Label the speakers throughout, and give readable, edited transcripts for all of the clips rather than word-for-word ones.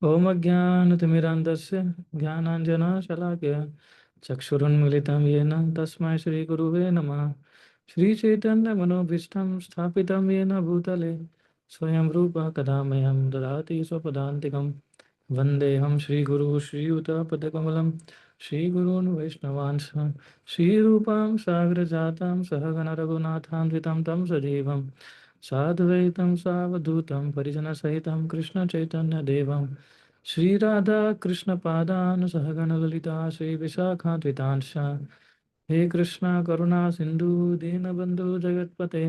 Speaker 1: ओम अज्ञानतिमिरान्धस्य ज्ञानाञ्जनशलाकया चक्षुरुन्मीलितं येन तस्मै श्रीगुरुवे नमः। श्रीचैतन्यमनोभीष्टं स्थापितं येन भूतले स्वयं रूपः कदा मह्यं ददाति स्वपदान्तिकं। वन्देऽहं श्रीगुरुः श्रीयुतपदकमलं श्रीगुरून् वैष्णवांश श्रीरूपां साग्रजातां सहगण रघुनाथान्वितं तं सजीवं साद्वैतं सावधूतं परिजनसहितं कृष्णचैतन्यदेवं श्रीराधा कृष्णपादान् सहगण ललिता श्रीविशाखान्वितांश्च। हे कृष्णा करुणा सिंधु दीनबंधु जगतपते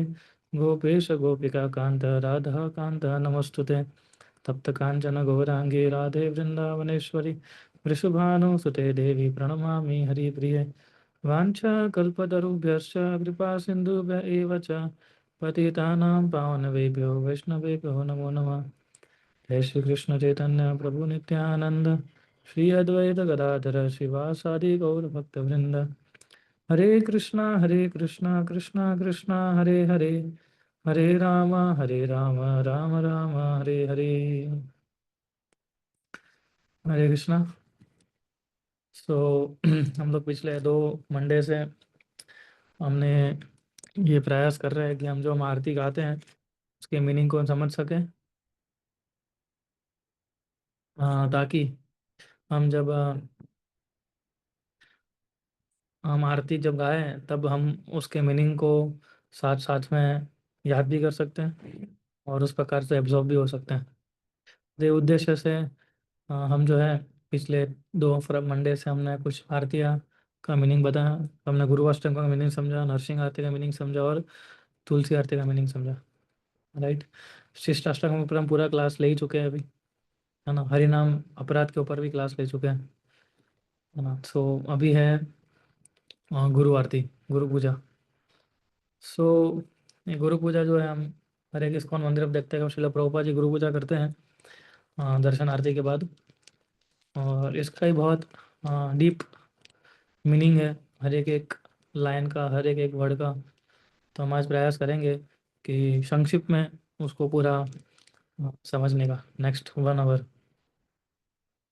Speaker 1: गोपेश गोपिका कांत राधा कांत नमस्तुते। तप्त कांचन गौरांगे राधे वृंदावनेश्वरी वृषभानुसुते देवी प्रणमामि हरिप्रिये। वाञ्छाकल्पतरुभ्यश्च कृपा सिन्धुभ्य एव च पतितानां पावनवेभ्यो वैष्णवेभ्यो नमो नमः। जय श्री कृष्ण चैतन्य प्रभु नित्यानंद श्री अद्वैत गदाधर शिवासादि गौर भक्त वृंद। हरे कृष्णा कृष्णा कृष्णा हरे हरे, हरे राम राम राम हरे हरे। हरे कृष्णा। सो हम लोग पिछले 2 मंडे से हमने ये प्रयास कर रहे हैं कि हम आरती गाते हैं उसके मीनिंग को समझ सकें। ताकि हम जब हम आरती जब गाएं तब हम उसके मीनिंग को साथ साथ में याद भी कर सकते हैं और उस प्रकार से एब्जॉर्ब भी हो सकते हैं। ये उद्देश्य से हम पिछले 2 मंडे से हमने कुछ आरतियाँ का मीनिंग बताया। हमने गुरु अष्टक का मीनिंग समझा, नरसिंह आरती का मीनिंग समझा और तुलसी आरती का मीनिंग समझा। राइट। शिष्ट अष्टक में ऊपर हम पूरा क्लास ले ही चुके हैं अभी, है ना। हरि नाम अपराध के ऊपर भी क्लास ले चुके हैं, है ना। सो अभी है गुरु आरती, गुरु पूजा। सो ये गुरु पूजा हम हर एक इस्कॉन मंदिर में देखते हैं कि श्रील प्रभुपाद जी गुरु पूजा करते हैं दर्शन आरती के बाद। और इसका ही बहुत डीप मीनिंग है हर एक लाइन का, हर एक वर्ड का। तो हम आज प्रयास करेंगे कि संक्षिप्त में उसको पूरा समझने का नेक्स्ट 1 आवर।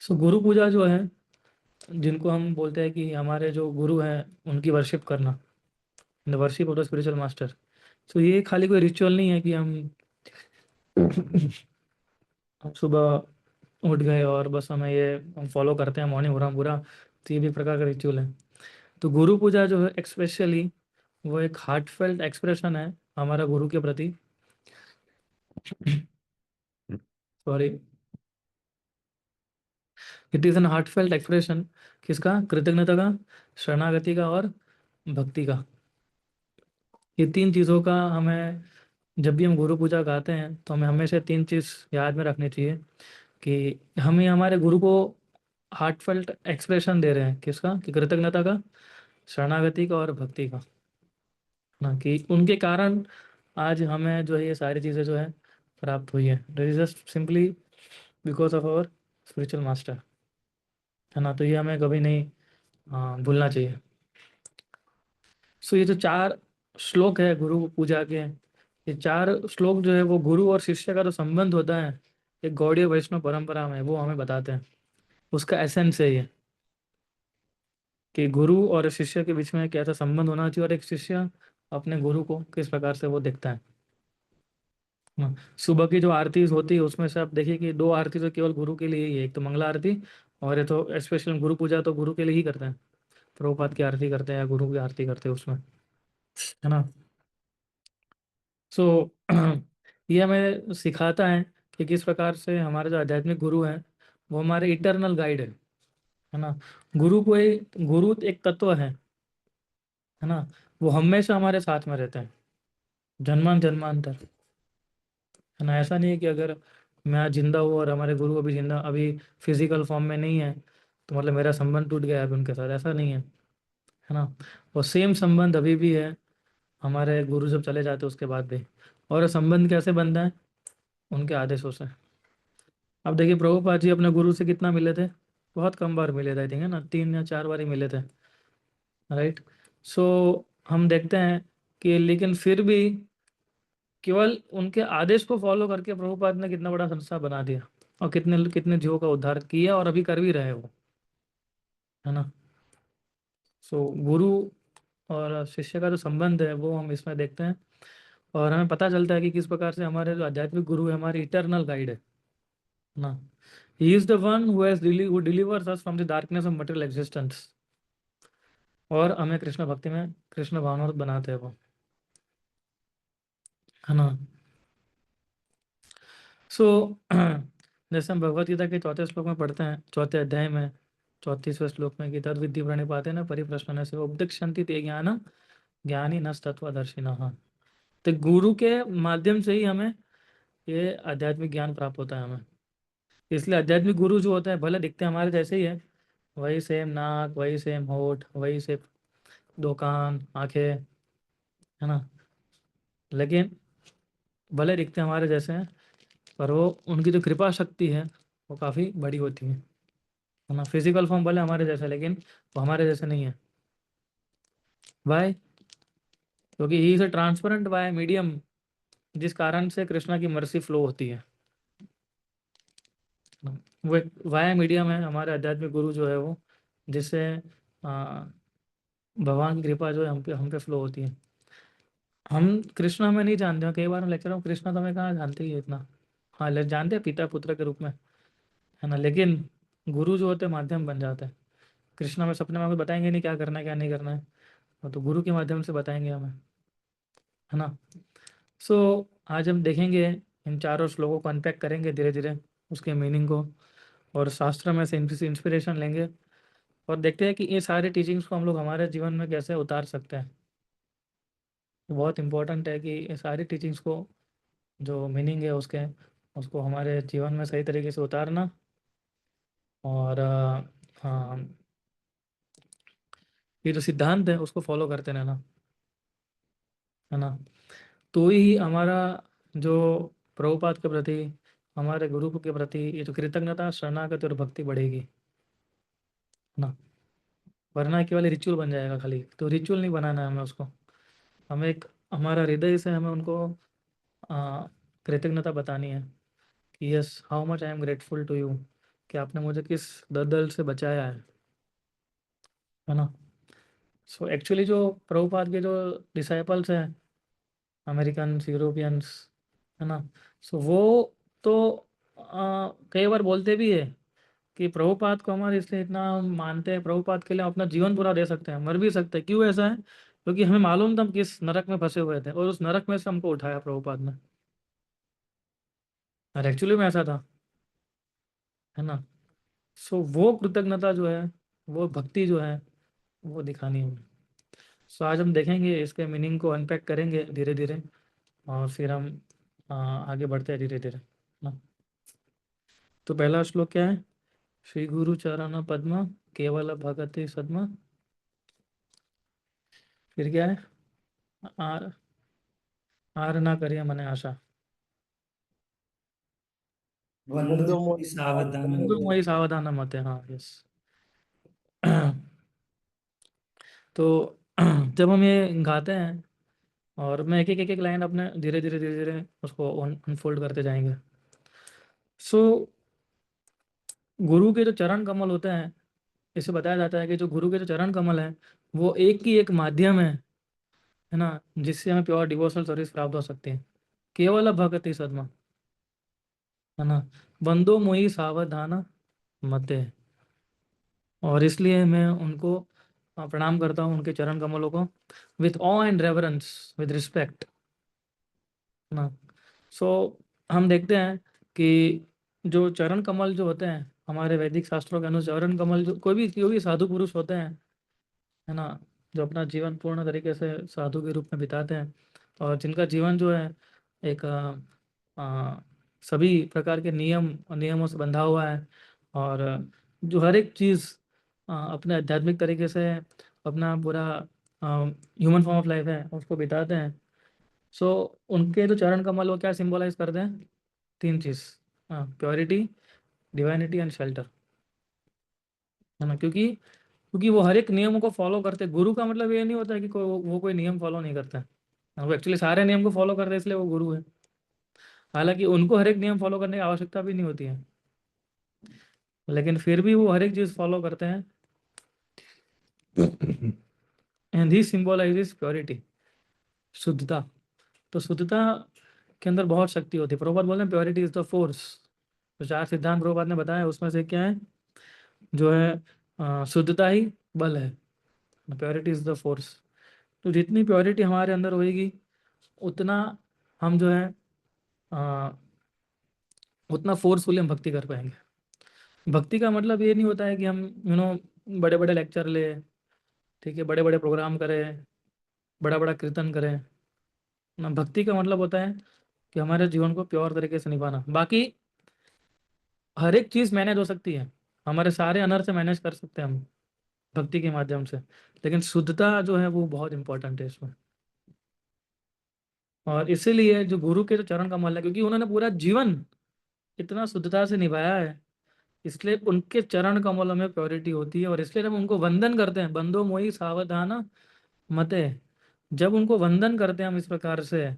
Speaker 1: सो गुरु पूजा जिनको हम बोलते हैं कि हमारे जो गुरु हैं उनकी वर्शिप करना, the worship of the spiritual master. So ये खाली कोई रिचुअल नहीं है कि हम सुबह उठ गए और बस हमें ये हम फॉलो करते हैं मॉर्निंग हो रहा पूरा। तो ये भी एक प्रकार का रिचुअल है। तो गुरु पूजा है एक्सपेशली वो एक हार्टफेल्ट एक्सप्रेशन है हमारा गुरु के प्रति। Sorry, it is an heartfelt expression किसका? कृतज्ञता का, शरणागति का और भक्ति का। ये 3 चीज़ों का हमें जब भी हम गुरु पूजा गाते हैं तो हमें हमेशा 3 चीज़ याद में रखनी चाहिए कि हमें हमारे गुरु को हार्टफेल्ट एक्सप्रेशन दे रहे हैं किसका? कि कृतज्ञता का, शरणागति का और भक्ति का, ना कि उनके कारण आज हमें ये सारी चीज़ें प्राप्त हुई है। It is just simply because of our spiritual master, है ना। तो ये हमें कभी नहीं भूलना चाहिए। सो ये जो 4 श्लोक है गुरु पूजा के, ये 4 श्लोक वो गुरु और शिष्य का जो संबंध होता है एक गौड़ीय वैष्णव परंपरा में, वो हमें बताते हैं। उसका एसेंस है ये कि गुरु और शिष्य के बीच में कैसा संबंध होना चाहिए और एक शिष्य अपने गुरु को किस प्रकार से वो देखता है। हाँ, सुबह की जो आरती होती है उसमें से आप देखिए कि 2 आरती तो केवल गुरु के लिए ही है। एक तो मंगला आरती और ये तो स्पेशल गुरु पूजा तो गुरु के लिए ही करते हैं। प्रभुपाद की आरती करते हैं या गुरु की आरती करते हैं उसमें, है ना। सो ये हमें सिखाता है कि किस प्रकार से हमारे जो आध्यात्मिक गुरु हैं वो हमारे इटरनल गाइड है ना। गुरु एक तत्व है ना। वो हमेशा हमारे साथ में रहते हैं, जन्मान जन्मांतर, है ना। ऐसा नहीं है कि अगर मैं आज जिंदा हूँ और हमारे गुरु अभी जिंदा अभी फिजिकल फॉर्म में नहीं है तो मतलब मेरा संबंध टूट गया है अभी उनके साथ, ऐसा नहीं है ना। वो सेम संबंध अभी भी है हमारे गुरु जब चले जाते हैं उसके बाद भी। और ये संबंध कैसे बनता है? उनके आदेशों से। अब देखिए प्रभुपाद जी अपने गुरु से कितना मिले थे? बहुत कम बार मिले थे, आई थिंक, है ना। 3 या 4 बार ही मिले थे, राइट। सो हम देखते हैं कि लेकिन फिर भी केवल उनके आदेश को फॉलो करके प्रभुपाद ने कितना बड़ा संस्था बना दिया। और कितने कितने जीवों का उद्धार किया और अभी कर भी रहे हो, है ना। सो गुरु और शिष्य का जो संबंध है वो हम इसमें देखते हैं, और हमें पता चलता है कि किस प्रकार से हमारे जो आध्यात्मिक गुरु है हमारे इटर्नल गाइड है ना। He is the one who delivers us from the darkness of material existence, और हमें कृष्ण भक्ति में कृष्ण भावनामृत बनाते हैं वो, है ना। सो जैसे हम भगवत गीता के चौथे श्लोक में पढ़ते हैं, चौथे अध्याय में 34वें श्लोक में, कि तद विद्धि प्रणिपाते न परिप्रश्न से उपदिक्षन्ति ते ज्ञानम ज्ञानी न तत्वदर्शिनः। तो गुरु के माध्यम से ही हमें ये आध्यात्मिक ज्ञान प्राप्त होता है हमें। इसलिए आध्यात्मिक गुरु जो होता है भले दिखते हमारे जैसे ही है, वही सेम नाक, वही सेम होठ, वही से दो कान, आंखें, है ना, लेकिन भले दिखते हमारे जैसे हैं, पर वो उनकी जो कृपा शक्ति है वो काफ़ी बड़ी होती है ना। फिजिकल फॉर्म भले हमारे जैसा है, लेकिन वो हमारे जैसे नहीं है। वाई? क्योंकि he is a transparent why medium, जिस कारण से कृष्णा की मर्सी फ्लो होती है। वो एक वाया मीडियम है हमारे आध्यात्मिक गुरु जो है वो, जिससे आ, भगवान की कृपा जो है हम पे फ्लो होती है। हम कृष्णा में नहीं जानते हैं, कई बार हम लेक्चर में कृष्णा तो हमें कहाँ जानते ही है इतना। हाँ, जानते हैं पिता पुत्र के रूप में, है ना, लेकिन गुरु जो होते हैं माध्यम बन जाते हैं। कृष्णा में सपने में हमें बताएंगे नहीं क्या करना है क्या नहीं करना है, तो गुरु के माध्यम से बताएंगे हमें, है ना। सो आज हम देखेंगे, इन चारों श्लोकों को अनपैक करेंगे धीरे धीरे, उसके मीनिंग को, और शास्त्र में से इंस्पिरेशन लेंगे, और देखते हैं कि ये सारे टीचिंग्स को हम लोग हमारे जीवन में कैसे उतार सकते हैं। तो बहुत इंपॉर्टेंट है कि ये सारी टीचिंग्स को, जो मीनिंग है उसके, उसको हमारे जीवन में सही तरीके से उतारना, और हाँ, ये जो सिद्धांत है उसको फॉलो करते रहना, है ना। तो ही हमारा जो प्रभुपाद के प्रति, हमारे गुरु के प्रति ये जो कृतज्ञता, शरणागति और भक्ति बढ़ेगी, है ना। वरना केवल रिचुअल बन जाएगा खाली, तो रिचुअल नहीं बनाना है हमें उसको। हमें एक हमारा हृदय से हमें उनको आ, कृतज्ञता बतानी है कि yes, how much I am grateful to you, कि आपने मुझे किस दलदल से बचाया है ना। सो एक्चुअली जो प्रभुपाद के जो डिसाइपल्स हैं, अमेरिकन यूरोपियंस, है ना, सो वो तो कई बार बोलते भी है कि प्रभुपाद को हमारे इसलिए इतना हम मानते हैं, प्रभुपाद के लिए हम अपना जीवन पूरा दे सकते हैं, मर भी सकते हैं। क्यों ऐसा है? क्योंकि हमें मालूम था हम किस नरक में फंसे हुए थे, और उस नरक में से हमको उठाया प्रभुपाद ने, और एक्चुअली में ऐसा था, है ना। सो वो कृतज्ञता जो है, वो भक्ति जो है, वो दिखानी है हमें। सो आज हम देखेंगे, इसके मीनिंग को अनपैक करेंगे धीरे धीरे, और फिर हम आगे बढ़ते हैं धीरे धीरे ना। तो पहला श्लोक क्या है? श्री गुरु चरण पद्म केवल भगति सद्म। फिर क्या है? आर आर ना करिए मने आशा।
Speaker 2: बंधु मोहि सावधान
Speaker 1: बिल्कुल वही सावधान मत है, हाँ, यस। तो जब हम ये गाते हैं, और मैं एक एक लाइन अपने धीरे धीरे उसको अनफोल्ड करते जाएंगे। सो गुरु के जो चरण कमल होते हैं, इसे बताया जाता है कि जो गुरु के जो चरण कमल है, वो एक ही एक माध्यम है ना, जिससे हमें प्योर डिवोशनल सर्विस प्राप्त हो सकती है। केवल भक्ति सदमा, है ना, बंदो मोहि सावधान मते। और इसलिए मैं उनको प्रणाम करता हूँ, उनके चरण कमलों को, with of and reverence, with respect, है ना। सो हम देखते हैं कि जो चरण कमल जो होते हैं हमारे वैदिक शास्त्रों के अनुसार, चरण कमल जो कोई भी साधु पुरुष होते हैं, है ना, जो अपना जीवन पूर्ण तरीके से साधु के रूप में बिताते हैं, और जिनका जीवन जो है एक आ, सभी प्रकार के नियमों से बंधा हुआ है, और जो हर एक चीज़ अपने आध्यात्मिक तरीके से अपना पूरा ह्यूमन फॉर्म ऑफ लाइफ है उसको बिताते हैं। सो उनके जो चरण कमल वो क्या सिंबलाइज करते हैं? तीन चीज़, प्योरिटी, डिवाइनिटी एंड शेल्टर, है ना। क्योंकि क्योंकि वो हर एक नियमों को फॉलो करते हैं। गुरु का मतलब ये नहीं होता है कि वो कोई नियम फॉलो नहीं करता है, वो एक्चुअली सारे नियम को फॉलो करते हैं, इसलिए वो गुरु है। हालांकि उनको हर एक नियम फॉलो करने की आवश्यकता भी नहीं होती है, लेकिन फिर भी वो हर एक चीज़ फॉलो करते हैं। एंड ही सिंबलाइजेस प्योरिटी, शुद्धता। तो शुद्धता के अंदर बहुत शक्ति होती है। प्रभुपाद बोलते हैं प्योरिटी इज द फोर्स। तो चार सिद्धांत प्रभुपाद ने बताया, उसमें से क्या है, जो है शुद्धता ही बल है। Purity is the force. तो जितनी प्योरिटी हमारे अंदर होएगी, उतना हम जो है अ, उतना फोर्सफुली हम भक्ति कर पाएंगे। भक्ति का मतलब ये नहीं होता है कि हम बड़े बड़े लेक्चर ले, ठीक है, बड़े बड़े प्रोग्राम करें, बड़ा बड़ा कीर्तन करें ना। भक्ति का मतलब होता है कि हमारे जीवन को प्योर तरीके से निभाना। बाकी हर एक चीज़ मैनेज हो सकती है, हमारे सारे अनर से मैनेज कर सकते हैं हम भक्ति के माध्यम से। लेकिन शुद्धता जो है वो बहुत इंपॉर्टेंट है इसमें। और इसीलिए जो गुरु के जो चरण कमल है, क्योंकि उन्होंने पूरा जीवन इतना शुद्धता से निभाया है, इसलिए उनके चरण कमलों में प्योरिटी होती है। और इसलिए जब उनको वंदन करते हैं, बंदो मोहि सावधान मते, जब उनको वंदन करते हैं हम इस प्रकार से,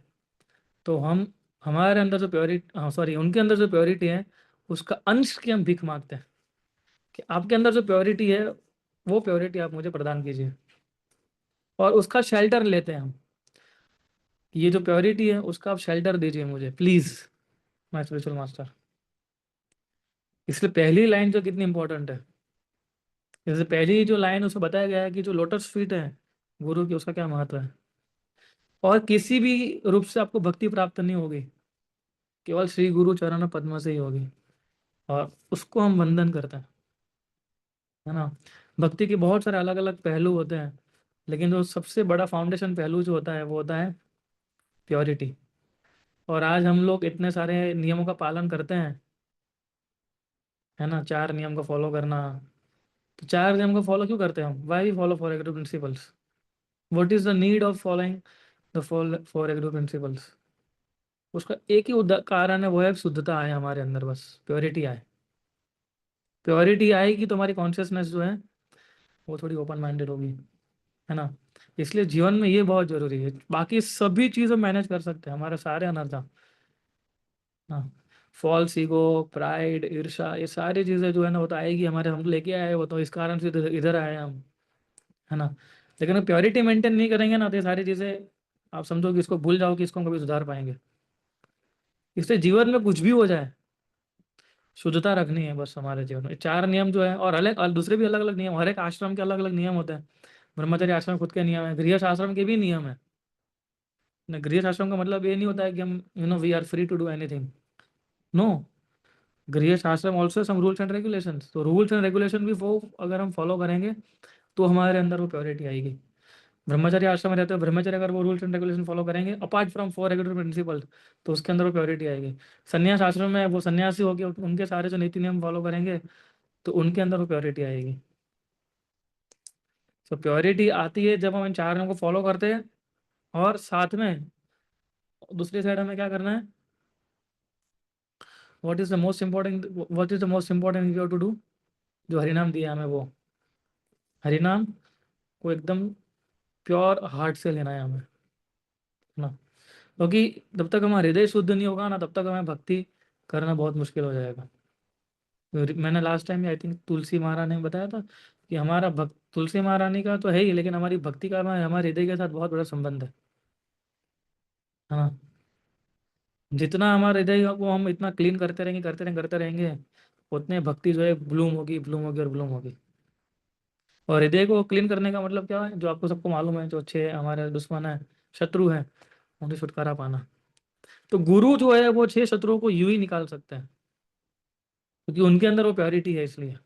Speaker 1: तो हम हमारे अंदर जो प्योरिटी, हाँ सॉरी, उनके अंदर जो प्योरिटी है, उसका अंश की हम भीख मांगते हैं कि आपके अंदर जो प्योरिटी है, वो प्योरिटी आप मुझे प्रदान कीजिए। और उसका शेल्टर लेते हैं हम, ये जो प्योरिटी है उसका आप शेल्टर दीजिए मुझे प्लीज, माय स्पिरिचुअल मास्टर। इसलिए पहली लाइन जो कितनी इंपॉर्टेंट है, जैसे पहली जो लाइन उसमें बताया गया है कि जो लोटस फीट है गुरु की, उसका क्या महत्व है। और किसी भी रूप से आपको भक्ति प्राप्त नहीं होगी, केवल श्री गुरु चरण पद्म से ही होगी। और उसको हम वंदन करते हैं, है ना। भक्ति के बहुत सारे अलग अलग पहलू होते हैं, लेकिन जो सबसे बड़ा फाउंडेशन पहलू जो होता है वो होता है प्योरिटी। और आज हम लोग इतने सारे नियमों का पालन करते हैं, है ना, चार नियम को फॉलो करना। तो चार नियम को फॉलो क्यों करते हैं हम, why follow four agree principles, what is the need of following the four agree principles. उसका एक ही कारण है, वो है शुद्धता आए हमारे अंदर, बस प्योरिटी आए। प्योरिटी आएगी तो हमारी कॉन्शियसनेस जो है वो थोड़ी ओपन माइंडेड होगी, है ना। इसलिए जीवन में ये बहुत जरूरी है। बाकी सभी चीज़ें मैनेज कर सकते हैं, हमारे सारे अनर्था, हाँ। फॉल्स ईगो, प्राइड, ईर्षा, ये सारी चीज़ें जो है ना, वो तो आएगी हमारे, हम लेके आए वो तो इस कारण से इधर इधर आए हम, है ना। लेकिन हम प्योरिटी मेंटेन नहीं करेंगे ना, तो ये सारी चीज़ें आप समझो कि इसको भूल जाओ कि इसको हम कभी सुधार पाएंगे। इसलिए जीवन में कुछ भी हो जाए, शुद्धता रखनी है बस हमारे जीवन में। चार नियम जो है, और अलग दूसरे भी अलग अलग नियम, हर एक आश्रम के अलग अलग नियम होते हैं। ब्रह्मचर्य आश्रम खुद के नियम है, गृहस्थ आश्रम के भी नियम है ना। गृहस्थ आश्रम का मतलब ये नहीं होता है कि हम we are free to do anything, no. गृहस्थ आश्रम also some rules and regulations. तो रूल्स एंड रेगुलेशन भी वो अगर हम फॉलो करेंगे तो हमारे अंदर वो प्योरिटी आएगी। ब्रह्मचर्य आश्रम में रहते हो, ब्रह्मचर्य अगर वो रूल्स एंड रेगुलेशन फॉलो करेंगे apart from four regular principle, तो उसके अंदर वो प्योरिटी आएगी। संन्यास आश्रम में वो सन्यासी होकर उनके सारे जो नीति नियम फॉलो करेंगे, तो उनके अंदर वो प्योरिटी आएगी। तो प्योरिटी आती है जब हम इन चार नियमों को फॉलो करते हैं, और साथ में दूसरी साइड हमें क्या करना है, what is the most important you to do, जो हरिनाम दिया हमें, वो हरिनाम को एकदम प्योर हार्ट से लेना है हमें, है ना। क्योंकि जब तक हमारा हृदय शुद्ध नहीं होगा ना, तब तक हमें भक्ति करना बहुत मुश्किल हो जाएगा। मैंने लास्ट टाइम आई थिंक तुलसी महारानी ने बताया था कि हमारा भक्त, तुलसी महारानी का तो है ही, लेकिन हमारी भक्ति का हमारे हृदय के साथ बहुत बड़ा संबंध है। हाँ, जितना हमारे हृदय को हम इतना क्लीन करते रहेंगे, करते रहेंगे, उतने भक्ति जो है ब्लूम होगी, ब्लूम होगी और ब्लूम होगी। और हृदय को क्लीन करने का मतलब क्या है, जो आपको सबको मालूम है, जो अच्छे हमारे दुश्मन है, शत्रु है, उनसे छुटकारा पाना। तो गुरु जो है वो छह शत्रुओं को यूं ही निकाल सकते हैं, क्योंकि उनके अंदर वो प्योरिटी है। इसलिए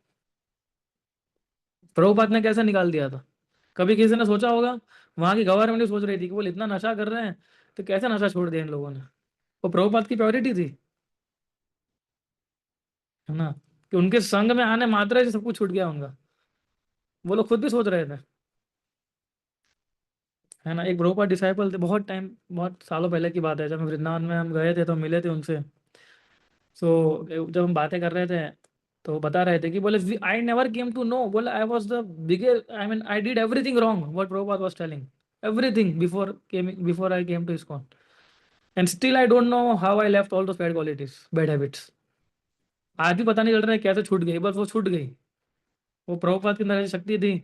Speaker 1: प्रभुपाद ने कैसे निकाल दिया था, कभी किसी ने सोचा होगा। वहां की गवर्नमेंट सोच रही थी कि वो इतना नशा कर रहे हैं, तो कैसे नशा छोड़ दिया इन लोगों ने। वो प्रभुपाद की प्योरिटी थी, है ना, कि उनके संग में आने मात्रा से सब कुछ छूट गया उनका। वो लोग खुद भी सोच रहे थे, है ना। एक प्रभुपाद डिसाइपल थे, बहुत टाइम, बहुत सालों पहले की बात है, जब वृंदावन में हम गए थे तो मिले थे उनसे। सो जब हम बातें कर रहे थे, तो वो बता रहे थे कि बोले I never came to know, बोले I was the biggest, I mean I did everything wrong what Prabhupada was telling, everything before I came to ISKCON, and still I don't know how I left all those bad qualities, bad habits. आज भी पता नहीं चल रहा है कैसे छूट गई, बस वो छूट गई। वो प्रभुपाद की अंदर ऐसी शक्ति थी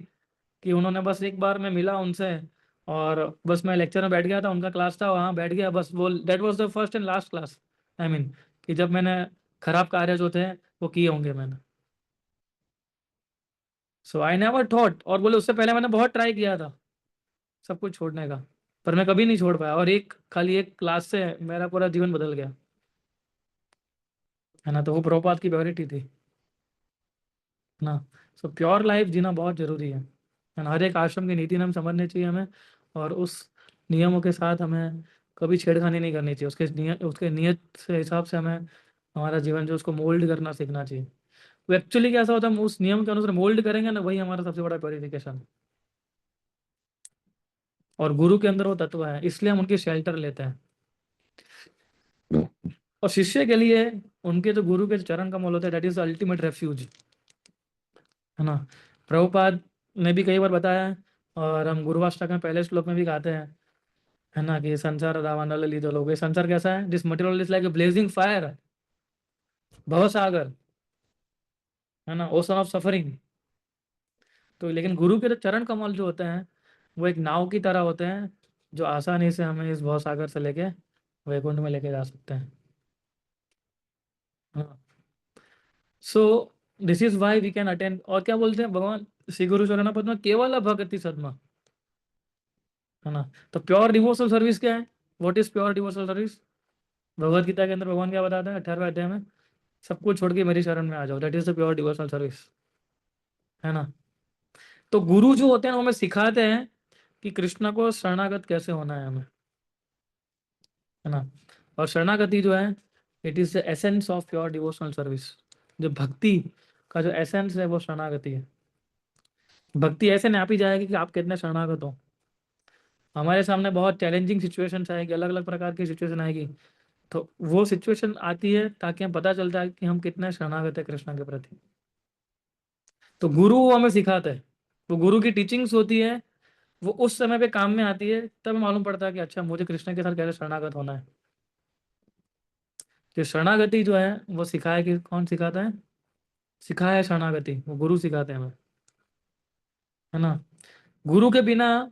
Speaker 1: कि उन्होंने बस एक बार मैं मिला उनसे, और बस मैं लेक्चर में बैठ गया था, उनका क्लास था वहाँ बैठ गया, बस वो that was the first and last class, I mean, कि जब मैंने खराब कार्य जो थे वो किए होंगे मैंने। सो आई नेवर थॉट, और बोले उससे पहले मैंने बहुत ट्राई किया था सब कुछ छोड़ने का, पर मैं कभी नहीं छोड़ पाया, और एक खाली एक क्लास से मेरा पूरा जीवन बदल गया, है ना। तो वो प्रभुपाद की प्योरिटी थी, है ना। सो प्योर लाइफ जीना बहुत जरूरी है ना। हर एक आश्रम की नीति नियम समझने चाहिए हमें, और उस नियमों के साथ हमें कभी छेड़खानी नहीं करनी चाहिए, उसके नियत से हिसाब से हमें हमारा जीवन जो उसको मोल्ड करना सीखना चाहिए। तो एक्चुअली कैसा होता है, हम उस नियम के अनुसार मोल्ड करेंगे ना, वही हमारा सबसे बड़ा प्योरिफिकेशन। और गुरु के अंदर वो तत्व है, इसलिए हम उनकी शेल्टर लेते हैं। और शिष्य के लिए उनके जो गुरु के चरण कमल होते हैं, दैट इज अल्टीमेट रेफ्यूज, है ना। प्रभुपाद ने भी कई बार बताया है, और हम गुरुवाष्टक में पहले श्लोक में भी गाते हैं, है ना, कि संसार रावण लीधो लोग, ये संसार कैसा है, this material is like a blazing fire, भवसागर, है ना, ओशन ऑफ सफरिंग। तो लेकिन गुरु के जो चरण कमल जो होते हैं, वो एक नाव की तरह होते हैं, जो आसानी से हमें इस भवसागर से लेके वैकुंठ में लेके जा सकते हैं। हाँ। So this is why we can attend, और क्या बोलते हैं भगवान श्री गुरु चरण पद्म केवल भगति सदमा, है ना। तो प्योर डिवोशनल सर्विस क्या है, what is pure devotional service? Bhagavad Gita के अंदर भगवान क्या बताता है 18वें अध्याय में, सब कुछ छोड़ के मेरी शरण में आ जाओ, that is the pure devotional service, है ना। तो गुरु जो होते हैं वो हमें सिखाते हैं कि कृष्ण को शरणागत कैसे होना है हमें, है ना। और शरणागति जो है, it is the essence of pure devotional service. जो भक्ति का जो एसेंस है वो शरणागति है। भक्ति ऐसे नापी जाएगी कि आप कितने शरणागत हो। हमारे सामने बहुत चैलेंजिंग सिचुएशंस आएगी, अलग अलग प्रकार की सिचुएशन आएगी, तो वो सिचुएशन आती है ताकि हम पता चलता है कि हम कितने शरणागत है कृष्ण के प्रति। तो गुरु वो हमें सिखाता है, वो गुरु की टीचिंग्स होती है, वो उस समय पे काम में आती है, तब मालूम पड़ता है कि अच्छा मुझे कृष्ण के साथ कैसे शरणागत होना है। तो शरणागति जो है वो सिखाए, कि कौन सिखाता है, सिखाया है शरणागति, वो गुरु सिखाते हैं हमें, है ना। गुरु के बिना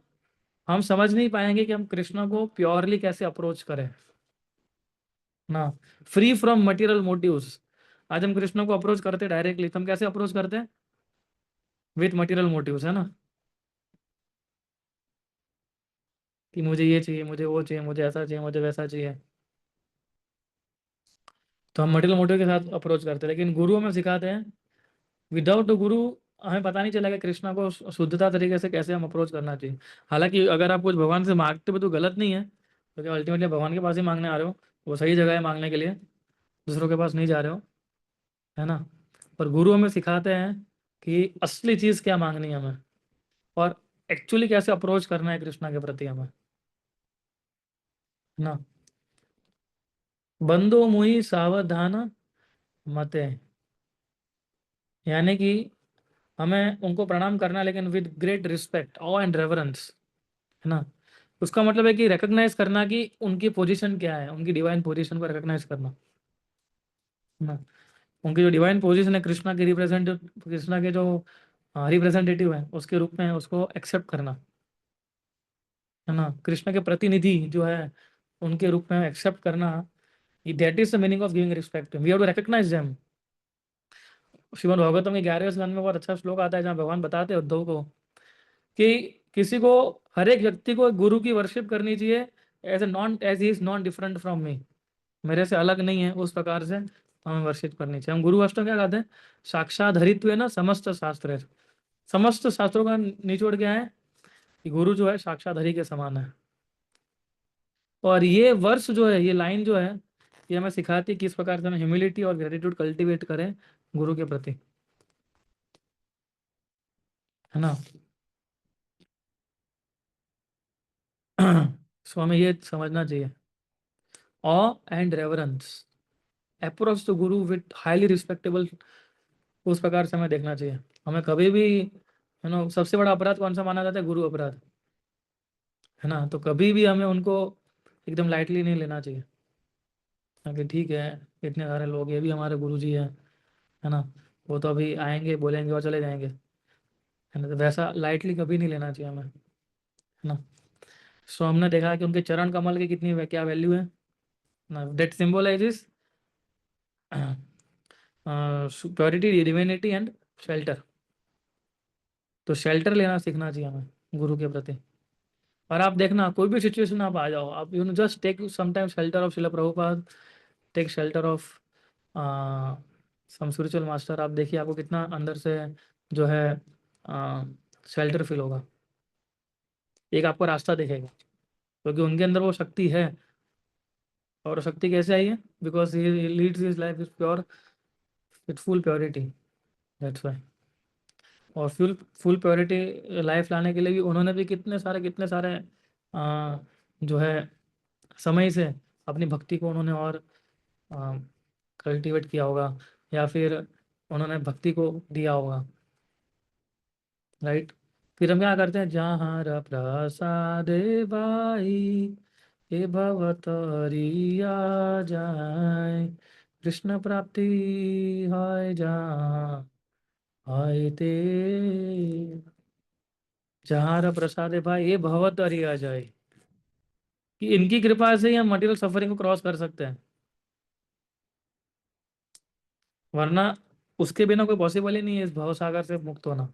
Speaker 1: हम समझ नहीं पाएंगे कि हम कृष्ण को प्योरली कैसे अप्रोच करें, ना, फ्री फ्रॉम मटेरियल मोटिव्स। आज हम कृष्ण को अप्रोच करते डायरेक्टली, तो हम कैसे अप्रोच करते हैं, विथ मटेरियल मोटिव्स, है ना, कि मुझे ये चाहिए, मुझे वो चाहिए, मुझे ऐसा चाहिए, मुझे वैसा चाहिए, तो हम मटेरियल मोटिव के साथ अप्रोच करते हैं। लेकिन गुरु हमें सिखाते हैं विदाउट गुरु हमें पता नहीं चलेगा कृष्णा को शुद्धता तरीके से कैसे हम अप्रोच करना चाहिए। हालांकि अगर आप कुछ भगवान से मांगते हो तो गलत नहीं है, क्योंकि अल्टीमेटली भगवान के पास ही मांगने आ रहे हो, वो सही जगह है मांगने के लिए, दूसरों के पास नहीं जा रहे हो, है ना। पर गुरु हमें सिखाते हैं कि असली चीज़ क्या मांगनी है हमें, और एक्चुअली कैसे अप्रोच करना है कृष्णा के प्रति हमें, है ना। बंदो मुहि सावधान मते, यानी कि हमें उनको प्रणाम करना है, लेकिन with great respect, of and reverence, है ना। उसका मतलब है कि रिकग्नाइज करना कि उनकी पोजीशन क्या है, उनकी डिवाइन पोजीशन को रिकग्नाइज करना, है ना। उनकी जो डिवाइन पोजीशन है, कृष्णा के जो रिप्रेजेंटेटिव है उसके रूप में उसको एक्सेप्ट करना, है ना। कृष्ण के प्रतिनिधि जो है उनके रूप में एक्सेप्ट करना, that is the meaning of giving respect, we have to recognise them. Shrimad Bhagavatam के 11वें स्कंद में बहुत अच्छा श्लोक आता है जहाँ भगवान बताते हैं उद्धव को कि किसी को, हर एक व्यक्ति को गुरु की वर्शिप करनी चाहिए as he is non different from me, मेरे से अलग नहीं है, उस प्रकार से हमें वर्शिप करनी चाहिए। हम गुरु अष्टक क्या कहते हैं, साक्षात हरित्व है ना समस्त शास्त्र है। समस्त शास्त्रों का निचोड़ क्या है, कि गुरु जो है साक्षात हरि के समान है। और ये वर्ष जो है, ये लाइन जो है, ये हमें सिखाती है किस प्रकार से हमें ह्यूमिलिटी और ग्रेटिट्यूड कल्टीवेट करें गुरु के प्रति, है ना। सो हमें ये समझना चाहिए, awe and reverence, approach to guru with highly respectable, उस प्रकार से हमें देखना चाहिए। हमें कभी भी, है ना, सबसे बड़ा अपराध कौन सा माना जाता है, गुरु अपराध, है ना। तो कभी भी हमें उनको एकदम लाइटली नहीं लेना चाहिए, कि ठीक है इतने सारे लोग, ये भी हमारे गुरु जी हैं, है ना। वो तो अभी आएंगे, बोलेंगे और चले जाएंगे, है ना। तो वैसा लाइटली कभी नहीं लेना चाहिए हमें, है ना। सो हमने देखा कि उनके चरण कमल की कितनी क्या वैल्यू है ना, that symbolizes purity, divinity and shelter. तो शेल्टर लेना सीखना चाहिए हमें गुरु के प्रति। और आप देखना कोई भी सिचुएशन आप आ जाओ, आप you just take some time shelter of Srila Prabhupada, take shelter of some spiritual master. आप देखिए आपको कितना अंदर से जो है शेल्टर फील होगा, एक आपको रास्ता दिखेगा, क्योंकि उनके अंदर वो शक्ति है। और शक्ति कैसे आई है? Because he leads his life is pure, with full purity, that's why. और फुल फुल प्योरिटी लाइफ लाने के लिए भी उन्होंने भी कितने सारे जो है समय से अपनी भक्ति को उन्होंने और कल्टीवेट किया होगा, या फिर उन्होंने भक्ति को दिया होगा, राइट। फिर हम क्या करते हैं, जहाँ प्रसाद बाई ये भवतरिया जाए, कृष्ण प्राप्ति है जहाँ है ते, जहाँ प्रसाद भाई ये भवतरिया जाए, कि इनकी कृपा से ही हम मटेरियल सफरिंग को क्रॉस कर सकते हैं, वरना उसके बिना कोई पॉसिबल ही नहीं है इस भवसागर से मुक्त होना।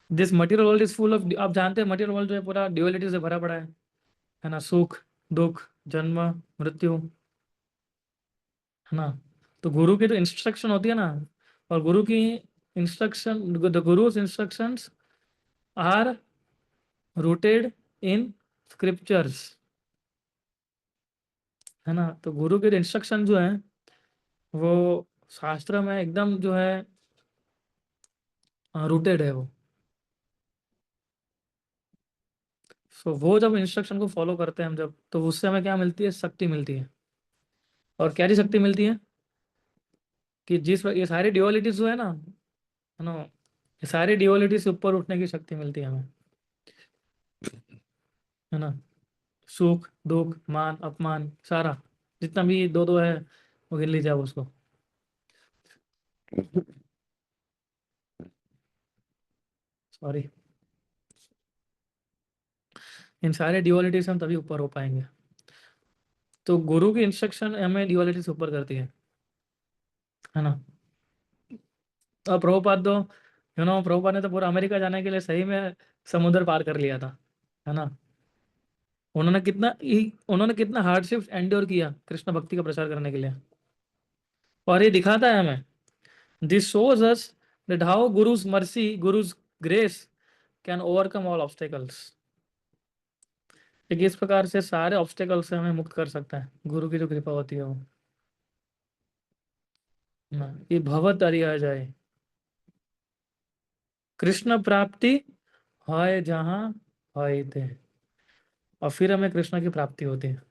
Speaker 1: This material world is full of, आप जानते हैं मटेरियल वर्ल्ड जो है पूरा ड्युअलिटी से भरा पड़ा है ना, सुख दुख, जन्म मृत्यु, है ना। तो गुरु की तो इंस्ट्रक्शन होती है ना, और गुरु की instruction, the guru's instructions are rooted in scriptures, है ना। तो गुरु के इंस्ट्रक्शन जो है वो शास्त्र में एकदम जो है रूटेड है वो। सो वो जब इंस्ट्रक्शन को फॉलो करते हैं हम जब, तो उससे हमें क्या मिलती है? शक्ति मिलती है। और क्या सी शक्ति मिलती है? कि जिस ये सारी ड्युअलिटीज जो है ना, ये सारी ड्युअलिटी से ऊपर उठने की शक्ति मिलती है हमें, है ना। सुख दुख मान अपमान सारा जितना भी दो दो है वो गिन लीजिए आप उसको। सॉरी। इन सारे ड्युअलिटी से हम तभी ऊपर हो पाएंगे। तो गुरु की इंस्ट्रक्शन हमें ड्युअलिटी से ऊपर करती है ना। और प्रभुपाद तो प्रभुपाद ने तो पूरा अमेरिका जाने के लिए सही में समुद्र पार कर लिया था, है ना। उन्होंने कितना हार्डशिप एंड्योर किया कृष्ण भक्ति का प्रचार करने के लिए। और ये दिखाता है हमें, this shows us that how guru's mercy, guru's grace can overcome all obstacles. कि किस प्रकार से सारे ऑब्स्टेकल से हमें मुक्त कर सकता है गुरु की जो कृपा होती है वो, ना। ये भवत अरिया जाए, कृष्ण प्राप्ति है जहाँ है थे। और फिर हमें कृष्ण की प्राप्ति होती है,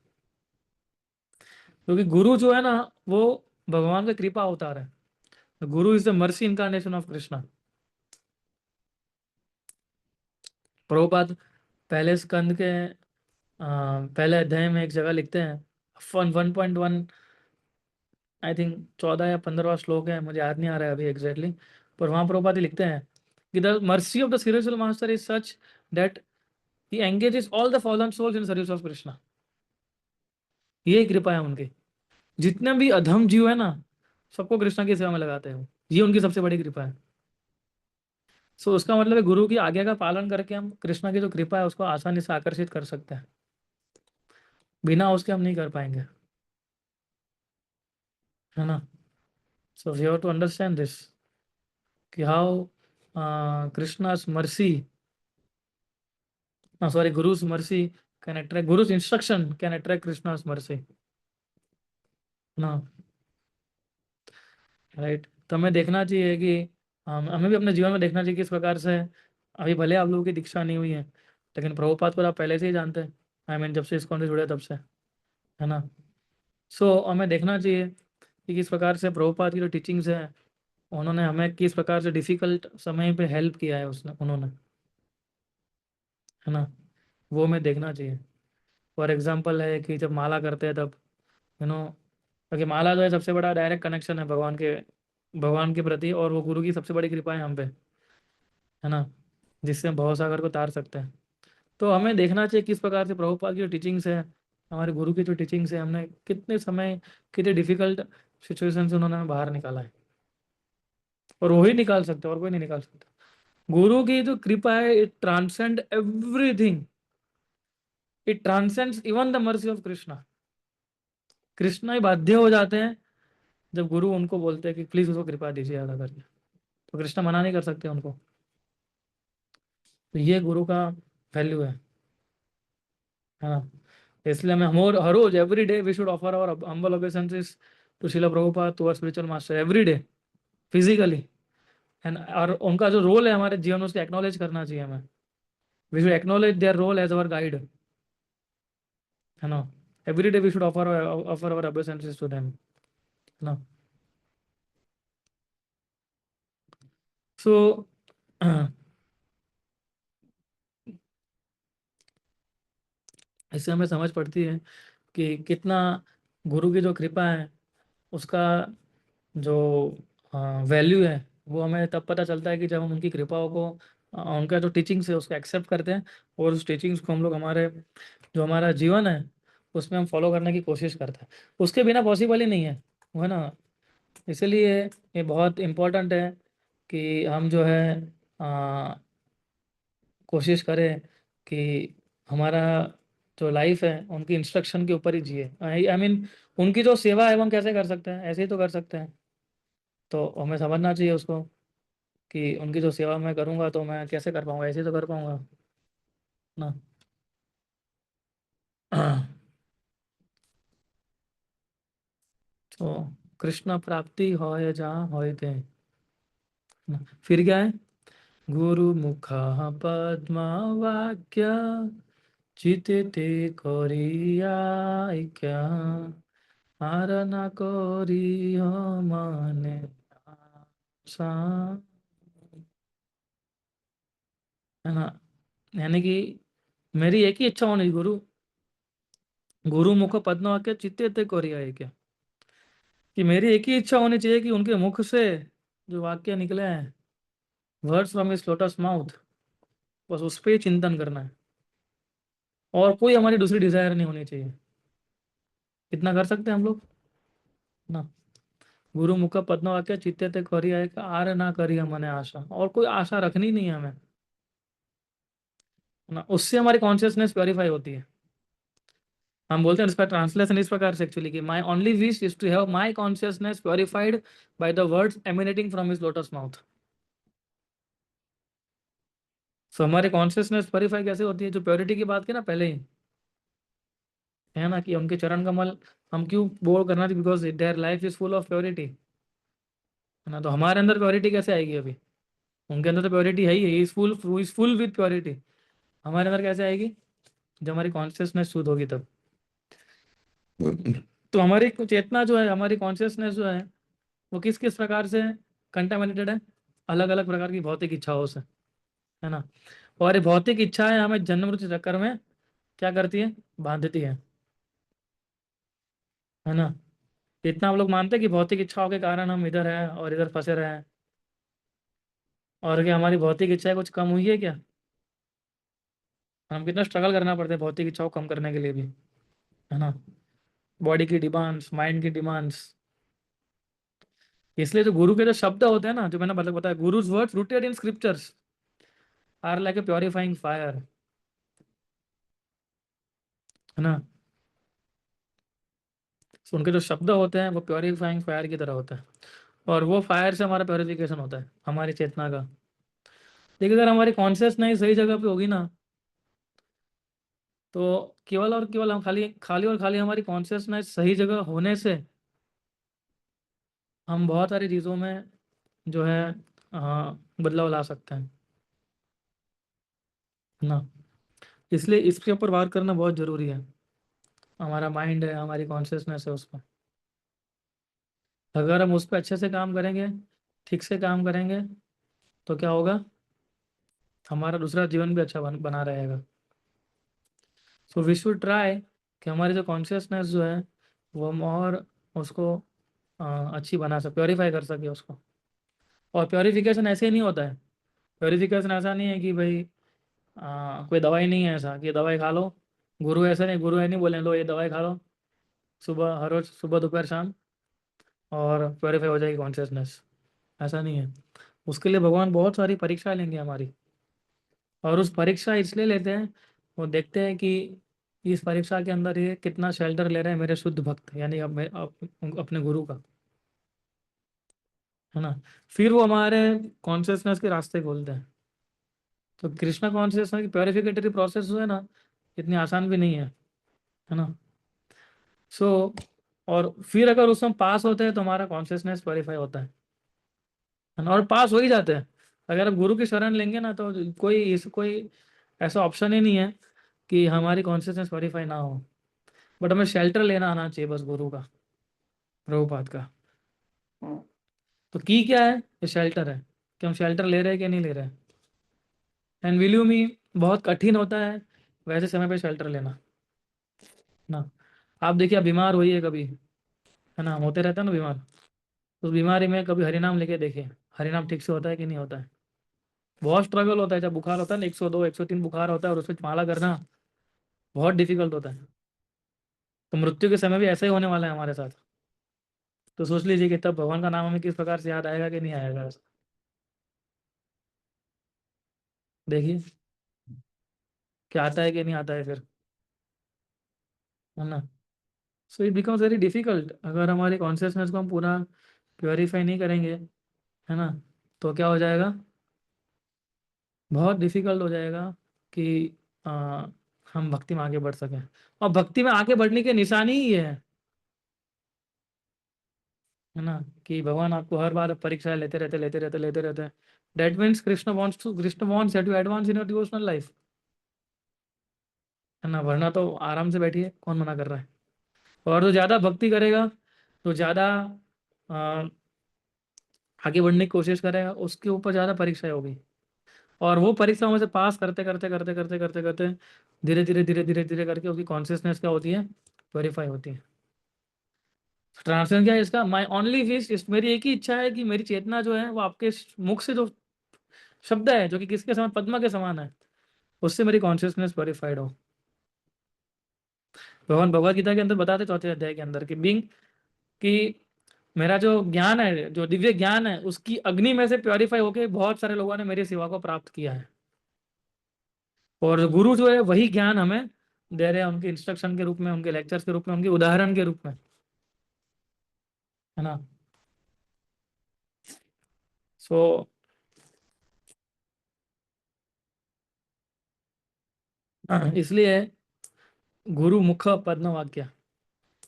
Speaker 1: क्योंकि गुरु जो है ना वो भगवान का कृपा अवतार है। गुरु is the mercy incarnation of Krishna. Prabhupada पहले स्कंद के पहले अध्याय में एक जगह लिखते हैं, 1.1 आई थिंक 14 या 15वां श्लोक है, मुझे याद नहीं आ रहा है अभी एग्जैक्टली, पर वहां प्रभुपाद लिखते हैं कि the mercy of the spiritual master is such that he engages all the fallen souls in service of Krishna. ये कृपा है उनकी, जितने भी अधम जीव है ना सबको कृष्णा की सेवा में लगाते हैं वो, ये उनकी सबसे बड़ी कृपा है। सो उसका मतलब है गुरु की आज्ञा का पालन करके हम कृष्णा की जो कृपा है उसको आसानी से आकर्षित कर सकते हैं, बिना उसके हम नहीं कर पाएंगे, है ना। So we have to understand this, कि how Krishna's mercy, no sorry, guru's mercy can attract, guru's instruction can attract Krishna's mercy, ना, राइट। तो हमें देखना चाहिए कि हमें भी अपने जीवन में देखना चाहिए किस प्रकार से, अभी भले आप लोगों की दीक्षा नहीं हुई है, लेकिन प्रभुपाद को आप पहले से ही जानते हैं, आई मीन जब से इस्कॉन से जुड़े तब से, है ना। सो हमें देखना चाहिए कि किस प्रकार से प्रभुपाद की जो टीचिंग्स है उन्होंने हमें किस प्रकार से डिफिकल्ट समय पे हेल्प किया है उसने उन्होंने, है ना। वो हमें देखना चाहिए। फॉर एग्जाम्पल है कि जब माला करते हैं तब, क्योंकि माला जो है सबसे बड़ा डायरेक्ट कनेक्शन है भगवान के भगवान के प्रति, और वो गुरु की सबसे बड़ी कृपा है हम पे, है ना, जिससे हम भवसागर को तार सकते हैं। तो हमें देखना चाहिए किस प्रकार से प्रभुपाद की जो टीचिंग्स है, हमारे गुरु की जो टीचिंग्स है, हमने कितने समय, कितने डिफिकल्ट सिचुएशन से उन्होंने हमें बाहर निकाला है, और वो ही निकाल सकते हैं और कोई नहीं निकाल सकता। गुरु की जो कृपा है, it transcend everything, it transcends even the mercy of Krishna. Krishna ही बाध्य हो जाते हैं जब गुरु उनको बोलते हैं कि प्लीज उसको कृपा दीजिए अदा करके, तो कृष्णा मना नहीं कर सकते उनको। तो ये गुरु का वैल्यू है ना। इसलिए हमें हम हर रोज every day we should offer our humble obeisances to Srila Prabhupada, to our spiritual master every day, physically. And और उनका जो रोल है हमारे जीवन में, उसको एक्नॉलेज करना चाहिए हमें। We should acknowledge their role as our guide, है ना। Every day we should offer our obeisances to them, है ना। सो इससे हमें समझ पड़ती है कि कितना गुरु की जो कृपा है उसका जो वैल्यू है, वो हमें तब पता चलता है कि जब हम उनकी कृपाओं को, उनका जो टीचिंग्स है उसको एक्सेप्ट करते हैं, और उस टीचिंग्स को हम लोग हमारे जो हमारा जीवन है उसमें हम फॉलो करने की कोशिश करते हैं। उसके बिना पॉसिबल ही नहीं है, वो है ना। इसलिए ये बहुत इम्पोर्टेंट है कि हम जो है अ, कोशिश करें कि हमारा जो लाइफ है उनकी इंस्ट्रक्शन के ऊपर ही जिए। आई मीन उनकी जो सेवा है वो हम कैसे कर सकते हैं, ऐसे ही तो कर सकते हैं। तो हमें समझना चाहिए उसको कि उनकी जो सेवा मैं करूँगा तो मैं कैसे कर पाऊँगा, ऐसे ही तो कर पाऊँगा ना। तो कृष्ण प्राप्ति होए जहाँ होए ते ना। फिर क्या है, गुरु मुख पद्म वाक्य चिते ते करिया क्या, आर ना करी हो मने आशा, है ना। यानी कि मेरी एक ही इच्छा होनी, गुरु गुरु मुख पद्म वाक्य चित्ते ते करिया क्या, कि मेरी एक ही इच्छा होनी चाहिए कि उनके मुख से जो वाक्य निकले हैं, words from his lotus mouth, बस उस पर ही चिंतन करना है, और कोई हमारी दूसरी डिजायर नहीं होनी चाहिए। इतना कर सकते हैं हम लोग ना। गुरु मुख पद्म वाक्य चित्ते ते करी है कि आर ना करी हमने आशा, और कोई आशा रखनी नहीं है हमें, है ना। उससे हमारी कॉन्शियसनेस प्योरीफाई होती है। हम बोलते हैं इसका ट्रांसलेशन इस प्रकार से एक्चुअली कि my only wish is to have my consciousness purified by the words emanating from his lotus mouth. So हमारी कॉन्शियसनेस प्योरीफाई कैसे होती है, जो प्योरिटी की बात की ना पहले ही, है ना, कि उनके चरण कमल हम क्यों बोल करना चाहिए, because their life is full of purity, है ना। तो हमारे अंदर प्योरिटी कैसे आएगी अभी, उनके अंदर तो प्योरिटी है ही, इज फुल विद प्योरिटी। हमारे अंदर कैसे आएगी, जब हमारी कॉन्शियसनेस शुद्ध होगी तब। तो हमारी चेतना जो है, हमारी कॉन्शियसनेस जो है, वो किस किस प्रकार से कंटामिनेटेड है, अलग अलग प्रकार की भौतिक इच्छाओं से, है ना। और ये भौतिक इच्छाएं हमें जन्म मृत्यु चक्कर में क्या करती है, बांधती है ना। इतना हम लोग मानते हैं कि भौतिक इच्छाओं के कारण हम इधर हैं और इधर फंसे रहे हैं, और क्या हमारी भौतिक इच्छाएं कुछ कम हुई है क्या। हम कितना स्ट्रगल करना पड़ता है भौतिक इच्छाओं को कम करने के लिए भी, है ना। बॉडी की डिमांड्स, माइंड की डिमांड्स। इसलिए जो गुरु के जो शब्द होते हैं ना, जो मैंने मतलब बताया, guru's words rooted in scriptures are like a purifying fire, है ना। So, उनके जो शब्द होते हैं वो प्योरीफाइंग फायर की तरह होता है, और वो फायर से हमारा प्योरिफिकेशन होता है हमारी चेतना का। लेकिन अगर हमारी कॉन्शियस नहीं सही जगह पे होगी ना, तो केवल और केवल हम खाली खाली और खाली हमारी कॉन्शियसनेस सही जगह होने से हम बहुत सारी चीज़ों में जो है बदलाव ला सकते हैं, है ना। इसलिए इसके ऊपर बात करना बहुत ज़रूरी है। हमारा माइंड है, हमारी कॉन्शियसनेस है, उस पर अगर हम उस पर अच्छे से काम करेंगे, ठीक से काम करेंगे, तो क्या होगा, हमारा दूसरा जीवन भी अच्छा बना रहेगा। सो वी शुड ट्राई कि हमारी जो कॉन्शियसनेस जो है वो हम और उसको अच्छी बना सके, प्योरीफाई कर सके उसको। और प्योरीफिकेशन ऐसे ही नहीं होता है। प्योरीफिकेशन ऐसा नहीं है कि भाई कोई दवाई नहीं है ऐसा कि दवाई खा लो। गुरु ऐसा नहीं, गुरु है नहीं बोले लो ये दवाई खा लो सुबह, हर रोज सुबह दोपहर शाम, और प्योरीफाई हो जाएगी कॉन्शियसनेस। ऐसा नहीं है। उसके लिए भगवान बहुत सारी परीक्षा लेंगे हमारी। और उस परीक्षा इसलिए लेते हैं, वो देखते हैं कि इस परीक्षा के अंदर ये कितना शेल्टर ले रहे हैं मेरे शुद्ध भक्त, यानी अपने गुरु का, है ना। फिर वो हमारे कॉन्शियसनेस के रास्ते खोलते हैं। तो कृष्णा कॉन्शियसनेस की प्योरिफिकेटरी प्रोसेस जो है ना, इतनी आसान भी नहीं है ना। सो और फिर अगर उसमें पास होते हैं तो हमारा कॉन्शियसनेस प्योरीफाई होता है ना, और पास हो ही जाते हैं। अगर आप गुरु की शरण लेंगे ना, तो कोई ऐसा ऑप्शन ही नहीं है कि हमारी कॉन्शियसनेस प्योरीफाई ना हो। बट हमें शेल्टर लेना आना चाहिए बस गुरु का, प्रभुपाद का। तो की क्या है, ये शेल्टर है, कि हम शेल्टर ले रहे हैं कि नहीं ले रहे हैं। एंड विल यू मी, बहुत कठिन होता है वैसे समय पे शेल्टर लेना ना। आप देखिए, आप बीमार हुई है कभी, है ना, हम होते रहते हैं ना बीमार। उस बीमारी में कभी हरिनाम लेके देखिए, हरिनाम ठीक से होता है कि नहीं होता है। बहुत स्ट्रगल होता है जब बुखार होता है ना, 102 103 बुखार होता है, और उसमें माला करना बहुत डिफिकल्ट होता है। तो मृत्यु के समय भी ऐसा ही होने वाला है हमारे साथ। तो सोच लीजिए कि तब भगवान का नाम हमें किस प्रकार से याद आएगा कि नहीं आएगा। देखिए क्या आता है कि नहीं आता है फिर, है ना। So it becomes very difficult अगर हमारी कॉन्शियसनेस को हम पूरा प्योरीफाई नहीं करेंगे, है ना। तो क्या हो जाएगा, बहुत डिफिकल्ट हो जाएगा कि आ, हम भक्ति में आगे बढ़ सकें। और भक्ति में आगे बढ़ने की निशानी ही ये है ना, कि भगवान आपको हर बार परीक्षा लेते रहते हैं। That means Krishna wants you to advance in your devotional life, है ना। वरना तो आराम से बैठिए, कौन मना कर रहा है। और जो ज्यादा भक्ति करेगा, तो ज्यादा आ, आगे बढ़ने की कोशिश करेगा, उसके ऊपर ज्यादा परीक्षाएं होगी। और वो परीक्षाओं में से पास करते करते धीरे धीरे करके उसकी कॉन्शियसनेस क्या होती है, प्योरीफाई होती है। ट्रांसलेशन क्या है इसका, माई ओनली विश, मेरी एक ही इच्छा है कि मेरी चेतना जो है वो आपके मुख से जो शब्द है, जो कि किसके समान, पद्मा के समान है, उससे मेरी कॉन्शियसनेस प्योरीफाइड हो। भगवान भगवत गीता के अंदर बताते, चौथे अध्याय के अंदर, कि बिंग, कि मेरा जो ज्ञान है, जो दिव्य ज्ञान है, उसकी अग्नि में से प्योरीफाई होके बहुत सारे लोगों ने मेरी सेवा को प्राप्त किया है। और गुरु जो है वही ज्ञान हमें दे रहे हैं, उनके इंस्ट्रक्शन के रूप में, उनके लेक्चर्स के रूप में, उनके उदाहरण के रूप में, है ना। सो इसलिए गुरु मुख पद्म वाक्य,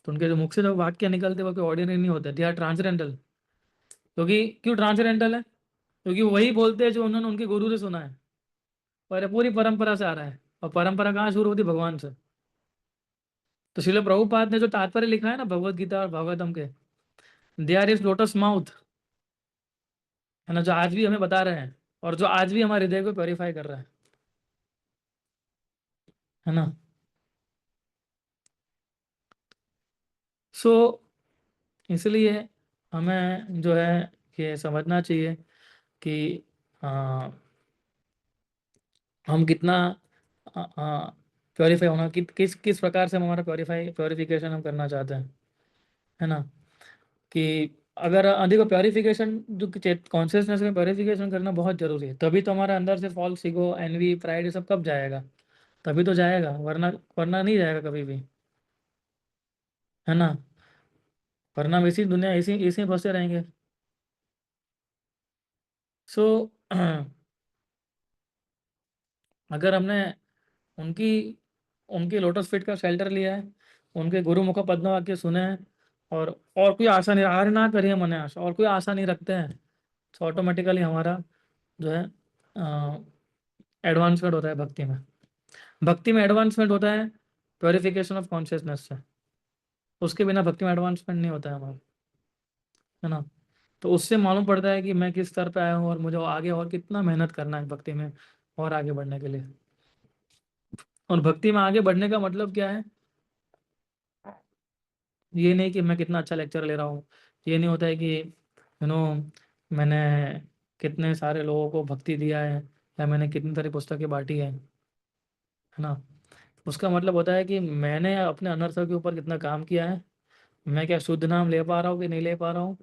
Speaker 1: तो उनके जो मुख से जो वाक्य निकलते हैं वो कोई ऑर्डिनरी नहीं होते, दे आर ट्रांसडेंटल। क्योंकि क्यों ट्रांसडेंटल है, क्योंकि वही बोलते हैं जो उन्होंने उनके गुरु से सुना है, और ये पूरी परंपरा से आ रहा है। और परंपरा कहाँ शुरू होती है, भगवान से। तो श्रील प्रभुपाद ने जो तात्पर्य लिखा है ना भगवत गीता और भागवतम के, they are his lotus mouth, है ना, जो आज भी हमें बता रहे हैं, और जो आज भी हमारे हृदय को प्योरीफाई कर रहा है ना। सो इसलिए हमें जो है ये समझना चाहिए कि आ, हम कितना प्योरीफाई होना, किस किस प्रकार से हम हमारा प्योरीफिकेशन हम करना चाहते हैं, है ना। कि अगर देखो, प्योरीफिकेशन जो कॉन्शियसनेस में प्योरीफिकेशन करना बहुत जरूरी है, तभी तो हमारा अंदर से फॉल्स ईगो, एनवी, प्राइड, ये सब कब जाएगा। तभी तो जाएगा, वरना वरना नहीं जाएगा कभी भी, है ना। वरना हम इसी दुनिया, इसी इसी में फंसे रहेंगे। सो अगर हमने उनकी उनकी लोटस फीट का शेल्टर लिया है, उनके गुरु मुख पद्म वाक्य सुने हैं, और कोई आशा नहीं, हार ना करिए मने आशा, और कोई आशा नहीं रखते हैं, तो ऑटोमेटिकली हमारा जो है एडवांसमेंट होता है भक्ति में। भक्ति में एडवांसमेंट होता है प्योरिफिकेशन ऑफ कॉन्शियसनेस से। उसके बिना भक्ति में एडवांसमेंट नहीं होता है हमारा, है ना। तो उससे मालूम पड़ता है कि मैं किस स्तर पे आया हूँ, और मुझे आगे और कितना मेहनत करना है भक्ति में, और आगे बढ़ने के लिए। और भक्ति में आगे बढ़ने का मतलब क्या है, ये नहीं कि मैं कितना अच्छा लेक्चर ले रहा हूँ, ये नहीं होता है कि मैंने कितने सारे लोगों को भक्ति दिया है या मैंने कितनी सारी पुस्तकें बांटी है ना। उसका मतलब होता है कि मैंने अपने अनर्थों के ऊपर कितना काम किया है, मैं क्या शुद्ध नाम ले पा रहा हूँ कि नहीं ले पा रहा हूँ,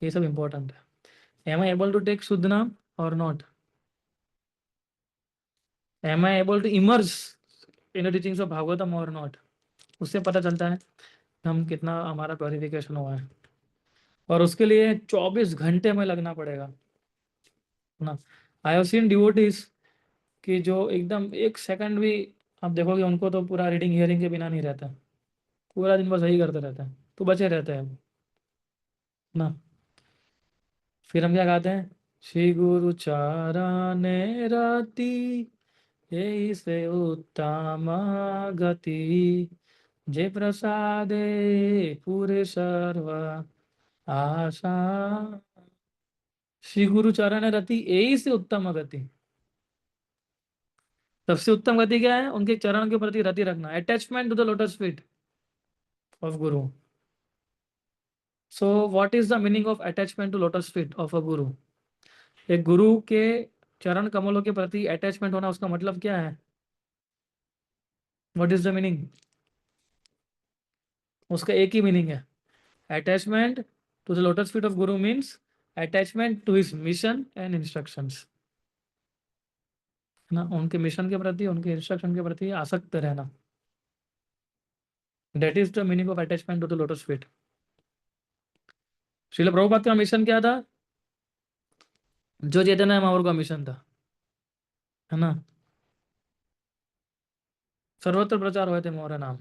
Speaker 1: ये सब इंपॉर्टेंट है। Am I able to take शुद्ध नाम और not? Am I able to immerse in the teachings of Bhagavatam और नॉट? उससे पता चलता है हम कितना हमारा प्योरिफिकेशन हुआ है। और उसके लिए 24 घंटे में लगना पड़ेगा, है ना। आई हैव सीन डिवोटीज कि जो एकदम एक सेकंड भी, आप देखोगे उनको तो पूरा रीडिंग हियरिंग के बिना नहीं रहता, पूरा दिन बस यही करते रहते हैं, तो बचे रहते हैं ना। फिर हम क्या गाते हैं? श्री गुरु चाराने रति, यही से उत्तम गति, जे प्रसादे पूरे सर्व आशा। श्री गुरु चरण रति यही से उत्तम गति। सबसे उत्तम गति क्या है? उनके चरण के प्रति रति रखना, attachment to the lotus feet of guru. So what is the meaning of attachment to lotus feet of a guru? एक गुरु के चरण कमलों के प्रति अटैचमेंट होना, उसका मतलब क्या है? What is the meaning? उसका एक ही मीनिंग है, attachment to the lotus feet of guru means attachment to his mission and instructions, है ना। उनके मिशन के प्रति, उनके इंस्ट्रक्शन के प्रति आसक्त रहना, that is the meaning of attachment to the lotus feet. Srila Prabhupada का मिशन क्या था? जो चैतन्य महाप्रभु का मिशन था, है ना। सर्वत्र प्रचार हुए थे मोहरा नाम,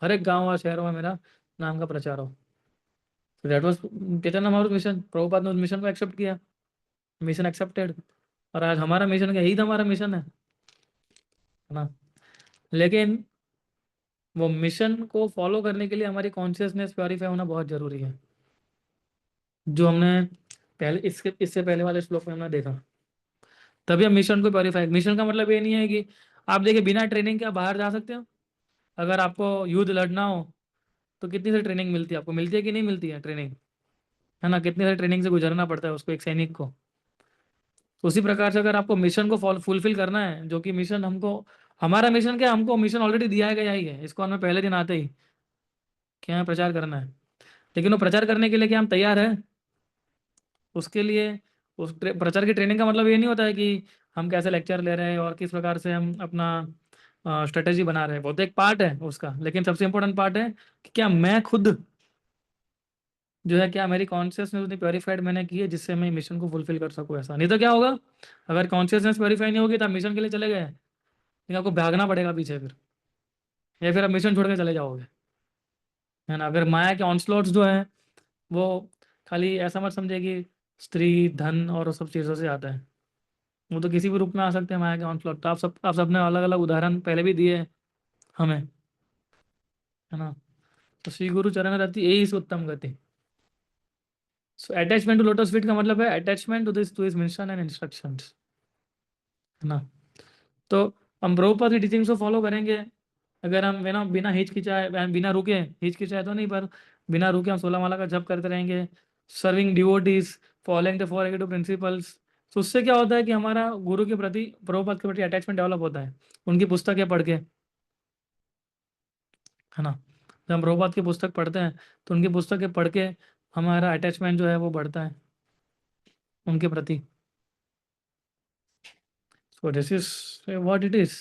Speaker 1: हर एक गांव और शहरों में मेरा नाम का प्रचार हो। That was Chaitanya Mahaprabhu mission. Prabhupada ने उस मिशन को एक्सेप्ट किया, मिशन एक्सेप्टेड। और आज हमारा मिशन क्या? यही तो हमारा मिशन है ना। लेकिन वो मिशन को फॉलो करने के लिए हमारी कॉन्शियसनेस प्योरीफाई होना बहुत जरूरी है, जो हमने पहले इससे पहले वाले श्लोक में हमने देखा। तभी हम मिशन को प्योरीफाई। मिशन का मतलब ये नहीं है कि आप देखिए बिना ट्रेनिंग के आप बाहर जा सकते हो। अगर आपको युद्ध लड़ना हो तो कितनी सारी ट्रेनिंग मिलती है, आपको मिलती है कि नहीं मिलती है ट्रेनिंग, है ना। कितनी सारी ट्रेनिंग से गुजरना पड़ता है उसको, एक सैनिक को। उसी प्रकार से अगर आपको मिशन को फुलफिल करना है, जो कि मिशन हमको, हमारा मिशन क्या है? हमको मिशन ऑलरेडी दिया गया ही है, इसको हमें पहले दिन आते ही क्या है? प्रचार करना है। लेकिन वो प्रचार करने के लिए क्या हम तैयार है? उसके लिए प्रचार की ट्रेनिंग का मतलब ये नहीं होता है कि हम कैसे लेक्चर ले रहे हैं और किस प्रकार से हम अपना स्ट्रेटेजी बना रहे हैं। वो तो एक पार्ट है उसका, लेकिन सबसे इंपॉर्टेंट पार्ट है कि क्या मैं खुद जो है, क्या मेरी कॉन्शियसनेस उतनी प्योरीफाइड मैंने की है जिससे मैं मिशन को फुलफिल कर सकूँ। ऐसा नहीं तो क्या होगा? अगर कॉन्शियसनेस प्योरीफाई नहीं होगी तो आप मिशन के लिए चले गए, लेकिन आपको भागना पड़ेगा पीछे फिर, या फिर आप मिशन छोड़ के चले जाओगे, है ना। अगर माया के ऑनस्लॉट्स जो है वो खाली ऐसा मत समझे कि स्त्री धन और उस सब चीज़ों से आता है। वो तो किसी भी रूप में आ सकते हैं माया के ऑनस्लॉट। तो आप सबने अलग अलग उदाहरण पहले भी दिए हैं हमें, है ना। तो श्री गुरु चरण रति यही से उत्तम गति। So attachment to lotus feet का मतलब है attachment to his mission and instructions, है ना। तो हम प्रभुपाद की टीचिंग्स को फॉलो करेंगे। अगर हम बिना बिना हिचकिचाए, बिना रुके, हिचकिचाए तो नहीं, पर बिना रुके हम 16 माला का जप करते रहेंगे, serving devotees, following the four aggregative principles. तो उससे क्या होता है कि हमारा गुरु के प्रति, प्रभुपाद के प्रति अटैचमेंट डेवलप होता है, उनकी पुस्तकें पढ़ के, है ना। जब हम प्रभुपाद की पुस्तक पढ़ते हैं तो उनकी पुस्तकें पढ़ के हमारा अटैचमेंट जो है वो बढ़ता है उनके प्रति। सो this is what it is,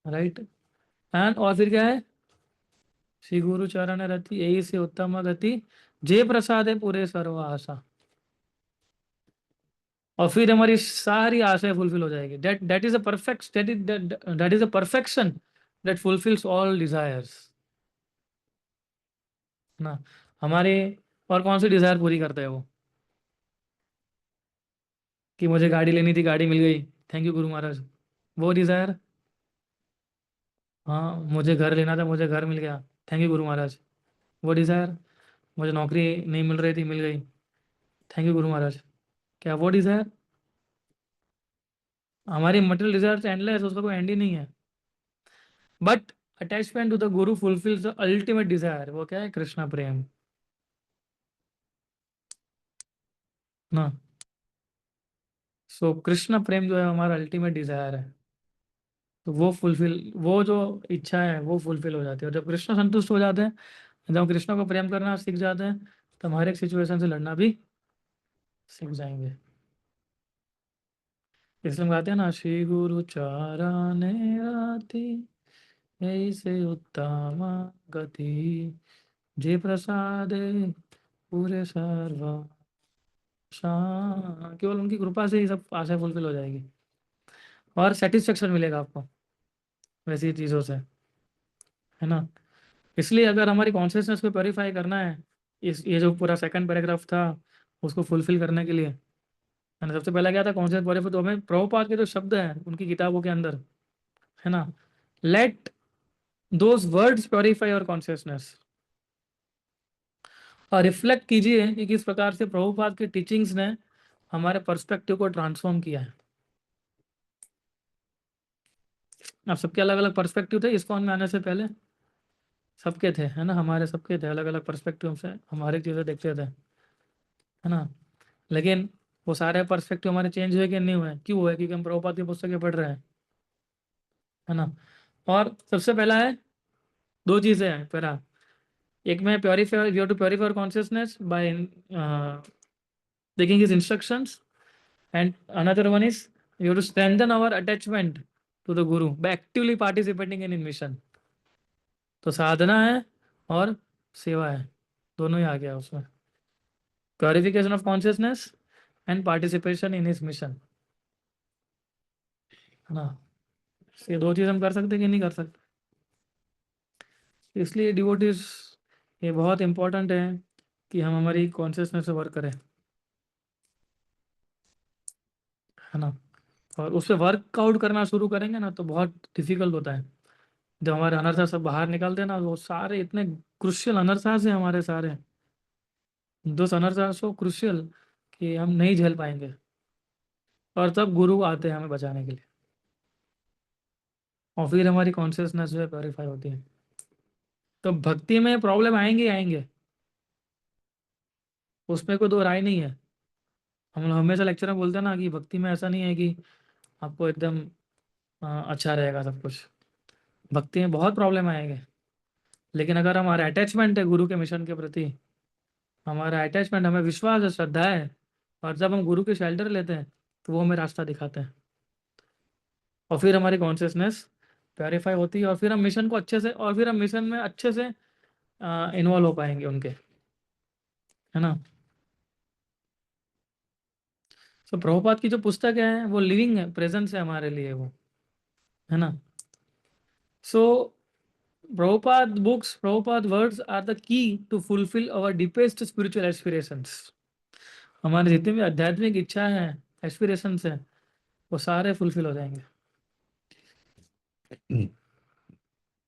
Speaker 1: right. And और फिर क्या है? श्री गुरु चरण रति यही से उत्तम गति, जे प्रसाद है पूरे सर्व आशा। और फिर हमारी सारी आशाएं फुलफिल हो जाएगी। That is a perfect, that is a perfection that fulfils all desires, ना। हमारे और कौन सी डिजायर पूरी करता है वो? कि मुझे गाड़ी लेनी थी, गाड़ी मिल गई, थैंक यू गुरु महाराज, वो डिजायर। हाँ, मुझे घर लेना था, मुझे घर मिल गया, थैंक यू गुरु महाराज, वो डिजायर। मुझे नौकरी नहीं मिल रही थी, मिल गई, थैंक यू गुरु महाराज, क्या वो डिजायर? हमारी मटेरियल डिजायर एंडलेस, उसका कोई एंड ही नहीं है। But attachment to the Guru fulfils the ultimate Dzire, वो क्या है? कृष्णा प्रेम। ना। सो कृष्ण प्रेम जो है हमारा अल्टीमेट डिजायर है। तो वो फुलफिल, वो जो इच्छा है वो फुलफिल हो जाती है, और जब कृष्ण संतुष्ट हो जाते हैं, जब हम कृष्ण को प्रेम करना सीख जाते हैं, तो हम हर एक सिचुएशन से लड़ना भी सीख जाएंगे। इसलिए हम गाते हैं ना, श्री गुरु चाराने राती ऐसे उत्तम गति, जे प्रसादे पूरे सर्व, केवल उनकी कृपा से ही सब आशा फुलफिल हो जाएगी, और सेटिस्फेक्शन मिलेगा आपको वैसी चीज़ों से, है ना। इसलिए अगर हमारी कॉन्शियसनेस को प्योरीफाई करना है, इस ये जो पूरा सेकंड पैराग्राफ था उसको फुलफिल करने के लिए, मैंने सबसे पहला क्या था, कॉन्शियस प्योरीफाई, तो हमें प्रभुपाद के जो शब्द हैं उनकी किताबों के अंदर, है ना, लेट दोज वर्ड्स प्योरीफाई और कॉन्शियसनेस, और रिफ्लेक्ट कीजिए कि किस प्रकार से प्रभुपाद के टीचिंग्स ने हमारे पर्सपेक्टिव को ट्रांसफॉर्म किया है। अब सबके अलग अलग पर्सपेक्टिव थे इस्कॉन में आने से पहले, सबके थे, है ना, हमारे सबके थे अलग अलग पर्सपेक्टिव से, हम हर एक चीज़ें देखते थे, है ना। लेकिन वो सारे पर्सपेक्टिव हमारे चेंज हुए कि नहीं हुए? क्यों हुए? क्योंकि हम प्रभुपाद की पुस्तकें पढ़ रहे हैं, है ना। और सबसे पहला है, दो चीज़ें हैं पहला, एक में purify, we have to purify consciousness by taking his instructions, and another one is we have to strengthen our attachment to the guru by actively participating in mission. तो साधना है और सेवा है, दोनों ही आ गया उसमें, purification of consciousness and participation in his mission, है ना। ये दो चीज़ हम कर सकते कि नहीं कर सकते? इसलिए डिवोटीज, ये बहुत इंपॉर्टेंट है कि हम हमारी कॉन्शियसनेस से वर्क करें, है ना। और उस पर वर्कआउट करना शुरू करेंगे ना तो बहुत डिफिकल्ट होता है। जब हमारे अनर्था सब बाहर निकलते हैं ना, वो सारे इतने क्रुशियल अनर्था है हमारे सारे, दोस्त अनर्था सो क्रुशियल कि हम नहीं झेल पाएंगे, और तब गुरु आते हैं हमें बचाने के लिए, और फिर हमारी कॉन्शियसनेस जो है प्योरीफाई होती है। तो भक्ति में प्रॉब्लम आएंगे ही आएंगे, उसमें कोई दो राय नहीं है। हम लोग हमेशा लेक्चर में बोलते हैं ना कि भक्ति में ऐसा नहीं है कि आपको एकदम अच्छा रहेगा सब कुछ, भक्ति में बहुत प्रॉब्लम आएंगे। लेकिन अगर हमारा अटैचमेंट है गुरु के मिशन के प्रति, हमारा अटैचमेंट, हमें विश्वास है, श्रद्धा है, और जब हम गुरु के शेल्टर लेते हैं तो वो हमें रास्ता दिखाते हैं, और फिर हमारी कॉन्शियसनेस प्योरीफाई होती है, और फिर हम मिशन को अच्छे से, और फिर हम मिशन में अच्छे से इन्वॉल्व हो पाएंगे उनके, है ना। तो प्रभुपाद की जो पुस्तक है वो लिविंग है, प्रेजेंस है हमारे लिए वो, है ना। सो Prabhupada books, Prabhupada words are the key to fulfill our deepest spiritual aspirations. हमारे जितने भी आध्यात्मिक इच्छा है, एस्पिरेशंस हैं, वो सारे फुलफिल हो जाएंगे,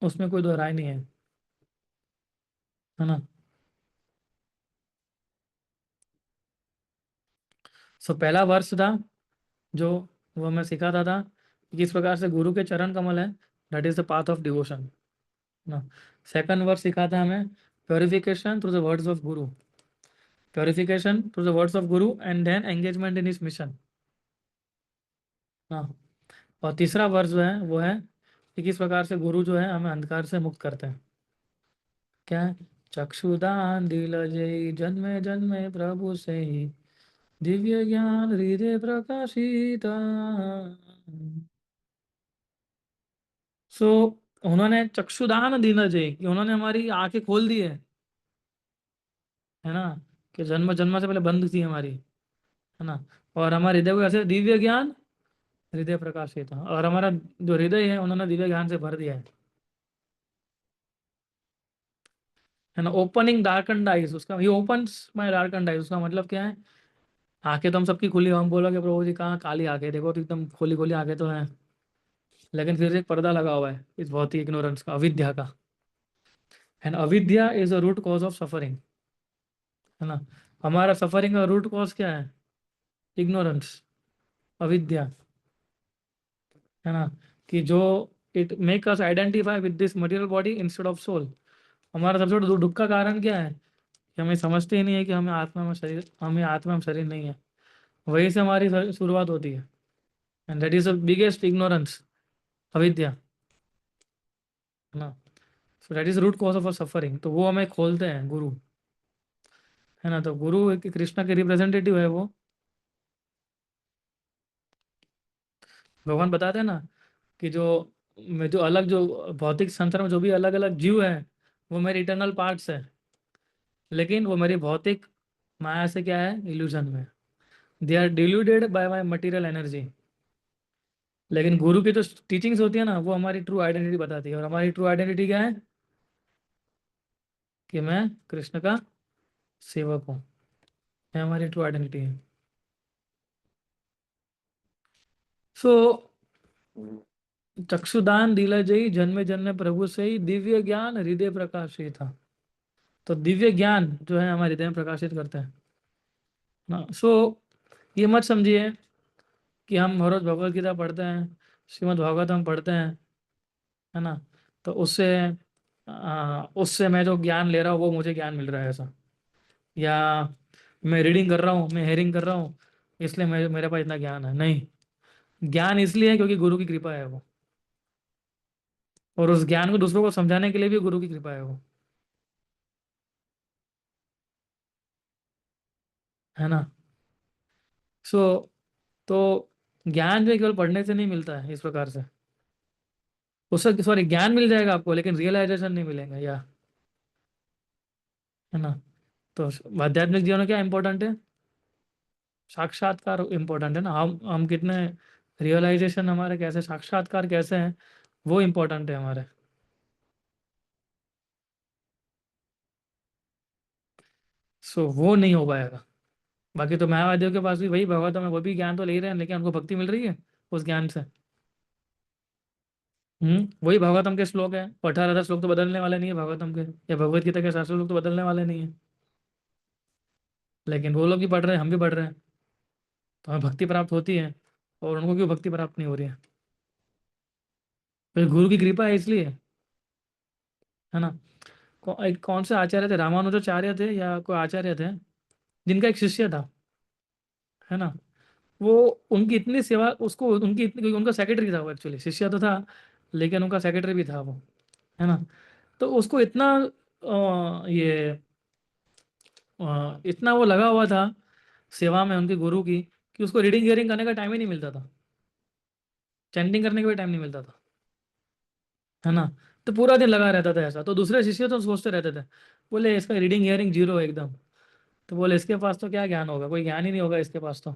Speaker 1: उसमें कोई दो राय नहीं है ना। सो पहला वर्ष था जो, वो मैं सिखाता था कि किस प्रकार से गुरु के चरण कमल है, that is the path of devotion, ना। सेकंड वर्ष सिखाता हमें purification through the words of guru, purification through the words of guru and then engagement in his mission, ना। और तीसरा वर्ष जो है वो है कि किस प्रकार से गुरु जो है हमें अंधकार से मुक्त करते हैं। क्या है? चक्षुदान दिल जय, जन्मे जन्मे प्रभु से ही, दिव्य ज्ञान हृदय प्रकाशिता। सो उन्होंने चक्षुदान दिल जय, कि उन्होंने हमारी आंखें खोल दी है ना, कि जन्म जन्म से पहले बंद थी हमारी, है ना। और हमारे हृदय को ऐसे दिव्य ज्ञान हृदय प्रकाशित, और हमारा जो हृदय है उन्होंने दिव्य ज्ञान से भर दिया है ना। ओपनिंग डार्कन आइज, उसका ये ओपन्स माय डार्कन आइज, उसका मतलब क्या है? आंखें तो हम सबकी खुली, हम बोलोगे प्रभु जी कहाँ काली आंखें, देखो तो एकदम खोली खोली आंखें तो हैं, लेकिन फिर एक पर्दा लगा हुआ है इस बहुत ही इग्नोरेंस का, अविद्या का, एंड अविद्या is a root cause of suffering, है ना। हमारा सफरिंग का रूट कॉज क्या है? इग्नोरेंस, अविद्या, है ना। कि जो it make us identify with this material body instead of soul. हमारा सबसे बड़ा दुख का कारण क्या है? कि हमें समझते ही नहीं है कि हमें आत्मा में शरीर, हमें आत्मा में शरीर नहीं है, वहीं से हमारी शुरुआत होती है। And that is the biggest ignorance, अविद्या, है ना। So that is root cause of suffering. तो वो हमें खोलते हैं गुरु, है ना। तो गुरु एक कृष्णा के रिप्रेजेंटेटिव है वो। भगवान बताते हैं ना कि जो मैं जो अलग जो भौतिक संसार में जो भी अलग अलग जीव है वो मेरे इटर्नल पार्ट्स है, लेकिन वो मेरी भौतिक माया से क्या है, इल्यूजन में। They are deluded by my material energy. लेकिन गुरु की जो टीचिंग्स होती है ना वो हमारी ट्रू आइडेंटिटी बताती है। और हमारी ट्रू आइडेंटिटी क्या है, कि मैं कृष्ण का सेवक हूँ। ये हमारी ट्रू आइडेंटिटी है। सो चक्षुदान दिलजयी जन्मे जन्मे प्रभु से ही दिव्य ज्ञान हृदय प्रकाशित था। तो दिव्य ज्ञान जो है हमारे हृदय में प्रकाशित करता है ना। सो ये मत समझिए कि हम हर रोज भगवत गीता पढ़ते हैं, श्रीमद् भागवत हम पढ़ते हैं, है ना, तो उससे मैं जो ज्ञान ले रहा हूँ वो मुझे ज्ञान मिल रहा है ऐसा। या मैं रीडिंग कर रहा हूँ, मैं हेयरिंग कर रहा हूँ, इसलिए मेरे पास इतना ज्ञान है, नहीं। ज्ञान इसलिए है क्योंकि गुरु की कृपा है वो। और उस ज्ञान को दूसरों को समझाने के लिए भी गुरु की कृपा है वो, है ना। सो तो ज्ञान जो है केवल पढ़ने से नहीं मिलता है इस प्रकार से। उससे सॉरी ज्ञान मिल जाएगा आपको लेकिन रियलाइजेशन नहीं मिलेगा, या, है ना। तो आध्यात्मिक जीवन में क्या इंपॉर्टेंट है, साक्षात्कार इंपॉर्टेंट है ना। हम कितने रियलाइजेशन हमारे कैसे, साक्षात्कार कैसे हैं, वो इंपॉर्टेंट है हमारे। सो वो नहीं हो पाएगा। बाकी तो मायावादियों के पास भी वही भगवत में वो भी ज्ञान तो ले ही रहे हैं लेकिन उनको भक्ति मिल रही है उस ज्ञान से। वही भागवतम के श्लोक है, 18,000 श्लोक तो बदलने वाले नहीं है भागवतम के, या भगवत गीता के 700 श्लोक तो बदलने वाले नहीं है। लेकिन वो लोग भी पढ़ रहे हैं, हम भी पढ़ रहे हैं, तो हमें भक्ति प्राप्त होती है। और उनको क्यों भक्ति प्राप्त नहीं हो रही है, फिर गुरु की कृपा है इसलिए, है ना। एक कौन से आचार्य थे, रामानुजाचार्य थे या कोई आचार्य थे, जिनका एक शिष्य था, है ना। वो उनकी इतनी सेवा, उसको उनकी इतनी, क्योंकि उनका सेक्रेटरी था वो, एक्चुअली शिष्य तो था लेकिन उनका सेक्रेटरी भी था वो, है ना। तो उसको इतना इतना वो लगा हुआ था सेवा में उनके गुरु की, कि उसको रीडिंग हियरिंग करने का टाइम ही नहीं मिलता था, चैंटिंग करने का भी टाइम नहीं मिलता था, है ना। तो पूरा दिन लगा रहता था ऐसा। तो दूसरे शिष्य तो सोचते रहते थे, बोले इसका रीडिंग हियरिंग जीरो है एकदम। तो बोले इसके पास तो क्या ज्ञान होगा, कोई ज्ञान ही नहीं होगा इसके पास तो,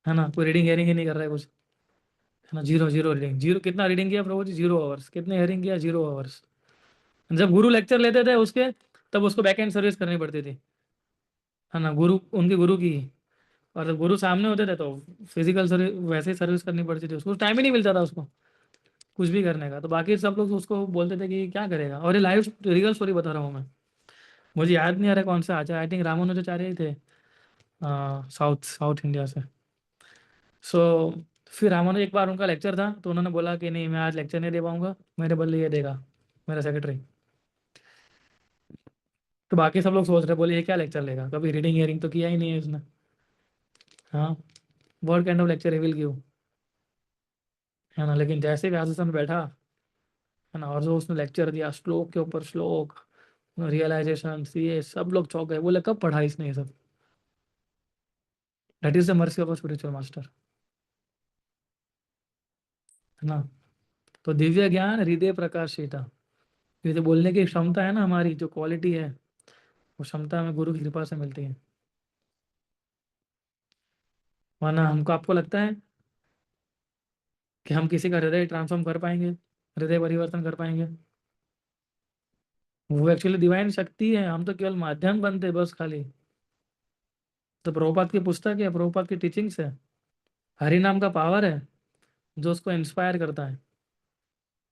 Speaker 1: है ना, कोई रीडिंग हियरिंग ही नहीं कर रहा है कुछ, है ना। जीरो जीरो रीडिंग, जीरो कितना रीडिंग किया प्रभु जी, 0 आवर्स। कितने हियरिंग किया, 0 आवर्स। जब गुरु लेक्चर लेते थे उसके, तब उसको बैक एंड सर्विस करनी पड़ती थी, है ना, गुरु उनके गुरु की। और जब गुरु सामने होते थे तो फिजिकल सर्विस, वैसे ही सर्विस करनी पड़ती थी उसको, टाइम ही नहीं मिलता था उसको कुछ भी करने का। तो बाकी सब लोग उसको बोलते थे कि क्या करेगा। और ये लाइव रियल स्टोरी बता रहा हूँ मैं, मुझे याद नहीं आ रहा कौन सा आचार्य, आई थिंक रामानुजाचार्य ही थे, साउथ साउथ इंडिया से। सो फिर रामानुज, एक बार उनका लेक्चर था तो उन्होंने बोला कि नहीं मैं आज लेक्चर नहीं दे पाऊंगा, मेरे बदले ये देगा मेरा सेक्रेटरी। तो बाकी सब लोग सोच रहे, बोले ये क्या लेक्चर लेगा, कभी रीडिंग हियरिंग तो किया ही नहीं है इसने। हाँ, what kind of lecture he will give, है ना। लेकिन जैसे व्यास आसन में बैठा, है ना, और जो उसने लेक्चर दिया श्लोक के ऊपर श्लोक, रियलाइजेशन, ये सब लोग चौंक गए, बोले कब पढ़ा इसने ये सब। That is the mercy of a spiritual master, है ना। तो दिव्य ज्ञान हृदय प्रकाशिता, ये जो बोलने की क्षमता है ना हमारी, जो क्वालिटी है, वो क्षमता हमें गुरु की कृपा से मिलती है। वरना हमको, आपको लगता है कि हम किसी का हृदय ट्रांसफॉर्म कर पाएंगे, हृदय परिवर्तन कर पाएंगे? वो एक्चुअली डिवाइन शक्ति है, हम तो केवल माध्यम बनते हैं बस खाली। तो प्रभुपाद की पुस्तक है, प्रभुपाद की टीचिंग्स है, हरि नाम का पावर है जो उसको इंस्पायर करता है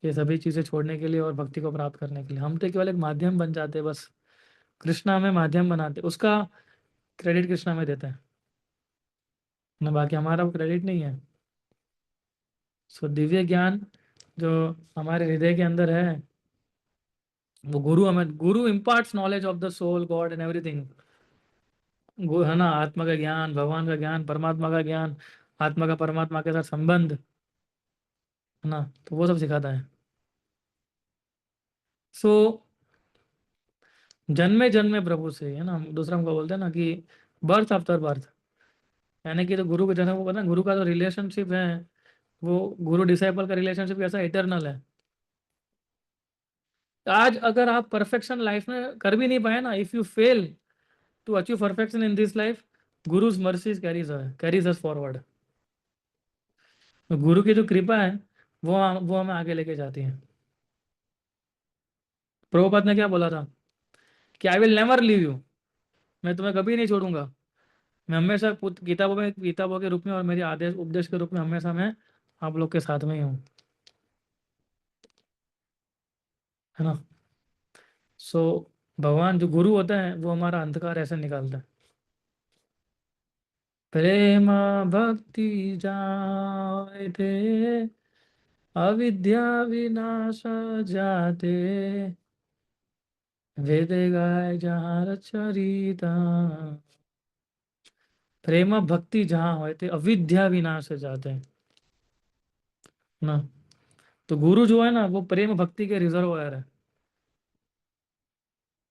Speaker 1: ये सभी चीज़ें छोड़ने के लिए और भक्ति को प्राप्त करने के लिए। हम तो केवल एक माध्यम बन जाते हैं बस, कृष्णा हमें माध्यम बनाते, उसका क्रेडिट कृष्णा में देते हैं ना, बाकी हमारा वो क्रेडिट नहीं है। सो दिव्य ज्ञान जो हमारे हृदय के अंदर है, वो गुरु हमें, guru imparts knowledge of the soul, God and everything, वो है ना, आत्मा का ज्ञान, भगवान का ज्ञान, परमात्मा का ज्ञान, आत्मा का परमात्मा के साथ संबंध, है ना, तो वो सब सिखाता है। सो जन्मे जन्मे प्रभु से, है ना, दूसरा हमको बोलते हैं ना कि बर्थ आफ्टर बर्थ, यानी कि तो गुरु के जन्म को पता है, गुरु का जो रिलेशनशिप है, वो गुरु डिसाइपल का रिलेशनशिप कैसा इटरनल है। आज अगर आप परफेक्शन लाइफ में कर भी नहीं पाए ना, if you fail to achieve perfection in this life, guru's mercies carries us forward. तो गुरु की जो कृपा है, वो हमें आगे लेके जाती है। प्रभुपाद ने क्या बोला था कि I will never leave you, मैं तुम्हें कभी नहीं छोड़ूंगा, मैं हमेशा किताबों के रूप में और मेरे आदेश उपदेश के रूप में हमेशा मैं आप लोग के साथ में ही हूँ, है ना। सो भगवान जो गुरु होता है वो हमारा अंधकार ऐसे निकालता है। प्रेम भक्ति जायते, अविद्या विनाश जाते, वेद गाय जहाँ रचरिता। प्रेम भक्ति जहाँ होते अविद्या विनाश जाते हैं ना। तो गुरु जो है ना वो प्रेम भक्ति के रिजर्वायर है,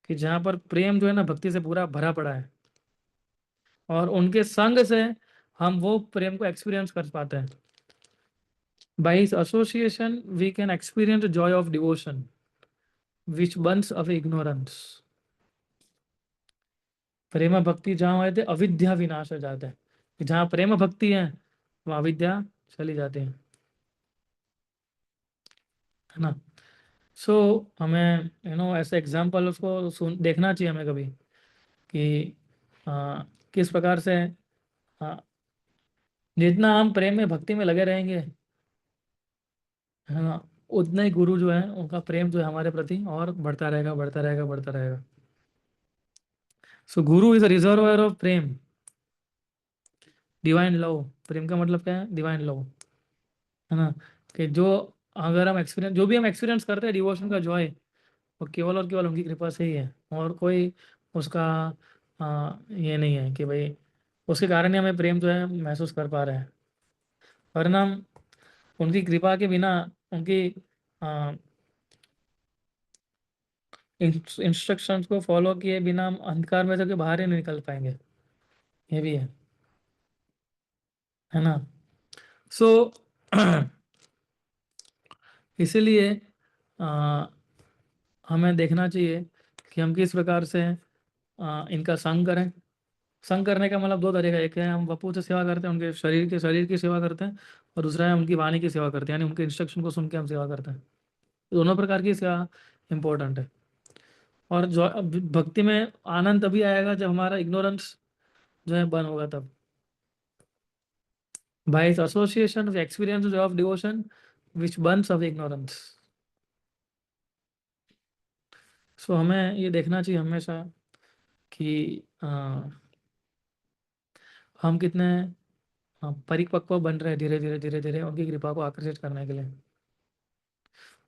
Speaker 1: कि जहाँ पर प्रेम जो है ना भक्ति से पूरा भरा पड़ा है, और उनके संग से हम वो प्रेम को एक्सपीरियंस कर पाते हैं। By his association we can experience joy of devotion which burns away ignorance. प्रेम भक्ति जहाँ होते थे अविद्या विनाश हो जाता है, कि जहाँ प्रेम भक्ति है वहाँ अविद्या चली जाती है ना। सो हमें ऐसे एग्जाम्पल उसको सुन देखना चाहिए हमें कभी, कि किस प्रकार से आ, जितना हम प्रेम में भक्ति में लगे रहेंगे, है ना, उतना ही गुरु जो है उनका प्रेम जो है हमारे प्रति और बढ़ता रहेगा, बढ़ता रहेगा, बढ़ता रहेगा। So guru is a reservoir of prem, divine love. प्रेम का मतलब क्या है? डिवाइन लव, है ना। कि जो अगर हम एक्सपीरियंस जो भी हम एक्सपीरियंस करते हैं डिवोशन का जॉय, वो केवल और केवल उनकी कृपा से ही है, और कोई उसका ये नहीं है कि भाई उसके कारण ही हमें प्रेम जो है महसूस कर पा रहे हैं, वरना हम उनकी कृपा के बिना, उनकी इंस्ट्रक्शंस को फॉलो किए बिना हम अंधकार में से के बाहर ही नहीं निकल पाएंगे, ये भी है ना। सो इसीलिए आ, हमें देखना चाहिए कि हम किस प्रकार से इनका संग करें। संग करने का मतलब दो तरीका, एक है हम वपू से सेवा करते हैं, उनके शरीर की सेवा करते हैं, और दूसरा है उनकी वाणी की सेवा करते हैं, यानी उनके इंस्ट्रक्शन को सुन के हम सेवा करते हैं। दोनों प्रकार की सेवा इंपॉर्टेंट है। और जो भक्ति में आनंद तभी आएगा जब हमारा इग्नोरेंस जो है बंद होगा तब। By association with experience of devotion which burns of ignorance. So हमें ये देखना चाहिए हमेशा कि हम कितने परिपक्व बन रहे हैं, धीरे धीरे धीरे धीरे उनकी कृपा को आकर्षित करने के लिए।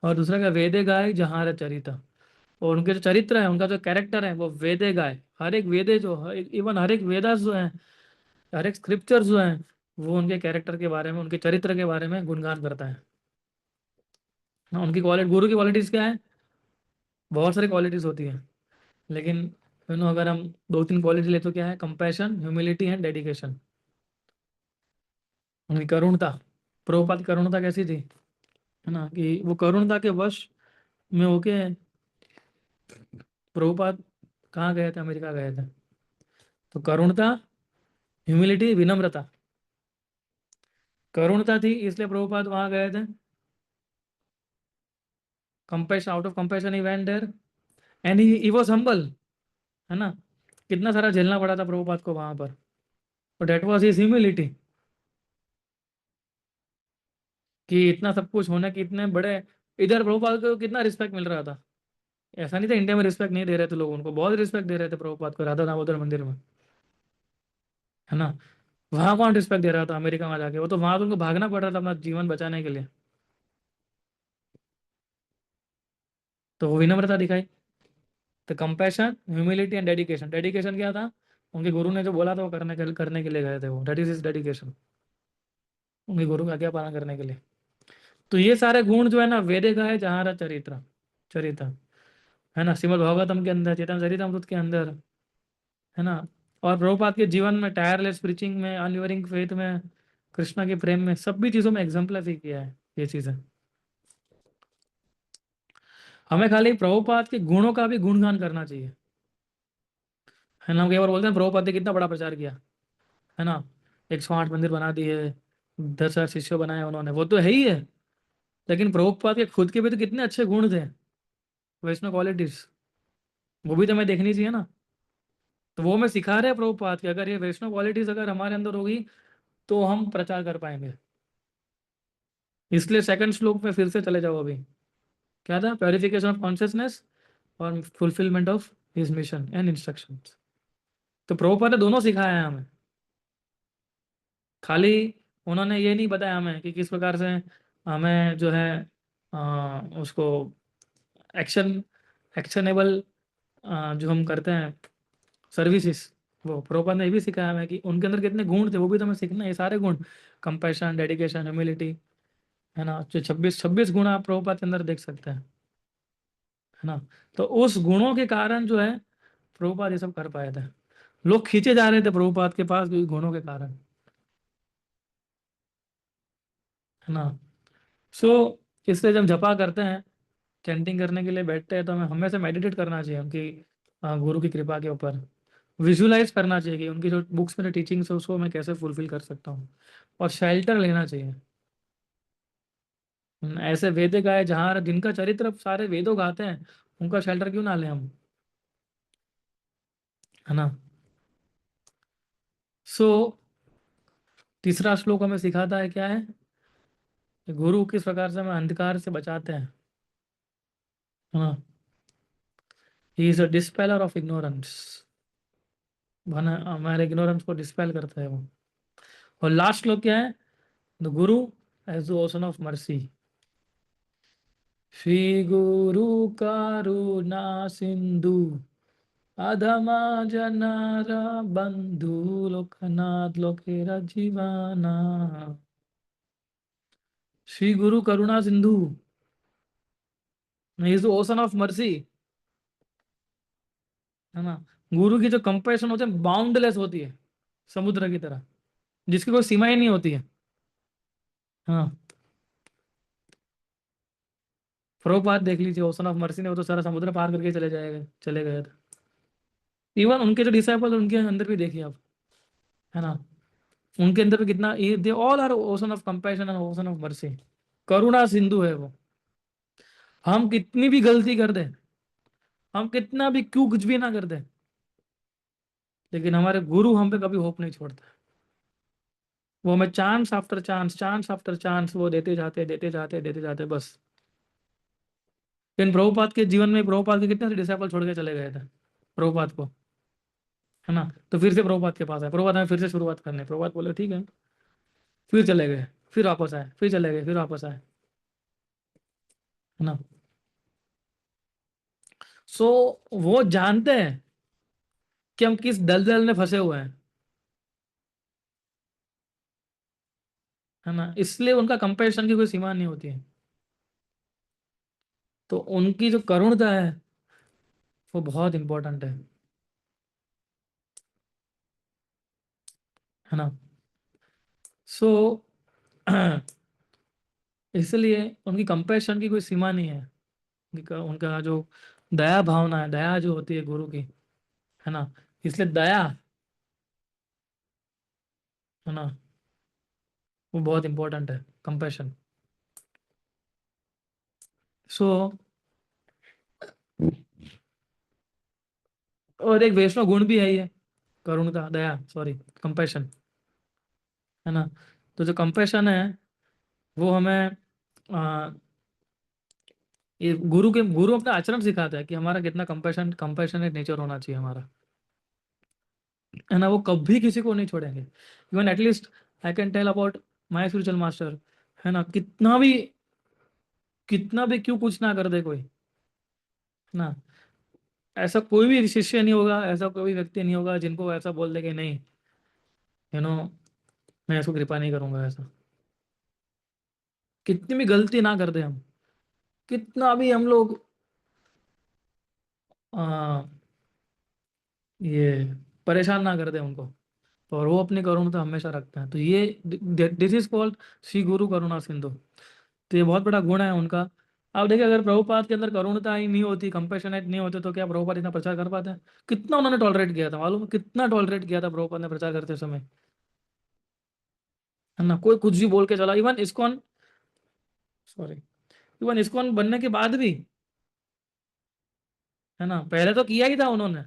Speaker 1: और दूसरा क्या, वेदे गाय जहाँ चरिता, और उनके जो चरित्र है, उनका जो कैरेक्टर है वो वेदे गाय, हर एक वेदे जो इवन हर एक वेदास जो है, हर एक स्क्रिप्चर जो है, वो उनके कैरेक्टर के बारे में, उनके चरित्र के बारे में गुणगान करता है ना। उनकी क्वालिटी, गुरु की क्वालिटीज क्या है? बहुत सारी क्वालिटीज होती है, लेकिन अगर हम दो तीन क्वालिटी ले तो क्या है? Compassion, humility and dedication. उनकी करुणता, प्रभुपाद की करुणता कैसी थी, है ना, कि वो करुणता के वश में होके प्रभुपाद कहाँ गए थे? अमेरिका गए थे। तो करुणता, ह्यूमिलिटी, विनम्रता, करुणता थी इसलिए प्रभुपाद वहां गए थे। Compassion, out of compassion he went there, and he was humble, है ना। कितना सारा झेलना पड़ा था प्रभुपाद को वहां पर, और डेट वाज हिज ह्यूमिलिटी, कि इतना सब कुछ होने के इतने बड़े, इधर प्रभुपाद को कितना रिस्पेक्ट मिल रहा था। ऐसा नहीं था इंडिया में रिस्पेक्ट नहीं दे रहे थे लोग, उनको बहुत रिस्पेक्ट दे रहे थे प्रभुपाद को राधा दामोदर मंदिर में, है ना। वहां कौन रिस्पेक्ट दे रहा था अमेरिका में जाके? वो तो वहां तो उनको भागना पड़ रहा था अपना जीवन बचाने के लिए। तो वो विनम्रता दिखाई। तो compassion, humility and dedication. Dedication क्या था? उनके गुरु ने जो बोला था वो करने के लिए गए थे वो, दैट इज इज डेडिकेशन, उनके गुरु का आज्ञा पालन करने के लिए। तो ये सारे गुण जो है ना, वेदे का है जहाँ चरित्र, चरित्र है ना, श्रीमद् भागवतम के अंदर, चेतन चरितमृत के अंदर, है ना। और प्रभुपाद के जीवन में, टायरलेस प्रीचिंग में, अनवेरिंग फेथ में, कृष्णा के प्रेम में, सभी चीजों में एग्जाम्पलिफाई किया है ये चीजें। हमें खाली प्रभुपाद के गुणों का भी गुणगान करना चाहिए, है ना। हम कई बार बोलते हैं प्रभुपाद ने कितना बड़ा प्रचार किया, है ना, 108 मंदिर बना दिए, 10,000 शिष्य बनाए उन्होंने, वो तो है ही है। लेकिन प्रभुपाद के खुद के भी तो कितने अच्छे गुण थे, वैष्णव क्वालिटीज, वो भी तो हमें देखनी चाहिए ना। तो वो हमें सिखा रहे हैं प्रभुपाद के, अगर ये वैष्णव क्वालिटीज अगर हमारे अंदर होगी तो हम प्रचार कर पाएंगे। इसलिए सेकंड श्लोक में फिर से चले जाओ अभी, क्या था, प्योरिफिकेशन ऑफ कॉन्शियसनेस और fulfilment of his mission and instructions. तो प्रभुपाद ने दोनों सिखाया है हमें। खाली उन्होंने ये नहीं बताया हमें कि किस प्रकार से हमें जो है उसको एक्शन, एक्शनेबल जो हम करते हैं सर्विसेज, वो प्रभुपाद ने ये भी सिखाया हमें कि उनके अंदर कितने गुण थे, वो भी तो हमें सीखना है, ये सारे गुण, कंपैशन, डेडिकेशन, ह्यूमिलिटी, है ना, जो 26 गुण आप प्रभुपाद के अंदर देख सकते हैं, है ना। तो उस गुणों के कारण जो है प्रभुपाद ये सब कर पाए थे। लोग खींचे जा रहे थे प्रभुपाद के पास क्योंकि गुणों के कारण, है ना। सो इसलिए जब जपा करते हैं, चैंटिंग करने के लिए बैठते हैं, तो हमें हमेशा मेडिटेट करना चाहिए उनकी गुरु की कृपा के ऊपर, विजुलाइज करना चाहिए कि उनकी जो बुक्स में टीचिंग्स है उसको मैं कैसे फुलफिल कर सकता हूँ, और शेल्टर लेना चाहिए। ऐसे वेद गाए जहाँ जिनका चरित्र सारे वेदों गाते हैं, उनका शेल्टर क्यों ना लें हम, है ना। सो तीसरा श्लोक हमें सिखाता है क्या है, कि गुरु किस प्रकार से हमें अंधकार से बचाते हैं, है ना। He is a dispeller of ignorance, हमारे इग्नोरेंस को डिस्पेल करता है वो। और लास्ट श्लोक क्या है, the guru as the ocean of mercy, श्री गुरु करुणा सिंधु अधमा जनार बंधु लोकनाथ लोकेरा जीवाना। श्री गुरु करुणा सिंधु is the ocean of mercy, है ना। गुरु की जो कंपैशन होती है बाउंडलेस होती है, समुद्र की तरह, जिसकी कोई सीमा ही नहीं होती है, हाँ। प्रभुपाद देख लीजिए, ओशन ऑफ मर्सी ने वो तो सारा समुद्र पार करके चले गए थे। इवन उनके जो डिसाइपल उनके अंदर भी देखिए आप, है ना, उनके अंदर भी कितना, they all are ocean of compassion and ocean of mercy, करुणा सिंधु है वो। हम कितनी भी गलती कर दें, हम कितना भी क्यों कुछ भी ना कर दें, लेकिन हमारे गुरु हम पे कभी होप नहीं छोड़ते, वो हमें chance after chance, chance after chance वो देते जाते, देते जाते, देते जाते बस। लेकिन प्रभुपाद के जीवन में, प्रभुपाद के कितने से डिसाइपल छोड़ के चले गए थे प्रभुपाद को, है ना। तो फिर से प्रभुपाद के पास आए, प्रभुपाद हमें फिर से शुरुआत करने, प्रभुपाद बोले ठीक है, फिर चले गए, फिर वापस आए, फिर चले गए, फिर वापस आए, है ना। सो वो जानते हैं कि हम किस दलदल में फंसे हुए हैं, है ना, इसलिए उनका कंपैशन की कोई सीमा नहीं होती है। तो उनकी जो करुणता है वो बहुत इंपॉर्टेंट है ना। सो इसलिए उनकी कंपैशन की कोई सीमा नहीं है, उनका जो दया भावना है, दया जो होती है गुरु की, है ना, इसलिए दया, है ना, वो बहुत इंपॉर्टेंट है, कंपैशन। सो और एक वैष्णव गुण भी है ये, करुणता, दया, सॉरी, कंपैशन, है ना। तो जो कंपैशन है वो हमें ये गुरु अपना आचरण सिखाता है कि हमारा कितना कंपैशनेट नेचर होना चाहिए हमारा, है ना। वो कभी किसी को नहीं छोड़ेंगे। Even at least I can tell about my spiritual master, है ना, कितना भी क्यों कुछ ना कर दे कोई, है ना, ऐसा कोई भी शिष्य नहीं होगा, ऐसा कोई भी व्यक्ति नहीं होगा जिनको ऐसा बोल दे कि नहीं, यू नो, मैं इसको कृपा नहीं करूंगा ऐसा। कितनी भी गलती ना कर दे हम, कितना भी हम लोग आ, ये परेशान ना कर दे उनको, और वो अपनी करुणा हमेशा रखते हैं। तो ये दिस इज कॉल्ड श्री गुरु करुणा सिंधु। तो ये बहुत बड़ा गुण है उनका। आप देखिए, अगर प्रभुपाद के अंदर करुणता ही नहीं होती, कंपेशनेट नहीं होते, तो क्या प्रभुपाद इतना प्रचार कर पाते हैं? कितना उन्होंने टॉलरेट किया था मालूम है? कितना टॉलरेट किया था प्रभुपाद ने प्रचार करते समय, है ना? कोई कुछ भी बोल के चला, even ISKCON, sorry, even ISKCON बनने के बाद भी, है ना, पहले तो किया ही था उन्होंने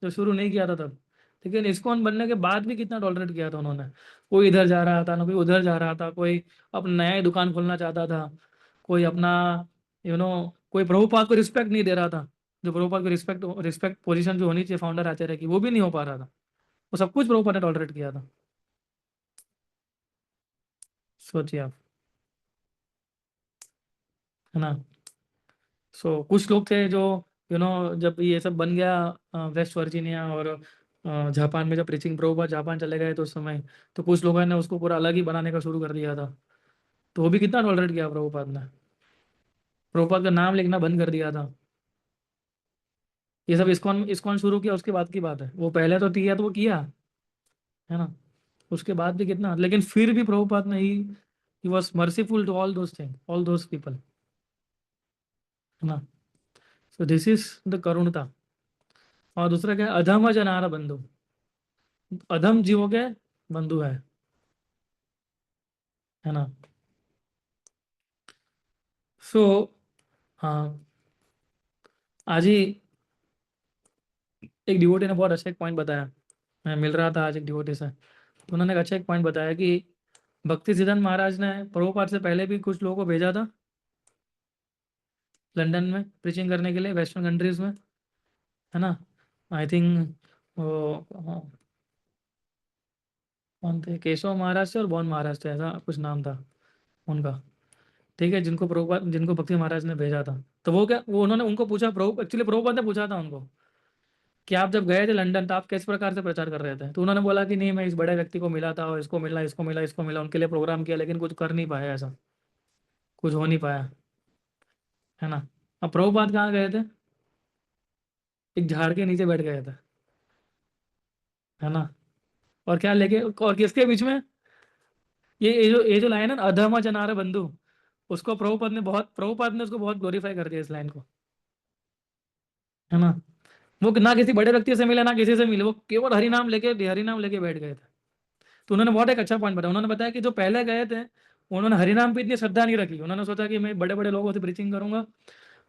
Speaker 1: जब शुरू नहीं किया था तब, लेकिन इस्कॉन बनने के बाद भी कितना टॉलरेट किया था उन्होंने। कोई इधर जा रहा था ना, कोई उधर जा रहा था, कोई अपना नया ही दुकान खोलना चाहता था, कोई अपना, कोई प्रभुपाद को रिस्पेक्ट नहीं दे रहा था। जो प्रभुपाद को रिस्पेक्ट रिस्पेक्ट पोजीशन जो होनी चाहिए फाउंडर आचार्य की, वो भी नहीं हो पा रहा था। वो सब कुछ प्रभुपाद ने टॉलरेट किया था। सोचिए आप, है ना? कुछ लोग थे जो, जब ये सब बन गया, वेस्ट वर्जीनिया और जापान में, जब प्रीचिंग प्रभुपाद जापान चले गए तो उस समय, तो कुछ लोगों ने उसको पूरा अलग ही बनाने का शुरू कर दिया था। तो वो भी कितना टॉलरेट किया प्रभुपाद ने, प्रभुपाद का नाम लिखना बंद कर दिया था। ये सब इस्कॉन इस्कॉन शुरू किया उसके बाद की बात है, वो पहले तो किया तो वो किया, है ना? उसके बाद भी कितना, लेकिन फिर भी प्रभुपाद ने he was merciful to all those thing, all those people, है ना? So this is the karunata. और दूसरा क्या है? अधम जनार बंधु, अधम जीवों के बंधु है ना? सो हाँ, आज ही एक डिवोटी ने बहुत अच्छा एक पॉइंट बताया। मैं मिल रहा था आज एक डिवोटी से, तो उन्होंने एक अच्छा एक पॉइंट बताया कि भक्ति सिद्धांत महाराज ने प्रभुपाद से पहले भी कुछ लोगों को भेजा था लंदन में प्रीचिंग करने के लिए, वेस्टर्न कंट्रीज में, है ना? आई थिंक वो कौन थे, केशव महाराज थे और बौन महाराज थे, ऐसा कुछ नाम था उनका। ठीक है, जिनको प्रभुपाद, जिनको भक्ति महाराज ने भेजा था। तो वो क्या, वो उन्होंने उनको पूछा, प्रभु एक्चुअली प्रभुपाद ने पूछा था उनको कि आप जब गए थे लंदन तो आप किस प्रकार से प्रचार कर रहे थे? तो उन्होंने बोला कि नहीं, मैं इस बड़े व्यक्ति को मिला था और इसको मिला, इसको मिला, इसको मिला, उनके लिए प्रोग्राम किया, लेकिन कुछ कर नहीं पाया, ऐसा कुछ हो नहीं पाया, है ना? अब प्रभुपाद कहाँ गए थे? एक झाड़ के नीचे बैठ गए थे, है ना? और क्या लेके, और किसके बीच में? ये जो लाइन है ना, अधम जनार बंधु, उसको प्रभुपाद ने उसको बहुत ग्लोरीफाई कर दिया इस लाइन को, है ना? वो ना किसी बड़े व्यक्ति से मिले, ना किसी से मिले, वो केवल हरि नाम लेके बैठ गए थे। तो उन्होंने बहुत एक अच्छा पॉइंट बताया। उन्होंने बताया कि जो पहले गए थे, उन्होंने हरिनाम पे इतनी श्रद्धा नहीं रखी। उन्होंने सोचा कि मैं बड़े बड़े लोगों से प्रीचिंग करूंगा,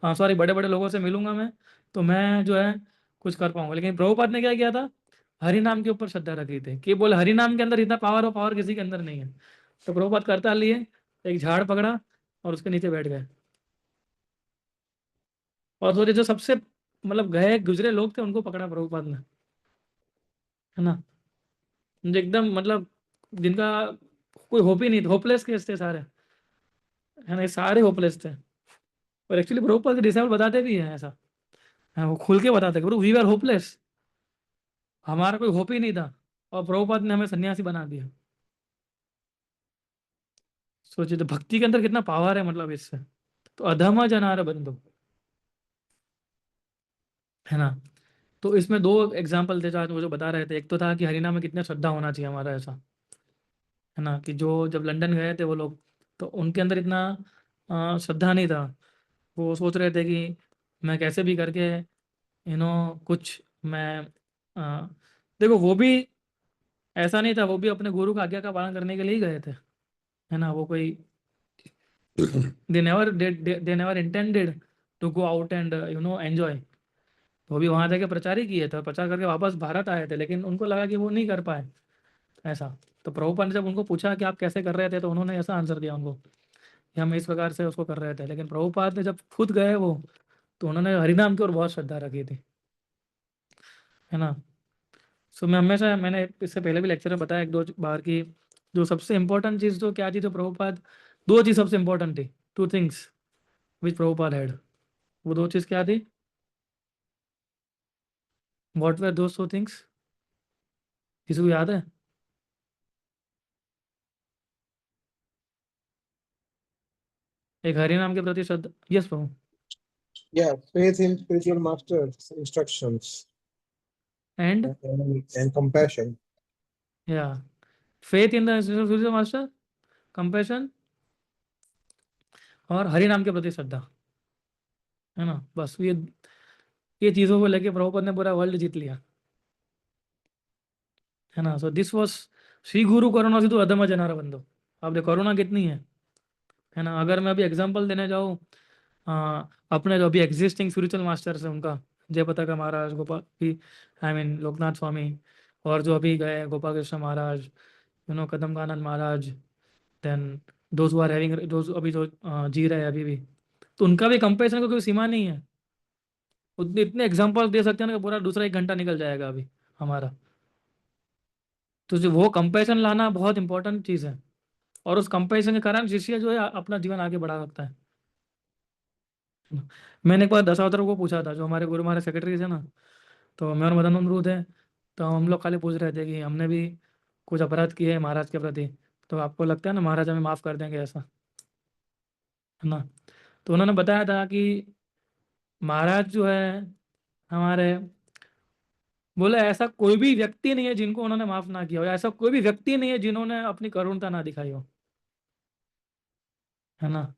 Speaker 1: हाँ सॉरी, बड़े बड़े लोगों से मिलूंगा मैं, तो मैं जो है कुछ कर पाऊंगा। लेकिन प्रभुपाद ने क्या किया था? हरिनाम के ऊपर श्रद्धा रखी थी कि बोले हरिनाम के अंदर इतना पावर हो, पावर किसी के अंदर नहीं है। तो प्रभुपाद करता लिए, एक झाड़ पकड़ा और उसके नीचे बैठ गए। और सोचे जो सबसे मतलब गए गुजरे लोग थे, उनको पकड़ा प्रभुपाद ने, है ना? जो एकदम मतलब जिनका कोई होप ही नहीं, होपलेस केस थे सारे, है ना? ये सारे होपलेस थे। और एक्चुअली प्रभुपाद के डिसाइपल बताते भी हैं ऐसा, हाँ, वो खुल के बताते हैं, वी आर होपलेस, हमारा कोई होप ही नहीं था, और प्रभुपाद ने हमें सन्यासी बना दिया। सोचिए तो भक्ति के अंदर कितना पावर है, मतलब इससे। तो अधमा जनार बंधु, है ना? तो इसमें दो एग्जाम्पल थे जो वो जो बता रहे थे। एक तो था कि हरिनाम में कितना श्रद्धा होना चाहिए हमारा, ऐसा, है ना? कि जो जब लंदन गए थे वो लोग, तो उनके अंदर इतना श्रद्धा नहीं था। वो सोच रहे थे कि मैं कैसे भी करके, कुछ मैं अ, देखो, वो भी ऐसा नहीं था, वो भी अपने गुरु का आज्ञा का पालन करने के लिए ही गए थे, है ना? वो कोई they never intended to go out and enjoy. वो भी वहां जाके प्रचार ही किए थे, प्रचार करके वापस भारत आए थे, लेकिन उनको लगा कि वो नहीं कर पाए ऐसा। तो प्रभुपाद ने जब उनको पूछा कि आप कैसे कर रहे थे, तो उन्होंने ऐसा आंसर दिया उनको कि हम इस प्रकार से उसको कर रहे थे। लेकिन प्रभुपाद ने जब खुद गए वो, तो उन्होंने हरिनाम की ओर बहुत श्रद्धा रखी थी, है ना? मैं हमेशा, मैंने इससे पहले भी लेक्चर में बताया एक दो बार की, जो सबसे इंपॉर्टेंट चीज़ तो क्या थी, तो प्रभुपाद, दो चीज़ सबसे इंपॉर्टेंट थी, two things which Prabhupada had. वो दो चीज़ क्या थी? What were those two things? किसी को याद है? एक हरि नाम के प्रति श्रद्धा, yes prabhu.
Speaker 2: Yeah, faith in spiritual masters instructions
Speaker 1: and
Speaker 2: and compassion.
Speaker 1: या faith in the master, compassion, और हरि नाम के प्रति श्रद्धा, है ना। बस ये चीज़ों को लेके प्रभुपद ने पूरा वर्ल्ड जीत लिया, है ना। सो दिस वॉज श्री गुरु करुणा सिंधु अधम जनार बंधु। आप देखो करुणा कितनी है ना। अगर मैं अभी एग्जांपल देने जाऊँ, अपने जो अभी एग्जिस्टिंग स्पिरिचुअल मास्टर्स हैं उनका, जय पताका महाराज, गोपाल भी, आई मीन लोकनाथ स्वामी, और जो अभी गए Gopal Krishna Maharaj, Kadamba Kanana Maharaj, then those who are having, those अभी जो जी रहे हैं अभी भी, तो उनका भी कंपेरिजन को कोई सीमा नहीं है। उतने इतने एग्जाम्पल दे सकते हैं ना कि पूरा दूसरा 1 घंटा निकल जाएगा अभी हमारा। तो जो वो कंपेरिजन लाना बहुत इंपॉर्टेंट चीज़ है, और उस कंपेरिजन के कारण शिष्य जो है अपना जीवन आगे बढ़ा सकता है। मैंने एक बार दशावतार को पूछा था, जो हमारे गुरु महाराज सेक्रेटरी थे ना, तो मैं और मदन अमरूद थे, तो हम लोग खाली पूछ रहे थे कि हमने भी कुछ अपराध किए हैं महाराज के प्रति, तो आपको लगता है ना महाराज हमें माफ़ कर देंगे, ऐसा, है ना। तो उन्होंने बताया था कि महाराज जो है हमारे, बोले ऐसा कोई भी व्यक्ति नहीं है जिनको उन्होंने माफ ना किया हो, ऐसा कोई भी व्यक्ति नहीं है जिन्होंने अपनी करुणता ना दिखाई हो, है ना।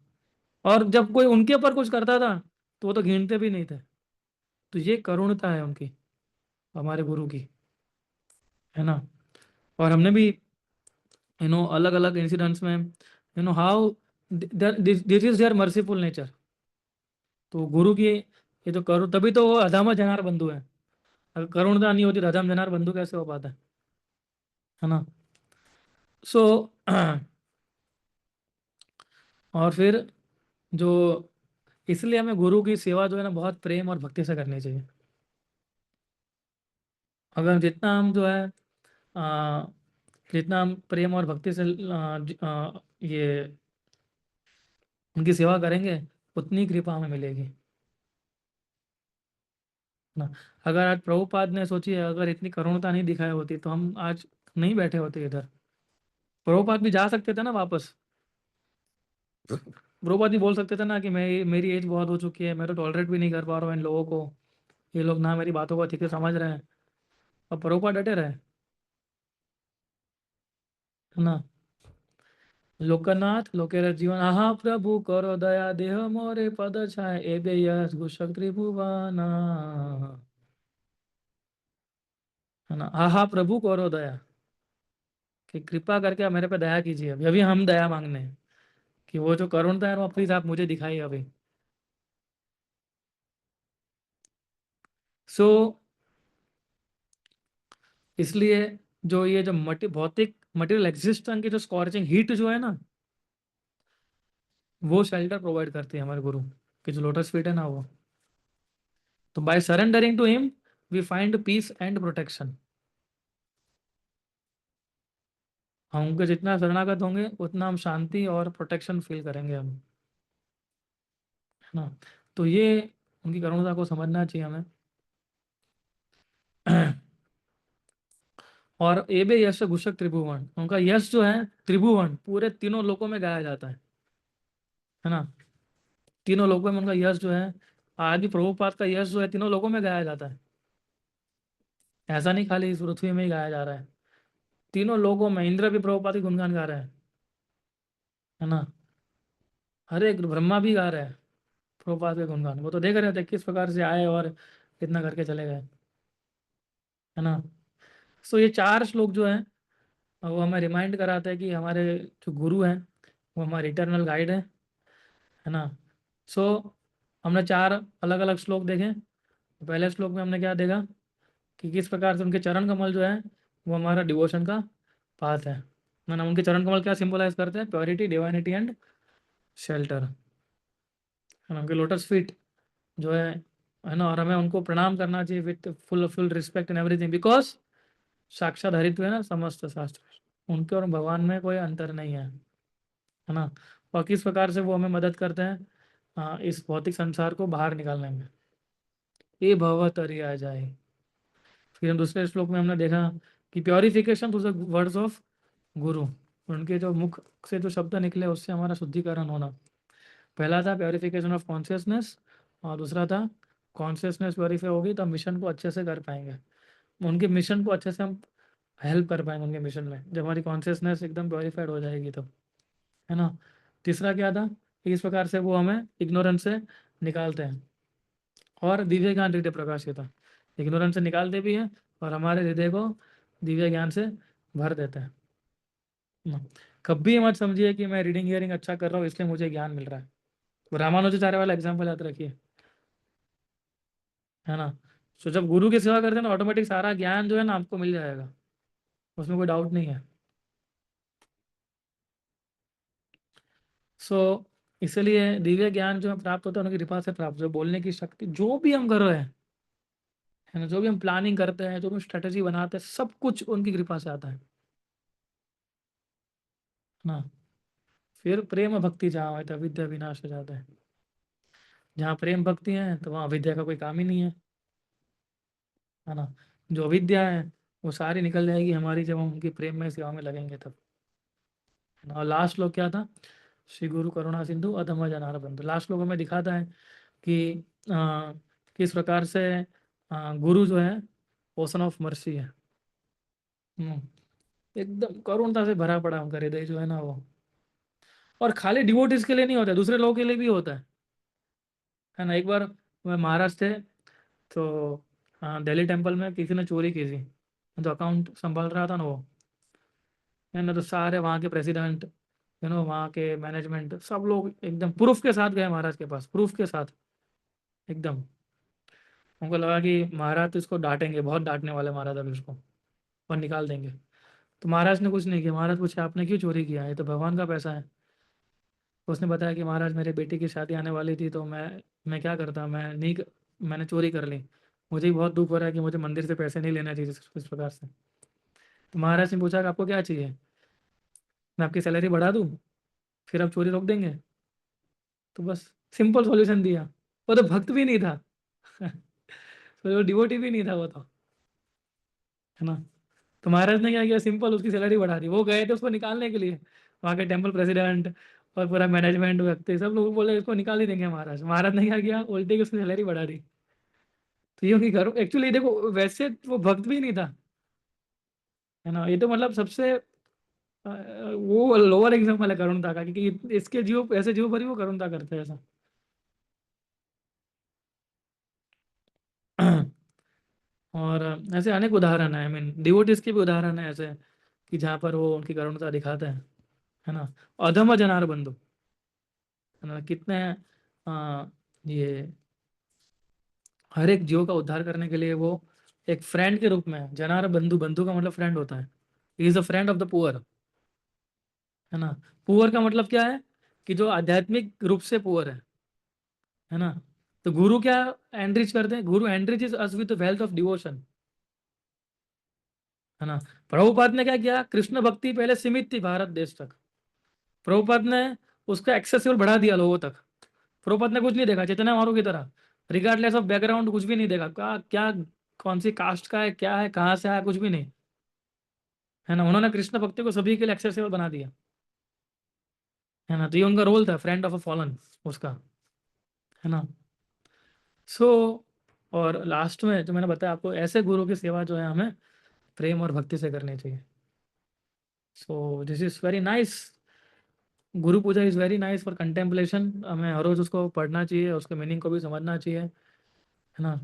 Speaker 1: और जब कोई उनके ऊपर कुछ करता था तो वो तो गिनते भी नहीं थे। तो ये करुणता है उनकी, हमारे गुरु की, है ना। और हमने भी अलग अलग इंसिडेंट्स में how this is their merciful nature. तो गुरु की ये तो करुण, तभी तो वो अधम जनार बंधु है। अगर करुणता नहीं होती तो अधम जनार बंधु कैसे हो पाता है ना। सो और फिर जो, इसलिए हमें गुरु की सेवा जो है ना बहुत प्रेम और भक्ति से करनी चाहिए। अगर जितना हम जो है आ, जितना हम प्रेम और भक्ति से ये उनकी सेवा करेंगे, उतनी कृपा हमें मिलेगी ना। अगर आज प्रभुपाद ने सोची है, अगर इतनी करुणता नहीं दिखाई होती तो हम आज नहीं बैठे होते इधर। प्रभुपाद भी जा सकते थे ना वापस। प्रभुपाद भी बोल सकते थे ना कि मैं, मेरी एज बहुत हो चुकी है, मैं तो टॉलरेट भी नहीं कर पा रहा हूँ इन लोगों को, ये लोग ना मेरी बातों को ठीक से समझ रहे हैं। और प्रभुपाद डटे रहे, है ना। लोकनाथ लोकेर जीवन, आहा प्रभु करो दया, देह मोरे पद छाय, एबे यस घुषक त्रिभुवना, है ना। आहा प्रभु करो दया, कि कृपा करके आप मेरे पे दया कीजिए। अभी अभी हम दया मांगने हैं कि वो जो करुणता है वो प्लीज आप मुझे दिखाइए अभी। सो इसलिए जो ये जो भौतिक मटेरियल एग्जिस्टेंस की जो स्कॉर्चिंग हीट जो है ना, वो शेल्टर प्रोवाइड करती है हमारे गुरु की जो लोटस फीट है ना वो। तो by surrendering to him we find peace and protection. हम उनके जितना शरणागत होंगे उतना हम शांति और प्रोटेक्शन फील करेंगे हम, है ना। तो ये उनकी करुणा को समझना चाहिए हमें। और एबे यश घुषक त्रिभुवन, उनका यश जो है त्रिभुवन पूरे तीनों लोकों में गाया जाता है ना। तीनों लोकों में उनका यश जो है, आदि प्रभुपाद का यश जो है तीनों लोकों में गाया जाता है। ऐसा नहीं खाली इस पृथ्वी में ही गाया जा रहा है, तीनों लोकों में। इंद्र भी प्रभुपाद के गुणगान गा रहे हैं, है ना। हर एक ब्रह्मा भी गा रहे हैं प्रभुपाद के गुणगान। वो तो देख रहे थे किस प्रकार से आए और कितना करके चले गए, है ना। सो ये 4 श्लोक जो है वो हमें रिमाइंड कराते हैं कि हमारे जो गुरु हैं वो हमारे इटरनल गाइड है ना। सो हमने 4 अलग अलग श्लोक देखे। पहले श्लोक में हमने क्या देखा कि किस प्रकार से उनके चरण कमल जो है वो हमारा डिवोशन का पाथ है ना। उनके चरण कमल क्या सिंबलाइज करते हैं? प्योरिटी, डिवाइनिटी एंड शेल्टर, है ना। उनके लोटस फीट जो है ना, और हमें उनको प्रणाम करना चाहिए with full full respect and everything, because साक्षात हरित्व है ना समस्त शास्त्र, उनके और भगवान में कोई अंतर नहीं है ना। और किस प्रकार से वो हमें मदद करते हैं इस भौतिक संसार को बाहर निकालने में। ये भव तरी आ जाए, फिर हम दूसरे श्लोक में हमने देखा कि purification through the words of गुरु, उनके जो मुख से जो शब्द निकले उससे हमारा शुद्धिकरण होना। पहला था प्योरिफिकेशन ऑफ कॉन्शियसनेस, और दूसरा था कॉन्शियसनेस प्योरीफाई होगी तो हम मिशन को अच्छे से कर पाएंगे, उनके मिशन को अच्छे से हम हेल्प कर पाएंगे उनके मिशन में, जब हमारी कॉन्शियसनेस एकदम प्योरीफाइड हो जाएगी तब, है ना। तीसरा क्या था कि इस प्रकार से वो हमें इग्नोरेंस से निकालते हैं, और दिव्य ज्ञान हृदय प्रकाशित है, इग्नोरेंस से निकालते भी हैं और हमारे हृदय को दिव्य ज्ञान से भर देते हैं ना। कभी मत समझिए कि मैं रीडिंग हियरिंग अच्छा कर रहा हूँ इसलिए मुझे ज्ञान मिल रहा है। वो रामानुजाचार्य वाला एग्जाम्पल याद रखिए, है ना। तो जब गुरु की सेवा करते हैं ना ऑटोमेटिक सारा ज्ञान जो है ना आपको मिल जाएगा, उसमें कोई डाउट नहीं है। सो इसलिए दिव्य ज्ञान जो है प्राप्त होता है उनकी कृपा से प्राप्त, जो बोलने की शक्ति, जो भी हम कर रहे हैं, है ना, जो भी हम प्लानिंग करते हैं, जो भी स्ट्रेटेजी बनाते हैं, सब कुछ उनकी कृपा से आता है ना। फिर प्रेम भक्ति जहाँ है तो अविद्या विनाश हो जाता है। जहाँ प्रेम भक्ति है तो वहाँ अविद्या का कोई काम ही नहीं है ना। जो अविद्या है वो सारी निकल जाएगी हमारी जब हम उनकी प्रेम में सेवा में लगेंगे तब, है ना। और लास्ट श्लोक क्या था, श्री गुरु करुणा सिंधु अधम जनार बंधु, लास्ट श्लोक में दिखाता है कि किस प्रकार से गुरु जो है ओशन ऑफ मर्सी है। हम्म, एकदम करुणता से भरा पड़ा उनका हृदय जो है ना वो, और खाली डिवोटीज के लिए नहीं होता है, दूसरे लोगों के लिए भी होता है ना। एक बार मैं महाराज थे तो दिल्ली टेम्पल में किसी ने चोरी की थी, तो अकाउंट संभाल रहा था ना वो, है ना। तो सारे वहाँ के प्रेसिडेंट, वहाँ के मैनेजमेंट सब लोग एकदम प्रूफ के साथ गए महाराज के पास, प्रूफ के साथ एकदम। उनको लगा कि महाराज तो इसको डांटेंगे, बहुत डांटने वाले महाराज अभी इसको, और निकाल देंगे। तो महाराज ने कुछ नहीं किया, महाराज पूछे आपने क्यों चोरी किया, ये तो भगवान का पैसा है। तो उसने बताया कि महाराज मेरे बेटे की शादी आने वाली थी तो मैं क्या करता, मैं नहीं, मैंने चोरी कर ली, मुझे ही बहुत दुख हो रहा है कि मुझे मंदिर से पैसे नहीं लेना चाहिए इस प्रकार से। तो महाराज ने पूछा कि आपको क्या चाहिए, मैं आपकी सैलरी बढ़ा दूँ, फिर आप चोरी रोक देंगे। तो बस सिंपल सॉल्यूशन दिया। वो तो भक्त भी नहीं था तो वो डिवोटी भी नहीं था वो तो, है ना। तो महाराज ने क्या किया, सिंपल उसकी सैलरी बढ़ा दी। वो गए थे उसको निकालने के लिए, वहाँ के टेम्पल प्रेसिडेंट और पूरा मैनेजमेंट व्यक्ति सब लोग बोले इसको निकाल ही देंगे महाराज। महाराज ने क्या किया, उल्टे की उसकी सैलरी बढ़ा दी। तो ये उनकी घर एक्चुअली देखो वैसे वो भक्त भी नहीं था, है ना। ये तो मतलब सबसे वो लोअर एग्जाम्पल है करुणता का, क्योंकि इसके जीव ऐसे जीव भरी वो करुणता करते हैं ऐसा और ऐसे अनेक उदाहरण है, आई मीन डिवोटिस के भी उदाहरण है ऐसे, कि जहाँ पर वो उनकी करुणता दिखाते हैं, है ना। अधम जनार बंधु, है ना, कितने आ, ये हर एक जीव का उद्धार करने के लिए वो एक फ्रेंड के रूप में है। जनार बंधु, बंधु का मतलब फ्रेंड होता है, is a friend of the poor, है ना। पुअर का मतलब क्या है, कि जो आध्यात्मिक रूप से पुअर है ना। तो गुरु क्या एनरिच करते हैं, guru enriches us with wealth of devotion, है ना। प्रभुपाद ने क्या किया, कृष्ण भक्ति पहले सीमित थी भारत देश तक, प्रभुपाद ने उसका एक्सेसिबल बढ़ा दिया लोगों तक। प्रभुपाद ने कुछ नहीं देखा, चैतन्य महाप्रभु की तरह रिगार्डलेस ऑफ बैकग्राउंड कुछ भी नहीं देखा, क्या क्या कौन सी कास्ट का है, क्या है, कहाँ से आया, कुछ भी नहीं, है ना। उन्होंने कृष्ण भक्ति को सभी के लिए एक्सेसिबल बना दिया, है ना। तो ये उनका रोल था, फ्रेंड ऑफ अ फॉलन उसका, है ना। सो और लास्ट में जो मैंने बताया आपको, ऐसे गुरु की सेवा जो है हमें प्रेम और भक्ति से करनी चाहिए। So this is very nice, guru puja is very nice for contemplation. हमें हर रोज उसको पढ़ना चाहिए, उसके मीनिंग को भी समझना चाहिए, है ना।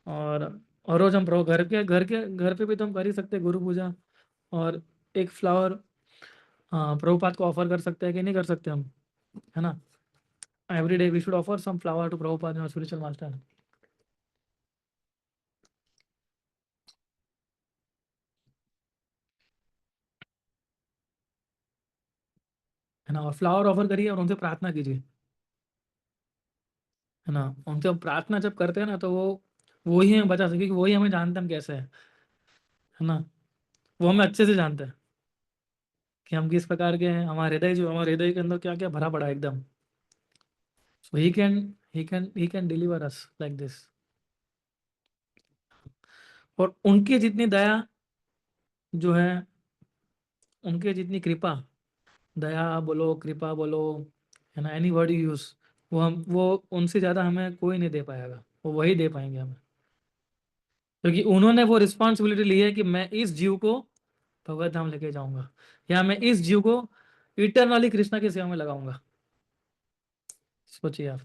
Speaker 1: और हर रोज हम घर पे भी तो हम कर ही सकते हैं गुरु पूजा, और एक फ्लावर प्रभुपाद को ऑफर कर सकते हैं कि नहीं कर सकते हम, है ना। Every day we should offer some flower to Prabhupada और स्पिरिचुअल मास्टर, है ना। और फ्लावर ऑफर करिए और उनसे प्रार्थना कीजिए, है ना। उनसे हम प्रार्थना जब करते हैं ना तो वो ही हमें बचा सके, कि वही हमें जानते हैं हम कैसे हैं, है ना। वो हमें अच्छे से जानते हैं कि हम किस प्रकार के हैं, हमारे हृदय के अंदर क्या क्या भरा पड़ा है एकदम। So he can deliver us like this. और उनकी जितनी दया जो है, उनके जितनी कृपा, दया बोलो, कृपा बोलो, है ना, एनी वर्ड यू यूज, वो उनसे ज़्यादा हमें कोई नहीं दे पाएगा, वो वही दे पाएंगे हमें। क्योंकि उन्होंने वो रिस्पॉन्सिबिलिटी ली है कि मैं इस जीव को भगवत धाम लेके जाऊंगा, या मैं इस जीव को इटरनली कृष्णा की सेवा में लगाऊंगा। सोचिए आप,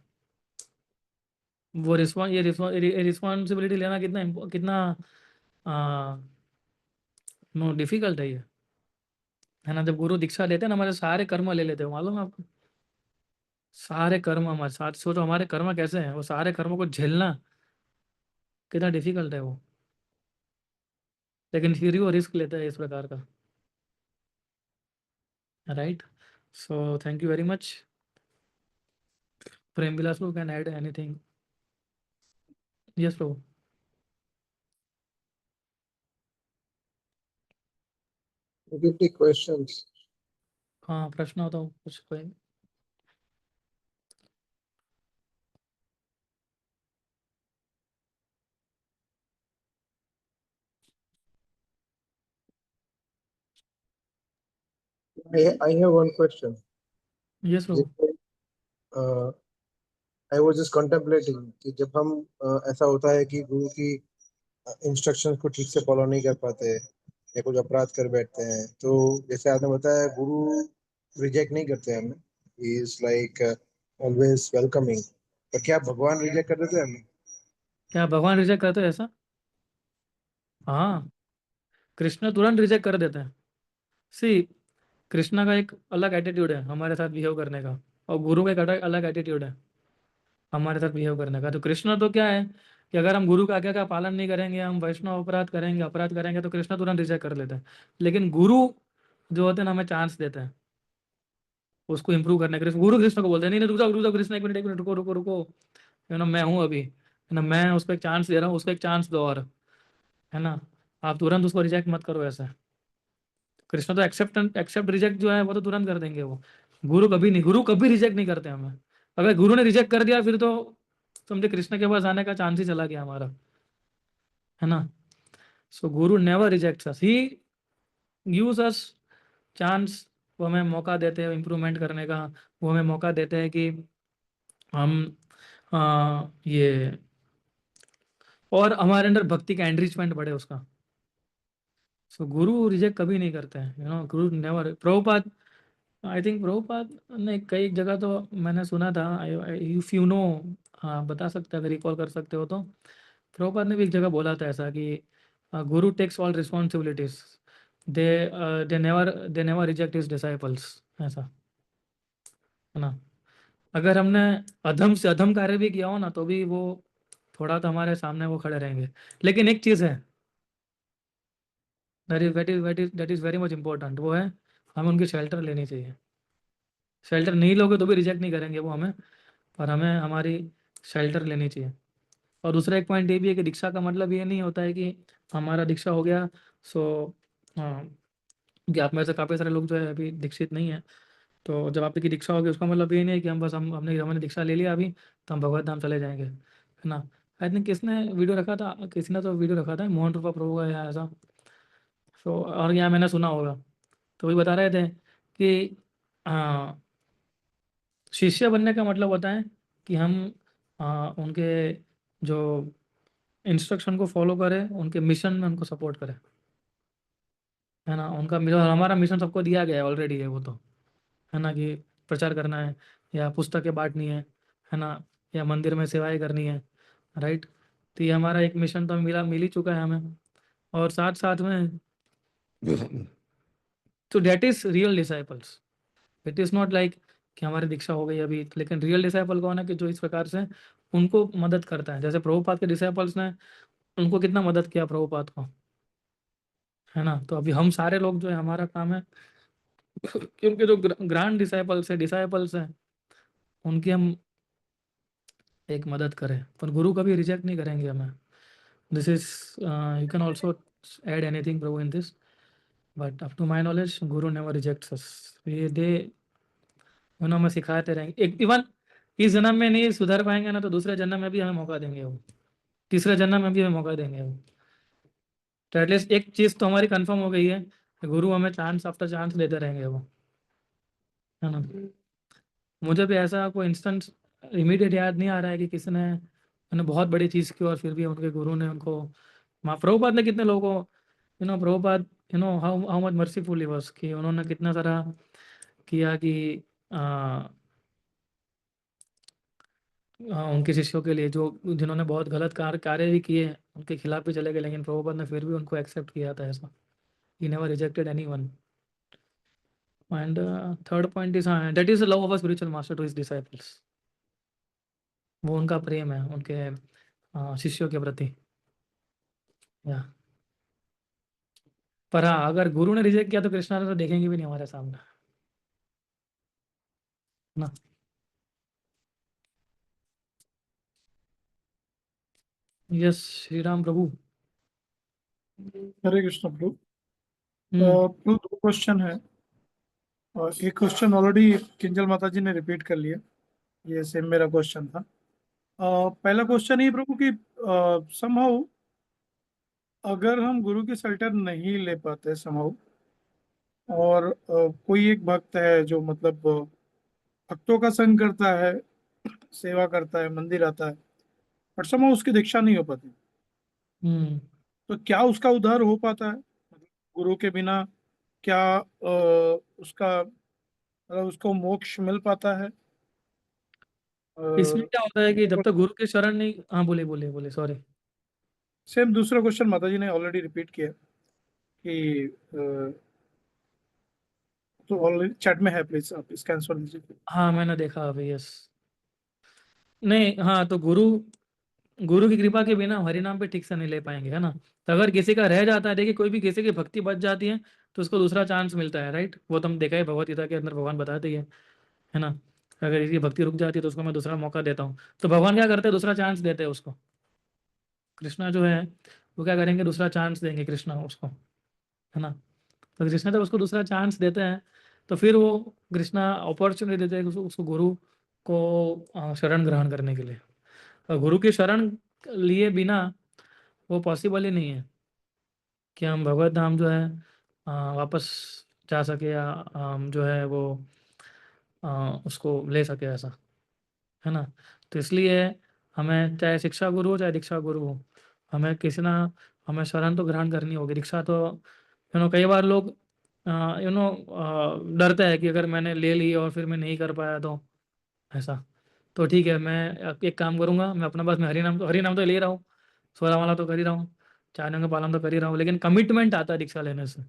Speaker 1: वो रिस्पॉन्सिबिलिटी लेना कितना कितना नो डिफिकल्ट है ना। जब गुरु दीक्षा लेते हैं ना, हमारे सारे कर्म ले लेते हो, मालूम है आपको। सारे कर्म हमारे साथ, सोचो हमारे कर्म कैसे हैं, वो सारे कर्मों को झेलना कितना डिफिकल्ट है वो, लेकिन फिर भी वो रिस्क लेते हैं इस प्रकार का। Right. So thank you very much. Prem Vilas can add anything? Yes Prabhu.
Speaker 2: Give the questions.
Speaker 1: हाँ, प्रश्न होता हो कुछ कोई?
Speaker 2: I have one question.
Speaker 1: Yes Prabhu.
Speaker 2: Uh, I was just contemplating कि जब हम ऐसा होता है कि गुरु की इंस्ट्रक्शंस को ठीक से फॉलो नहीं कर पाते या कुछ अपराध कर बैठते हैं, तो जैसे आपने बताया गुरु रिजेक्ट नहीं करते हमें, he is like always welcoming, पर क्या भगवान रिजेक्ट कर देते हैं हमें?
Speaker 1: क्या भगवान रिजेक्ट करते हैं ऐसा? हाँ, कृष्ण तुरंत रिजेक्ट कर देते हैं। सी, कृष्णा का एक अलग एटीट्यूड है हमारे साथ बिहेव करने का, और गुरु का एक अलग एटीट्यूड है हमारे साथ बिहेव करने का। तो कृष्णा तो क्या है कि अगर हम गुरु का आज्ञा का पालन नहीं करेंगे, हम वैष्णव अपराध करेंगे, तो कृष्णा तुरंत रिजेक्ट कर लेते हैं। लेकिन गुरु जो होते हैं ना, हमें चांस देते हैं उसको इंप्रूव करने के लिए। गुरु कृष्ण को बोलते हैं, नहीं नहीं, रुक जाओ कृष्ण, एक मिनट, रुको रुको रुको, है ना, मैं हूँ अभी, है ना, मैं उसको एक चांस दे रहा हूँ, उसको एक चांस दो और, है ना, आप तुरंत उसको रिजेक्ट मत करो ऐसे। कृष्ण तो एक्सेप्ट रिजेक्ट जो है वो तो तुरंत कर देंगे वो। गुरु कभी नहीं, गुरु कभी रिजेक्ट नहीं करते हमें। अगर गुरु ने रिजेक्ट कर दिया फिर तो समझे कृष्ण के पास आने का चांस ही चला गया हमारा, है ना। सो गुरु never rejects us, he gives us chance. वो हमें मौका देते हैं इम्प्रूवमेंट करने का, वो हमें मौका देते हैं कि हम ये, और हमारे अंदर भक्ति का एनरिचमेंट बढ़े उसका। सो गुरु रिजेक्ट कभी नहीं करते हैं, गुरु never. Prabhupada, I think Prabhupada ने कई जगह तो मैंने सुना था, इफ यू नो, हाँ बता सकते हैं अगर रिकॉल कर सकते हो तो। प्रभुपाद ने भी एक जगह बोला था ऐसा कि guru takes all responsibilities, they they never reject his disciples, ऐसा, है ना। अगर हमने अधम से अधम कार्य भी किया हो ना, तो भी वो थोड़ा तो हमारे सामने वो खड़े रहेंगे। लेकिन एक चीज़ है, that is very much important, वो है हमें उनकी शेल्टर लेनी चाहिए। शेल्टर नहीं लोगे तो भी रिजेक्ट नहीं करेंगे वो हमें, पर हमें हमारी शेल्टर लेनी चाहिए। और दूसरा एक पॉइंट ये भी है कि दीक्षा का मतलब ये नहीं होता है कि हमारा दीक्षा हो गया, सो हाँ, कि आप में से काफ़ी सारे लोग जो है अभी दीक्षित नहीं है, तो जब आपकी दीक्षा होगी उसका मतलब ये नहीं है कि हम बस हमने दीक्षा ले लिया अभी तो हम भगवत धाम चले जाएंगे, है ना। आई थिंक किसने वीडियो रखा था, किसी ने तो वीडियो रखा था मोहन रूपा प्रभु का या ऐसा। सो और यहाँ मैंने सुना होगा, तो वही बता रहे थे कि हाँ, शिष्य बनने का मतलब होता है कि हम उनके जो इंस्ट्रक्शन को फॉलो करें, उनके मिशन में उनको सपोर्ट करें, है ना। उनका मिशन, हमारा मिशन सबको दिया गया है ऑलरेडी है वो तो, है ना, कि प्रचार करना है, या पुस्तकें बांटनी है ना, या मंदिर में सेवाएं करनी है, राइट। तो ये हमारा एक मिशन तो मिल ही चुका है हमें। और साथ साथ में तो that is real disciples. It is not like कि हमारी दीक्षा हो गई अभी, लेकिन रियल डिसाइपल कौन है कि जो इस प्रकार से उनको मदद करता है, जैसे प्रभुपाद के डिसाइपल्स ने उनको कितना मदद किया प्रभुपाद को, है ना। तो अभी हम सारे लोग जो है, हमारा काम है कि उनके जो ग्रांड डिसाइपल्स हैं उनकी हम एक मदद करें, पर गुरु कभी रिजेक्ट नहीं करेंगे हमें। This is, you can also add anything prabhu in this, but up to my knowledge guru never rejects us. ये दे हमें सिखाते रहेंगे, एक इवन इस जन्म में नहीं सुधर पाएंगे ना, तो दूसरे जन्म में भी हमें मौका देंगे वो, तीसरे जन्म में भी हमें मौका देंगे वो। तो एटलीस्ट एक चीज़ तो हमारी कंफर्म हो गई है कि गुरु हमें चांस आफ्टर चांस देते रहेंगे वो, है ना। मुझे भी ऐसा कोई इंस्टेंस इमीडिएट याद नहीं आ रहा है कि किसी ने बहुत बड़ी चीज़ की और फिर भी उनके गुरु ने उनको माँ प्रभुपाद ने कितने लोगों को, Prabhupada, how how much merciful he was, कि उन्होंने कितना सारा किया कि आ, उनके शिष्यों के लिए, जो जिन्होंने बहुत गलत कार्य भी किए, उनके खिलाफ भी चले गए, लेकिन प्रभुपाद ने फिर भी उनको एक्सेप्ट किया था ऐसा। He never rejected anyone. And third point is, हाँ, that is the love of a spiritual master to his disciples. वो उनका प्रेम है उनके शिष्यों के प्रति, या। पर हाँ, अगर गुरु ने रिजेक्ट किया तो कृष्णा ने तो देखेंगे भी नहीं हमारे सामने, ना। यस, श्री राम प्रभु।
Speaker 3: हरे कृष्ण प्रभु।
Speaker 1: हम्म।
Speaker 3: प्रभु, दो क्वेश्चन है, और एक क्वेश्चन ऑलरेडी किंजल माता जी ने रिपीट कर लिया, ये सेम मेरा क्वेश्चन था। पहला क्वेश्चन ये प्रभु कि समहाउ अगर हम गुरु की सल्टर नहीं ले पाते समहाउ, और कोई एक भक्त है जो मतलब भक्तों का संग करता है, सेवा करता है, मंदिर आता है, बट समहाउ उसकी दीक्षा नहीं हो पाती,
Speaker 1: हम्म।
Speaker 3: तो क्या उसका उद्धार हो पाता है? मतलब गुरु के बिना क्या उसका, मतलब उसको मोक्ष मिल पाता है?
Speaker 1: इसमें क्या होता है कि जब तक गुरु के शरण नहीं, हाँ, बोले बोले बोले, सॉरी।
Speaker 3: सेम दूसरा क्वेश्चन माता जी ने ऑलरेडी रिपीट किया कि तो ऑलरेडी चैट में है, प्लीज आप इसका आंसर दीजिए।
Speaker 1: हाँ, मैंने देखा अभी, यस। नहीं, हाँ, तो गुरु गुरु की कृपा के बिना हरि नाम पे ठीक से नहीं ले पाएंगे, है ना। तो अगर किसी का रह जाता है, देखिए, कोई भी किसी की भक्ति बच जाती है तो उसको दूसरा चांस मिलता है, राइट। वो तो हम देखा है भगवत गीता के अंदर, भगवान बताते ही है ना। अगर इसकी भक्ति रुक जाती है तो उसको मैं दूसरा मौका देता हूँ, तो भगवान क्या करते हैं, दूसरा चांस देते हैं उसको। कृष्णा जो है वो क्या करेंगे, दूसरा चांस देंगे कृष्णा उसको, है ना। तो कृष्णा जब उसको दूसरा चांस देते हैं तो फिर वो कृष्णा अपॉर्चुनिटी देते हैं उसको गुरु को शरण ग्रहण करने के लिए। और गुरु की शरण लिए बिना वो पॉसिबल ही नहीं है कि हम भगवत धाम जो है वापस जा सके, या जो है वो उसको ले सके, ऐसा, है ना। तो इसलिए हमें चाहे शिक्षा गुरु हो चाहे दीक्षा गुरु हो, हमें किसी ना, हमें शरण तो ग्रहण करनी होगी। दीक्षा तो कई बार लोग डरते हैं कि अगर मैंने ले ली और फिर मैं नहीं कर पाया तो ऐसा। तो ठीक है, मैं एक काम करूंगा, मैं अपना बस, मैं हरि नाम तो ले रहा हूँ, सोलह माला तो कर ही रहा हूँ, चारों का पालन तो कर ही रहा हूँ, लेकिन कमिटमेंट आता है दीक्षा लेने से,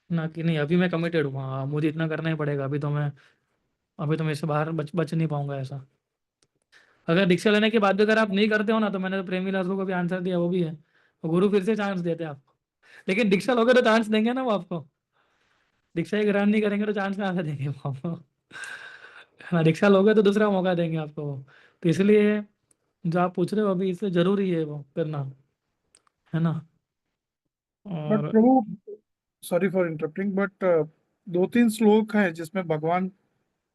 Speaker 1: ना कि नहीं अभी मैं कमिटेड हूँ, हाँ मुझे इतना करना ही पड़ेगा, अभी तो मैं इससे बाहर बच नहीं पाऊंगा, ऐसा। अगर दीक्षा लेने के बाद भी अगर आप नहीं करते हो ना, तो मैंने तो प्रेमी लाल को भी आंसर दिया, वो भी है, तो गुरु फिर से चांस देते हैं आपको। लेकिन दीक्षा लोगे तो चांस देंगे ना वो आपको। दीक्षा ही ग्रहण नहीं करेंगे तो चांस कहाँ से देंगे वो आपको। हाँ, दीक्षा लोगे तो दूसरा मौका देंगे आपको वो। तो इसलिए जो आप पूछ रहे हो अभी, इसलिए जरूरी है वो करना, है ना।
Speaker 3: बट
Speaker 1: और
Speaker 3: प्रभु, सॉरी फॉर इंटरप्टिंग, बट दो तीन श्लोक हैं जिसमें भगवान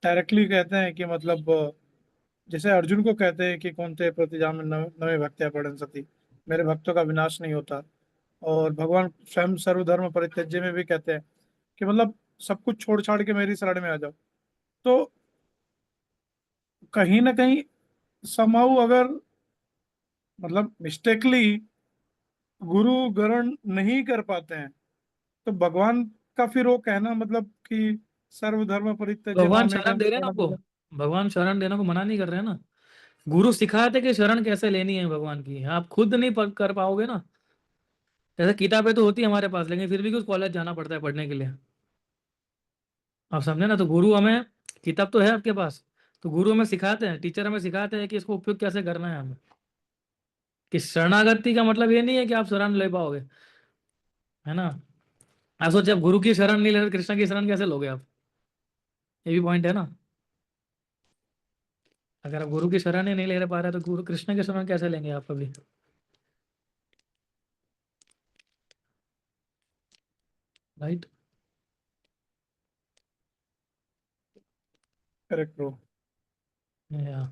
Speaker 3: डायरेक्टली कहते हैं कि मतलब जैसे अर्जुन को कहते हैं कि कौन ते प्रतिजाम नवे भक्त्या पड़न सती, मेरे भक्तों का विनाश नहीं होता। और भगवान स्वयं सर्वधर्म परित्यज्य में भी कहते हैं कि मतलब सब कुछ छोड़ छाड़ के मेरी शरण में आ जाओ। तो कहीं ना कहीं समहाउ अगर मतलब मिस्टेकली गुरु ग्रहण नहीं कर पाते हैं, तो भगवान का फिर वो कहना मतलब कि सर्वधर्म परित्यज्य
Speaker 1: भगवान
Speaker 3: मामेकम
Speaker 1: शरण दे रहे हैं ना आपको,
Speaker 3: शरणं व्रज।
Speaker 1: भगवान शरण देने को मना नहीं कर रहे हैं ना। गुरु सिखाते कि शरण कैसे लेनी है भगवान की, आप खुद नहीं कर पाओगे ना। जैसे किताबें तो होती है हमारे पास, लेकिन फिर भी कुछ कॉलेज जाना पड़ता है पढ़ने के लिए, आप समझे ना। तो गुरु हमें, किताब तो है आपके पास, तो गुरु हमें सिखाते हैं, टीचर हमें सिखाते हैं कि इसको उपयोग कैसे करना है हमें। कि शरणागति का मतलब ये नहीं है कि आप शरण ले पाओगे, है ना। आप सोचिए, आप गुरु की शरण नहीं ले रहे, कृष्ण की शरण कैसे लोगे आप, ये भी पॉइंट है ना। अगर आप गुरु की शरण ही नहीं ले पा रहे तो गुरु कृष्ण की शरण कैसे लेंगे आप कभी, राइट।
Speaker 3: Correct bro.
Speaker 1: या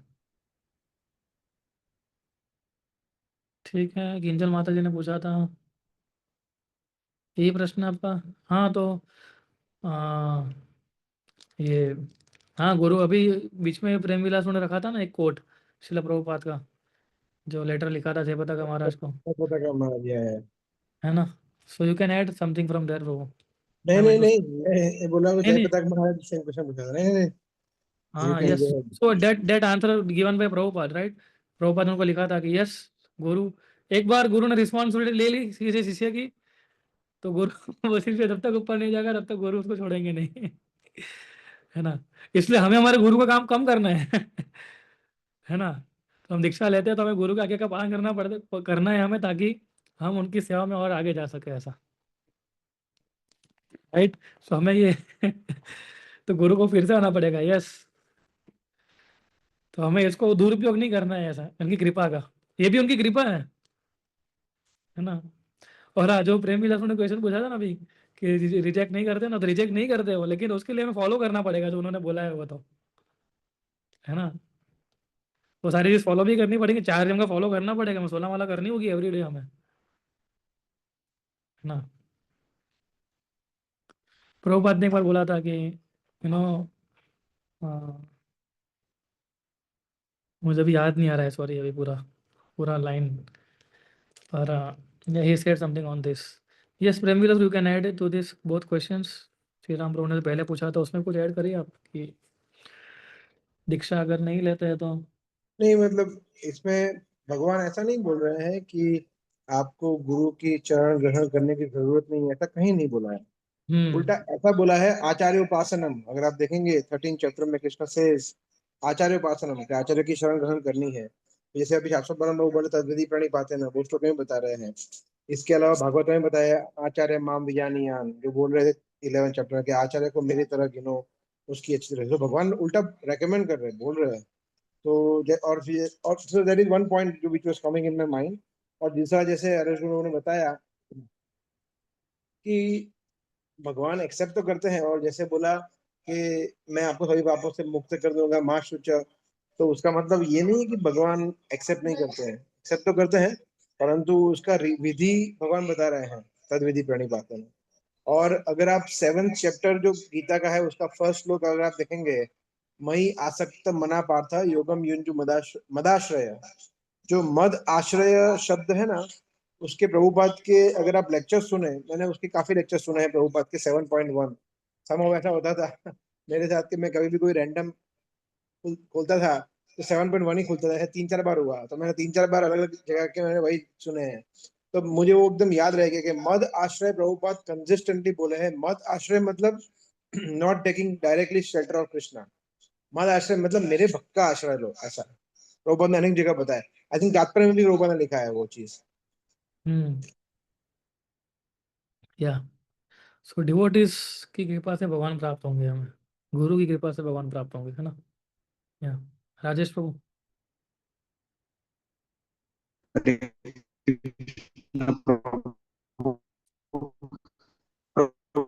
Speaker 1: ठीक है, किंजल माता जी ने पूछा था, यही प्रश्न है आपका? हाँ तो आ, ये, हाँ गुरु, अभी बीच में प्रेम विलास ने रखा था ना एक कोट शिला प्रभुपाद का, जो लेटर लिखा था जयप्रकाश महाराज को,
Speaker 2: पता क्या मार दिया है?
Speaker 1: है ना? So you can add something from there prabhu.
Speaker 2: नहीं
Speaker 1: मैं
Speaker 2: नहीं
Speaker 1: मैं
Speaker 2: नहीं, मैं ये बोला कि
Speaker 1: नहीं नहीं,
Speaker 2: जयप्रताप महाराज सेम क्वेश्चन पूछा था। नहीं नहीं, यू
Speaker 1: हाँ
Speaker 2: can
Speaker 1: yes,
Speaker 2: go.
Speaker 1: So that answer given by Prabhupada, right? Prabhupada ने उनको लिखा था कि यस गुरु, एक बार गुरु ने रिस्पॉन्सिबिलिटी ले ली किसी शिष्य की, तो गुरु वो शिष्य जब तक ऊपर नहीं जाएगा तब तक गुरु उसको छोड़ेंगे नहीं। है ना? इसलिए हमें हमारे गुरु का काम कम करना है। है ना? तो हम दीक्षा लेते हैं तो हमें गुरु के आज्ञा का पालन करना है हमें, ताकि हम उनकी सेवा में और आगे जा सके, ऐसा, राइट? तो हमें ये तो गुरु को फिर से आना पड़ेगा, यस। तो हमें इसको दुरुपयोग नहीं करना है, ऐसा उनकी कृपा का, ये भी उनकी कृपा है ना? और हाँ, जो प्रेम विलास ने क्वेश्चन पूछा था ना अभी, कि रिजेक्ट नहीं करते ना, तो रिजेक्ट नहीं करते हो, लेकिन उसके लिए हमें फॉलो करना पड़ेगा जो उन्होंने बोला है वो, तो है ना? वो सारी चीज फॉलो भी करनी पड़ेगी, 4 नियम का फॉलो करना पड़ेगा, हमें 16 माला करनी होगी एवरीडे हमें, है ना? प्रभुपाद ने एक बार बोला था कि नो, मुझे अभी याद नहीं आ रहा है, सॉरी, अभी पूरा पूरा लाइन, पर he said something on this. Yes Prem Vilas, you can add to this both questions. Shri Ram prabhu ने पहले पूछा था, उसमें कुछ ऐड करिए आप, कि दीक्षा अगर नहीं लेते हैं तो।
Speaker 2: नहीं मतलब इसमें भगवान ऐसा नहीं बोल रहे हैं कि आपको गुरु की चरण ग्रहण करने की जरूरत नहीं है, ऐसा कहीं नहीं बोला है।
Speaker 1: हम्म।
Speaker 2: उल्टा ऐसा बोला है आचार्य उपासनम। अगर आप देखेंगे 13 चैप्टर में कृष्ण से आचार्य उपासनम के आचार्य की शरण ग्रहण करनी है। जैसे अभी शाश्वत परम लोग बोले तद्विधि प्रणिपाते न, वो श्लोक में बता रहे हैं। इसके अलावा भागवत में बताया आचार्य माम विजानीयान, जो बोल रहे थे 11 चैप्टर के, आचार्य को मेरी तरह गिनो, उसकी अच्छी तरह। तो भगवान उल्टा रेकमेंड कर रहे हैं, बोल रहे हैं। तो और so that is one point जो which was coming in my mind. और दूसरा, जैसे अर्जुन ने बताया कि भगवान एक्सेप्ट तो करते हैं, और जैसे बोला कि मैं आपको सभी पापों से मुक्त कर दूंगा माँ शुच, तो उसका मतलब ये नहीं है कि भगवान एक्सेप्ट नहीं करते हैं, एक्सेप्ट तो करते हैं, परंतु उसका विधि भगवान बता रहे हैं, तद विधि प्रणिपातन। और अगर आप 7th चैप्टर जो गीता का है उसका फर्स्ट श्लोक अगर आप देखेंगे, मई आसक्त मना पार्थ योगम युंजु मदाश्रय, जो मद आश्रय शब्द है ना, उसके प्रभुपाद के अगर आप लेक्चर सुने, मैंने उसके काफी लेक्चर सुने हैं प्रभुपाद के 7.1। समय ऐसा होता था मेरे साथ कि मैं कभी भी कोई रैंडम खोलता था तो 7.1 ही खुलता था। ऐसे 3-4 बार हुआ, तो मैंने 3-4 बार अलग अलग जगह के मैंने वही सुने हैं। तो मुझे वो एकदम याद रह गया कि मद आश्रय प्रभुपाद कंसिस्टेंटली बोले हैं। मद आश्रय मतलब not taking directly shelter of Krishna. मद आश्रय मतलब मेरे भक्त का आश्रय लो, ऐसा प्रभुपाद ने अनेक जगह बताया। आई थिंक तात्पर्य में भी प्रभुपाद ने लिखा है वो चीज।
Speaker 1: हम्म। या, सो डिवोटीज की कृपा से भगवान प्राप्त होंगे हमें, गुरु की कृपा से भगवान प्राप्त होंगे, है ना? या, राजेश प्रभु।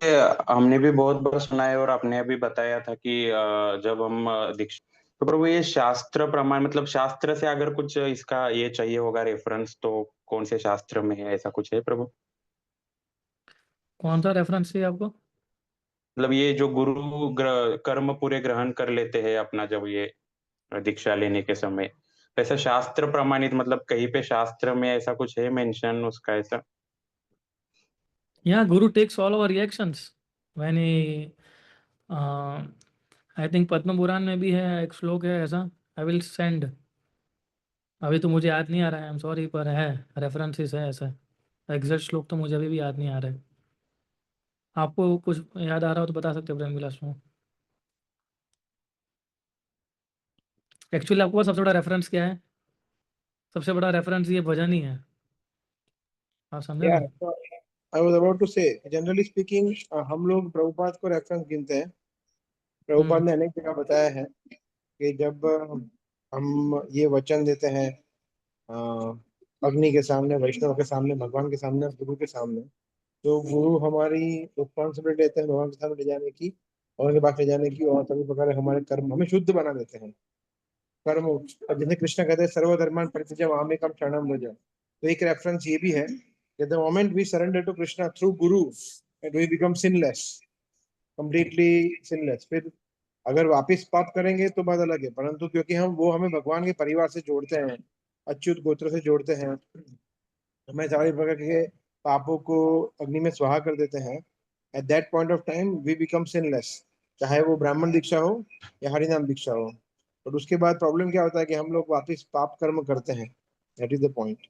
Speaker 4: ये हमने भी बहुत बार सुना है और आपने अभी बताया था कि जब हम दीक्षा, तो प्रभु ये शास्त्र प्रमाण, मतलब शास्त्र से अगर कुछ इसका ये चाहिए होगा रेफरेंस, तो कौन से शास्त्र में है, ऐसा कुछ है प्रभु?
Speaker 1: कौन सा रेफरेंस चाहिए आपको?
Speaker 4: मतलब ये जो कर्म पूरे ग्रहण कर लेते हैं अपना जब ये दीक्षा लेने के समय, ऐसा शास्त्र प्रमाणित, मतलब कहीं पे शास्त्र में ऐसा कुछ है मेंशन उसका, ऐसा?
Speaker 1: या, guru takes all our reactions when he, I think Padma Purana में भी है एक श्लोक है ऐसा, आई विल सेंड, अभी तो मुझे याद नहीं आ रहा है, आई एम सॉरी, पर है, रेफरेंसेस है ऐसा। एग्जैक्ट श्लोक तो मुझे अभी भी याद नहीं आ रहा है। आपको कुछ याद आ रहा हो तो बता सकते हो प्रेम विलास में। एक्चुअली आपको सबसे बड़ा रेफरेंस क्या है? सबसे बड़ा रेफरेंस ये भजन ही है, आप समझे
Speaker 2: या
Speaker 1: ना?
Speaker 2: आई वाज अबाउट टू से, जनरली स्पीकिंग हम लोग प्रभुपाद को रेफरेंस गिनते हैं। प्रभुपाद
Speaker 1: हम्म।
Speaker 2: ने अनेक जगह बताया है कि जब हम ये वचन देते हैं अग्नि के सामने, वैष्णव के सामने, भगवान के सामने, गुरु के सामने, तो गुरु हमारी रिस्पॉन्सिबिलिटी लेते हैं भगवान के सामने ले जाने की और उनके पास ले जाने की, और सभी प्रकार हमारे कर्म हमें शुद्ध बना देते हैं। कर्म, और जैसे कृष्ण कहते हैं सर्वधर्मान परित्यज्य मामेकम शरणम व्रज, तो एक रेफरेंस ये भी है कि the moment we surrender to Krishna through guru and we become sinless, completely sinless. फिर अगर वापस पाप करेंगे तो बात अलग है, परंतु क्योंकि वो हमें भगवान के परिवार से जोड़ते हैं, अच्युत गोत्र से जोड़ते हैं, हमें सारे प्रकार के पापों को अग्नि में स्वाहा कर देते हैं। At that point of time we become sinless, चाहे वो ब्राह्मण दीक्षा हो या हरिनाम दीक्षा हो। और उसके बाद प्रॉब्लम क्या होता है कि हम लोग वापस पाप कर्म करते हैं। That is the point.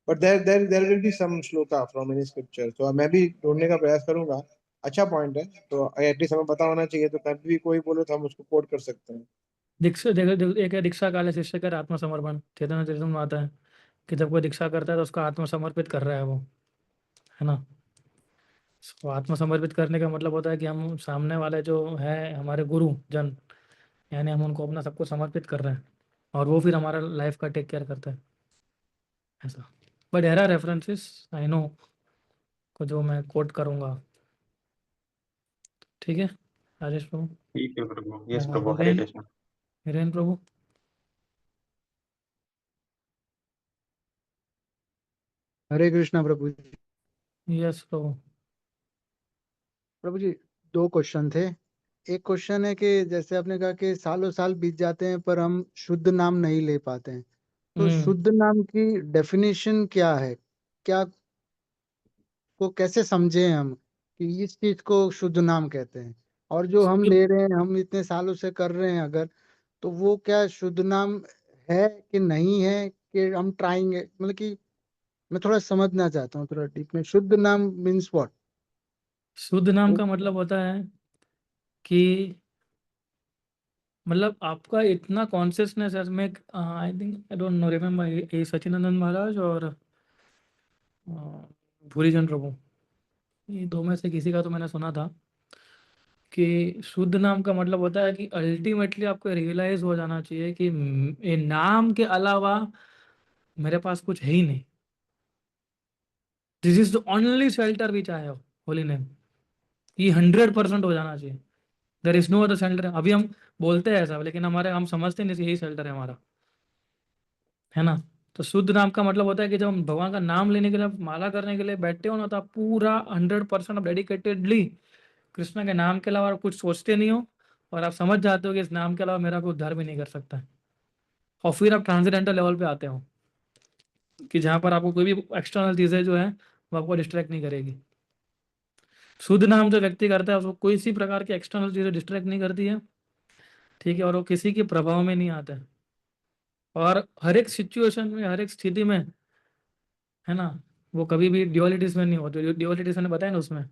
Speaker 2: But there will be some shloka from any scripture, तो मैं भी ढूंढने का प्रयास करूंगा। अच्छा पॉइंट है, तो एटलीस्ट हमें पता होना चाहिए, तो कभी भी कोई बोलो तो हम उसको कोट कर सकते हैं।
Speaker 1: दीक्षा देखो देखो, एक है दीक्षा काल शिष्य कर आत्मसमर्पण, चैतन्य चरितम में आता है कि जब कोई दीक्षा करता है तो उसको आत्मसमर्पित कर रहा है वो, है ना। तो आत्मसमर्पित करने का मतलब होता है कि हम सामने वाले जो है हमारे गुरु जन, यानी हम उनको अपना सब कुछ समर्पित कर रहे हैं और वो फिर हमारा लाइफ का टेक केयर करता है, ऐसा। But there are references I know को जो मैं कोट करूंगा, ठीक है। राजेश प्रभु।
Speaker 4: ठीक है प्रभु। यस
Speaker 1: हाँ,
Speaker 4: प्रभु, हरे
Speaker 1: हिरेन
Speaker 4: कृष्ण।
Speaker 1: हिरेन प्रभु।
Speaker 5: हरे कृष्णा प्रभु जी।
Speaker 1: यस प्रभु।
Speaker 5: प्रभु जी, दो क्वेश्चन थे। एक क्वेश्चन है कि जैसे आपने कहा कि सालों साल बीत जाते हैं पर हम शुद्ध नाम नहीं ले पाते हैं, तो
Speaker 1: हम्म
Speaker 5: शुद्ध नाम की डेफिनेशन क्या है? क्या को कैसे समझे हम कि इस चीज को शुद्ध नाम कहते हैं, और जो हम ले रहे हैं, हम इतने सालों से कर रहे हैं अगर, तो वो क्या शुद्ध नाम है कि नहीं है, कि हम ट्राइंग, मतलब कि मैं थोड़ा समझना चाहता हूँ थोड़ा डीप में, शुद्ध नाम मीन्स व्हाट?
Speaker 1: शुद्ध नाम का मतलब होता है कि मतलब आपका इतना कॉन्शियसनेस है में, I think I don't know remember, a Sachidananda Maharaj और भूरीजन प्रभु, ये दो में से किसी का तो मैंने सुना था कि शुद्ध नाम का मतलब होता है कि अल्टीमेटली आपको रियलाइज हो जाना चाहिए कि ये नाम के अलावा मेरे पास कुछ है ही नहीं। This is the only shelter which I have, holy name. ये 100% हो जाना चाहिए। There is no other shelter. अभी हम बोलते हैं ऐसा, लेकिन हमारे हम समझते नहीं यही शेल्टर है हमारा, है ना। तो शुद्ध नाम का मतलब होता है कि जब हम भगवान का नाम लेने के लिए, माला करने के लिए बैठते हो ना, तो आप पूरा 100% डेडिकेटेडली कृष्ण के नाम के अलावा कुछ सोचते नहीं हो, और आप समझ जाते हो कि इस नाम के अलावा मेरा कोई उद्धार भी नहीं कर सकता है। और फिर आप ट्रांसेंडेंटल लेवल पे आते हो कि जहाँ पर आपको कोई भी एक्सटर्नल चीज़ें जो है वो आपको डिस्ट्रैक्ट नहीं करेगी। शुद्ध नाम जो व्यक्ति करता है उसको कोई सी प्रकार की एक्सटर्नल चीज़ें डिस्ट्रैक्ट नहीं करती है, ठीक है, और वो किसी के प्रभाव में नहीं आता है, और हर एक सिचुएशन में, हर एक स्थिति में, है ना, वो कभी भी ड्यूअलिटीज में नहीं होते। ड्यूअलिटीज मैंने बताया ना, उसमें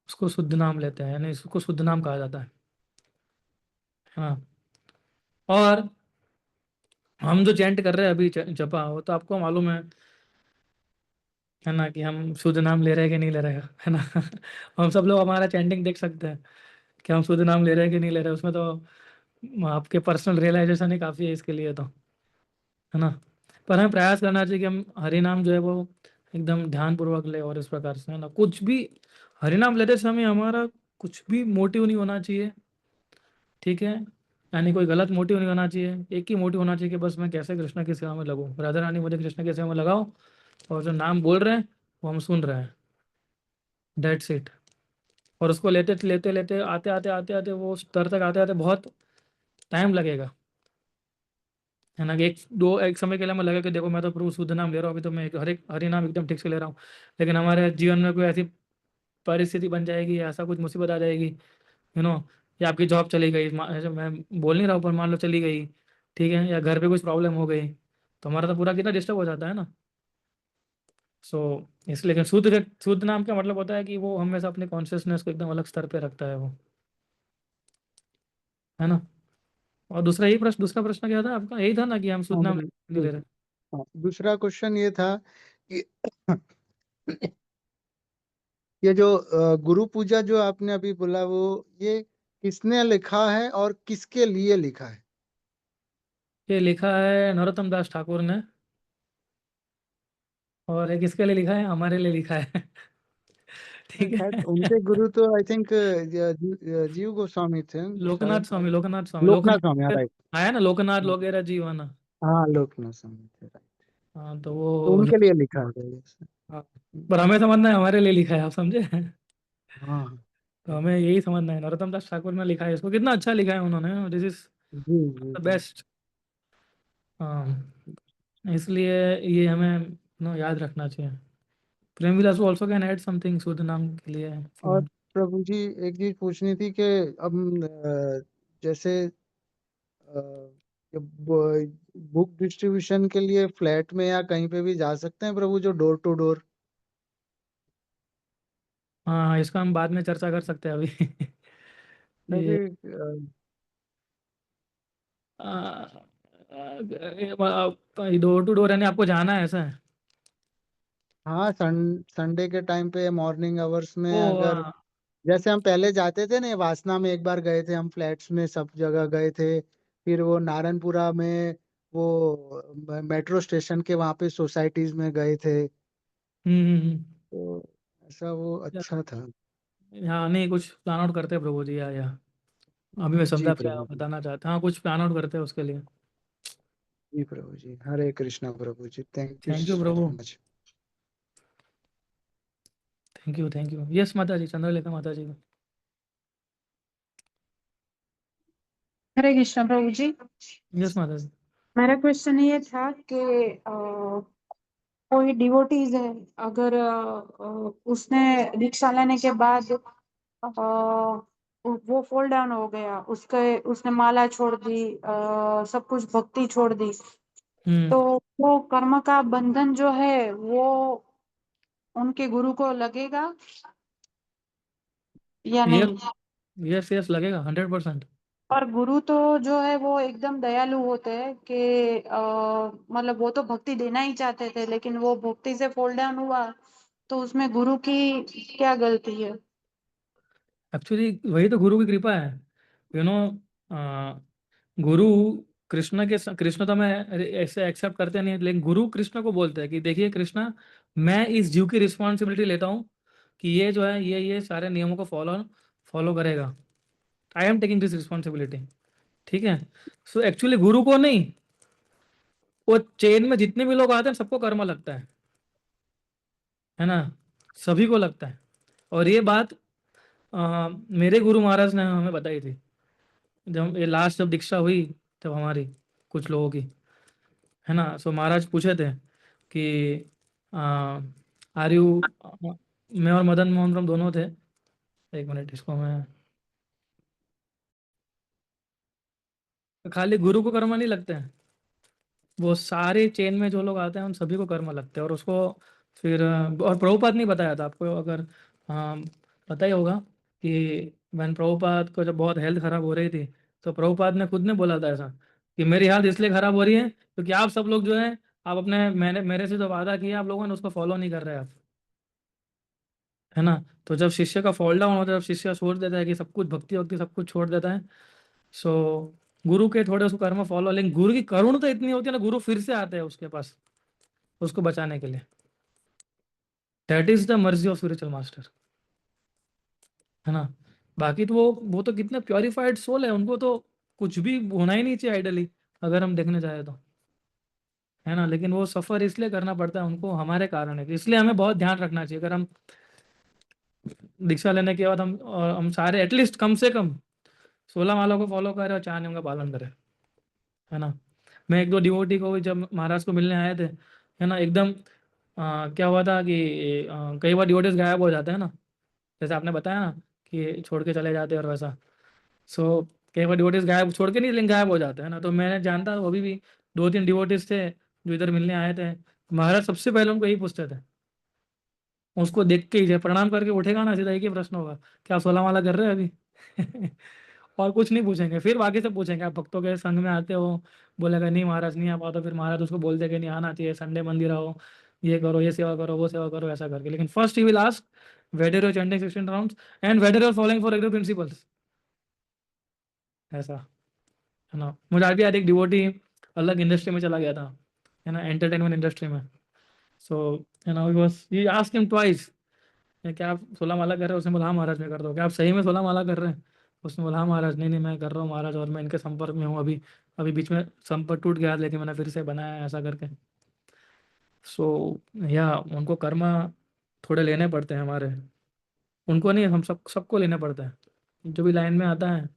Speaker 1: उसको शुद्ध नाम लेते हैं, यानी इसको शुद्ध नाम कहा जाता है ना। और हम जो चैंट कर रहे हैं अभी जपा, वो तो आपको मालूम है ना कि हम शुद्ध नाम ले रहे हैं कि नहीं ले रहे हैं, है ना। हम सब लोग हमारा चैंटिंग देख सकते हैं कि हम शुद्ध नाम ले रहे हैं कि नहीं ले रहे हैं। उसमें तो आपके पर्सनल रियलाइजेशन ही काफ़ी है इसके लिए, तो है ना। पर हमें प्रयास करना चाहिए कि हम हरि नाम जो है वो एकदम ध्यानपूर्वक ले, और इस प्रकार से, है ना। कुछ भी हरि नाम लेते समय हमारा कुछ भी मोटिव नहीं होना चाहिए, ठीक है, यानी कोई गलत मोटिव नहीं होना चाहिए। एक ही मोटिव होना चाहिए कि बस मैं कैसे कृष्ण की सेवा में लगूं, राधा रानी मुझे कृष्ण की सेवा में लगाओ, और जो नाम बोल रहे हैं वो हम सुन रहे हैं, डेट्स इट। और उसको लेते लेते लेते आते आते आते आते वो स्तर तक आते आते बहुत टाइम लगेगा, है ना। कि एक समय के लिए हमें लगे कि देखो मैं तो प्रभु शुद्ध नाम ले रहा हूँ, अभी तो मैं हर एक हरि नाम एकदम ठीक से ले रहा हूँ, लेकिन हमारे जीवन में कोई ऐसी परिस्थिति बन जाएगी, ऐसा कुछ मुसीबत आ जाएगी, यू नो, या आपकी जॉब चली गई, ऐसे मैं बोल नहीं रहा हूँ पर मान लो चली गई, ठीक है, या घर पे कुछ प्रॉब्लम हो गई, तो हमारा तो पूरा कितना डिस्टर्ब हो जाता है ना। सो इसलिए शुद्ध नाम का मतलब होता है कि वो हमेशा अपने कॉन्शियसनेस को एकदम अलग स्तर पे रखता है वो, है ना। और दूसरा प्रश्न क्या था आपका? यही था ना कि हम शुद्ध
Speaker 5: हाँ
Speaker 1: नाम
Speaker 5: बोलिए।
Speaker 1: नहीं ले रहे।
Speaker 5: हाँ, दूसरा क्वेश्चन ये था कि ये जो गुरु पूजा जो आपने अभी बोला, वो ये किसने लिखा है और किसके लिए लिखा है?
Speaker 1: ये लिखा है नरोत्तम दास ठाकुर ने, और ये किसके लिए लिखा है? हमारे लिए लिखा है। ठीक है।
Speaker 5: शायद उनके गुरु तो आई थिंक जीव गोस्वामी थे
Speaker 1: लोकनाथ
Speaker 5: शायद।
Speaker 1: स्वामी, लोकनाथ स्वामी,
Speaker 5: लोकनाथ स्वामी, हाँ, राइट।
Speaker 1: आया ना, लोकनाथ लोगेरा जीवन।
Speaker 5: हाँ, लोकनाथ स्वामी थे, राइट।
Speaker 1: हाँ तो
Speaker 5: तो
Speaker 1: वो
Speaker 5: उनके लिए लिखा है ये।
Speaker 1: हाँ, पर हमें समझना है हमारे लिए लिखा है, आप समझे।
Speaker 5: हाँ
Speaker 1: तो हमें यही समझना है, नरोत्तम दास ठाकुर ने लिखा है इसको, कितना अच्छा लिखा है उन्होंने, दिस इज
Speaker 5: जी जी
Speaker 1: द
Speaker 5: जी।
Speaker 1: बेस्ट। हाँ, इसलिए ये हमें याद रखना चाहिए। Premvilas also can add something शुद्ध नाम के लिए if you
Speaker 5: और
Speaker 1: want।
Speaker 5: प्रभु जी एक चीज पूछनी थी कि अब जैसे बुक डिस्ट्रीब्यूशन के लिए फ्लैट में या कहीं पे भी जा सकते हैं प्रभु, जो डोर टू डोर?
Speaker 1: हाँ, इसका हम बाद में चर्चा कर सकते हैं अभी। ये
Speaker 5: क्योंकि
Speaker 1: डोर टू डोर यानी आपको जाना है, ऐसा है?
Speaker 5: हाँ, संडे के टाइम पे मॉर्निंग आवर्स में
Speaker 1: ओ
Speaker 5: अगर, जैसे हम पहले जाते थे ना, वासना में एक बार गए थे हम, फ्लैट्स में सब जगह गए थे। फिर वो नारायणपुरा में वो मेट्रो स्टेशन के वहां पे सोसाइटीज में गए थे। तो ऐसा वो अच्छा था।
Speaker 1: हाँ, नहीं कुछ प्लान आउट करते हैं प्रभु जी, या अभी मैं
Speaker 5: जी
Speaker 1: समझा क्या
Speaker 5: प्रभु जी।
Speaker 1: बताना चाहता हूँ, हाँ कुछ प्लान आउट करते हैं उसके लिए।
Speaker 5: जी prabhu ji, Hare Krishna prabhu ji, thank you
Speaker 1: thank you
Speaker 5: so
Speaker 1: prabhu.
Speaker 5: Much.
Speaker 1: Thank you, thank you. Yes mata ji, Chandralekha माता जी।
Speaker 6: हरे कृष्णा प्रभु जी।
Speaker 1: यस माता जी।
Speaker 6: मेरा क्वेश्चन ये था कि कोई डिवोटीज है, अगर उसने दीक्षा लेने के बाद वो फॉल डाउन हो गया, उसने माला छोड़ दी, सब कुछ भक्ति छोड़ दी,
Speaker 1: हम्म।
Speaker 6: तो वो कर्म का बंधन जो है वो उनके गुरु को लगेगा या
Speaker 1: यस,
Speaker 6: नहीं?
Speaker 1: यस यस लगेगा 100%।
Speaker 6: और गुरु तो जो है वो एकदम दयालु होते हैं कि मतलब वो तो भक्ति देना ही चाहते थे, लेकिन वो भक्ति से फॉल डाउन हुआ, तो उसमें गुरु की क्या गलती है?
Speaker 1: एक्चुअली वही तो गुरु की कृपा है, यू नो। गुरु कृष्ण तो मैं ऐसे एक्सेप्ट करते नहीं, लेकिन गुरु कृष्ण को बोलते हैं कि देखिए कृष्णा, मैं इस जीव की रिस्पॉन्सिबिलिटी लेता हूँ कि ये जो है ये सारे नियमों को फॉलो फॉलो करेगा। I am taking this responsibility. ठीक है। सो एक्चुअली गुरु को नहीं, वो चेन में जितने भी लोग आते हैं सबको कर्म लगता है ना, सभी को लगता है। और ये बात मेरे गुरु महाराज ने हमें बताई थी, जब ये लास्ट जब दीक्षा हुई तब हमारी कुछ लोगों की, है ना। सो महाराज पूछे थे कि आर यू, मैं और मदन मोहन हम दोनों थे। एक मिनट, इसको मैं, खाली गुरु को कर्म नहीं लगते हैं, वो सारे चेन में जो लोग आते हैं उन सभी को कर्म लगते हैं। और उसको फिर और प्रभुपाद नहीं बताया था आपको, अगर पता ही होगा कि वैन प्रभुपाद को जब बहुत हेल्थ खराब हो रही थी, तो प्रभुपाद ने खुद ने बोला था ऐसा कि मेरी हेल्थ इसलिए खराब हो रही है क्योंकि आप सब लोग जो है, आप अपने मैंने मेरे से जो वादा किया आप लोगों ने उसको फॉलो नहीं कर रहे आप, है ना। तो जब शिष्य का फॉल डाउन होता है, जब शिष्य छोड़ देता है कि सब कुछ भक्ति वक्ति सब कुछ छोड़ देता है, सो गुरु के थोड़े उसको कर्म फॉलो, लेकिन गुरु की करुणा तो इतनी होती है ना, गुरु फिर से आते हैं उसके पास उसको बचाने के लिए। दैट इज द मर्जी ऑफ स्पिरिचुअल मास्टर, है ना। बाकी तो वो तो कितने प्योरिफाइड सोल है, उनको तो कुछ भी होना ही नहीं चाहिए आइडली, अगर हम देखने जाए तो, है ना। लेकिन वो सफर इसलिए करना पड़ता है उनको हमारे कारण है, इसलिए हमें बहुत ध्यान रखना चाहिए। अगर हम दीक्षा लेने के बाद हम सारे एटलीस्ट कम से कम 16 माला को फॉलो करें और 4 नियम का पालन करें, है ना। मैं एक दो डिवोटी को भी जब महाराज को मिलने आए थे, है ना, एकदम क्या हुआ था कि कई बार डिवोटीज गायब हो जाते हैं ना, जैसे आपने बताया ना कि छोड़ के चले जाते हैं और वैसा। सो कई बार डिवोटीज गायब, छोड़ के नहीं लेकिन गायब हो जाते हैं ना। तो मैंने जानता वो भी 2-3 डिवोटीज थे जो इधर मिलने आए थे, महाराज सबसे पहले उनको यही पूछते थे, उसको देख के ही जब प्रणाम करके उठेगा ना, सीधा एक ही प्रश्न होगा, क्या आप 16 माला कर रहे हैं अभी? और कुछ नहीं पूछेंगे, फिर बाकी से पूछेंगे आप भक्तों के संग में आते हो, बोलेगा नहीं महाराज नहीं आ पाता, फिर महाराज उसको बोल देंगे नहीं आना चाहिए, संडे मंदिर आओ, ये करो, ये सेवा करो, वो सेवा करो, ऐसा करके। लेकिन first he will ask whether you chanting 16 rounds and whether you are following four agree principles, ऐसा, है ना। मुझे आज भी याद, एक डिवोटी अलग इंडस्ट्री में चला गया था, है ना, एंटरटेनमेंट इंडस्ट्री में। So you know he asked him twice, क्या आप 16 माला कर रहे हो? उसने बोला हाँ महाराज मैं कर रहा हूँ। क्या आप सही में 16 माला कर रहे हैं? उसने बोला हाँ महाराज। नहीं नहीं मैं कर रहा हूँ महाराज, और मैं इनके संपर्क में हूँ अभी, अभी बीच में संपर्क टूट गया लेकिन मैंने फिर से बनाया है, ऐसा करके। सो या उनको कर्म थोड़े लेने पड़ते हैं हमारे, उनको नहीं, हम सबको लेने पड़ते हैं। जो भी लाइन में आता है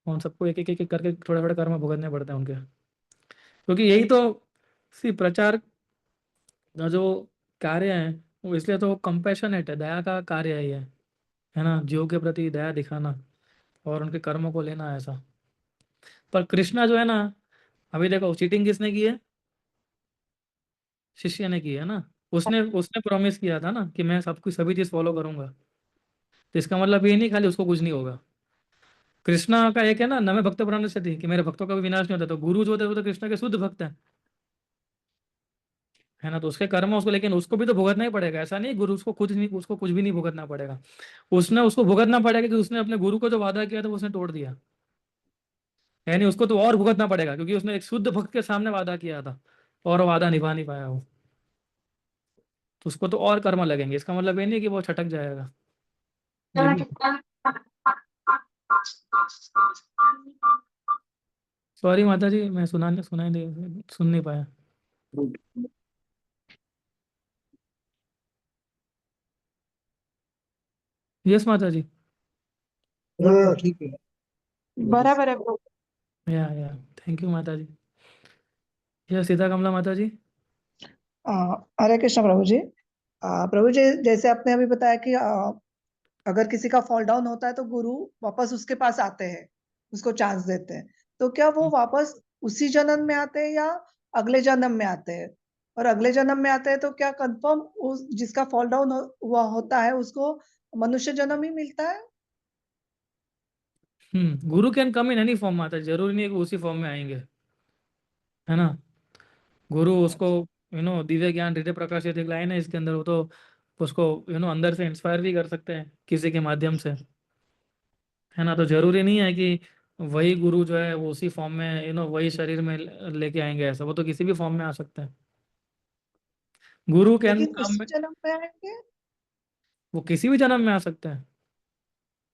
Speaker 1: उन सबको एक एक एक एक करके थोड़े थोड़े कर्म भुगतने पड़ते हैं उनके, क्योंकि यही तो सी प्रचार का जो कार्य है वो, इसलिए तो कंपैशनेट है, दया का कार्य है ये, है ना, जीव के प्रति दया दिखाना और उनके कर्मों को लेना ऐसा। पर कृष्णा जो है ना, अभी देखो चीटिंग किसने की है? शिष्य ने की है ना। उसने उसने प्रॉमिस किया था ना कि मैं सब कुछ सभी चीज फॉलो करूंगा, तो इसका मतलब ये नहीं खाली उसको कुछ नहीं होगा। कृष्णा का एक है ना, नमे भक्त प्राण से थी कि मेरे भक्तों का भी विनाश नहीं होता, तो गुरु जो होते हैं वो तो कृष्णा के शुद्ध भक्त है ना, तो उसके कर्म उसको, लेकिन उसको भी तो भुगतना ही पड़ेगा। ऐसा नहीं गुरु उसको खुद नहीं, उसको कुछ भी नहीं भुगतना पड़ेगा, उसने उसको भुगतना पड़ेगा कि उसने अपने गुरु को जो वादा किया था वो उसने तोड़ दिया, यानी उसको तो और भुगतना पड़ेगा क्योंकि उसने एक शुद्ध भक्त के सामने वादा किया था और वो वादा निभा नहीं पाया वो, तो उसको तो और कर्म लगेंगे। इसका मतलब ये नहीं कि वो छटक जाएगा, ये भी। सॉरी माता जी, मैं सुनाई नहीं, सुन नहीं पाया। यस माता जी।
Speaker 2: ठीक है।
Speaker 6: बराबर है प्रभु।
Speaker 1: या थैंक यू माता जी। यस सीता कमला माता जी।
Speaker 7: हरे कृष्ण प्रभु जी। प्रभु जी, जैसे आपने अभी बताया कि अगर किसी का फॉल डाउन होता है तो गुरु वापस उसके पास आते हैं, उसको चांस देते हैं, तो क्या वो वापस उसी जन्म में आते हैं या अगले जन्म में आते हैं? और अगले जन्म में आते हैं तो क्या कंफर्म उस जिसका फॉल डाउन हुआ होता है उसको मनुष्य जन्म ही मिलता है?
Speaker 1: गुरु can come in any form माता जी, जरूरी नहीं है कि उसी फॉर्म में आएंगे, है ना। गुरु उसको दिव्य ज्ञान हृदय प्रकाशित एक लाइन है इसके अंदर, वो तो उसको अंदर से इंस्पायर भी कर सकते हैं किसी के माध्यम से, है ना। तो जरूरी नहीं है कि वही गुरु जो है वो उसी फॉर्म में वही शरीर में लेके आएंगे, ऐसा वो तो किसी भी फॉर्म में आ सकते हैं। गुरु कैन
Speaker 7: लेकिन
Speaker 1: कम,
Speaker 7: उस जन्म में आएंगे?
Speaker 1: वो किसी भी जन्म में आ सकते हैं,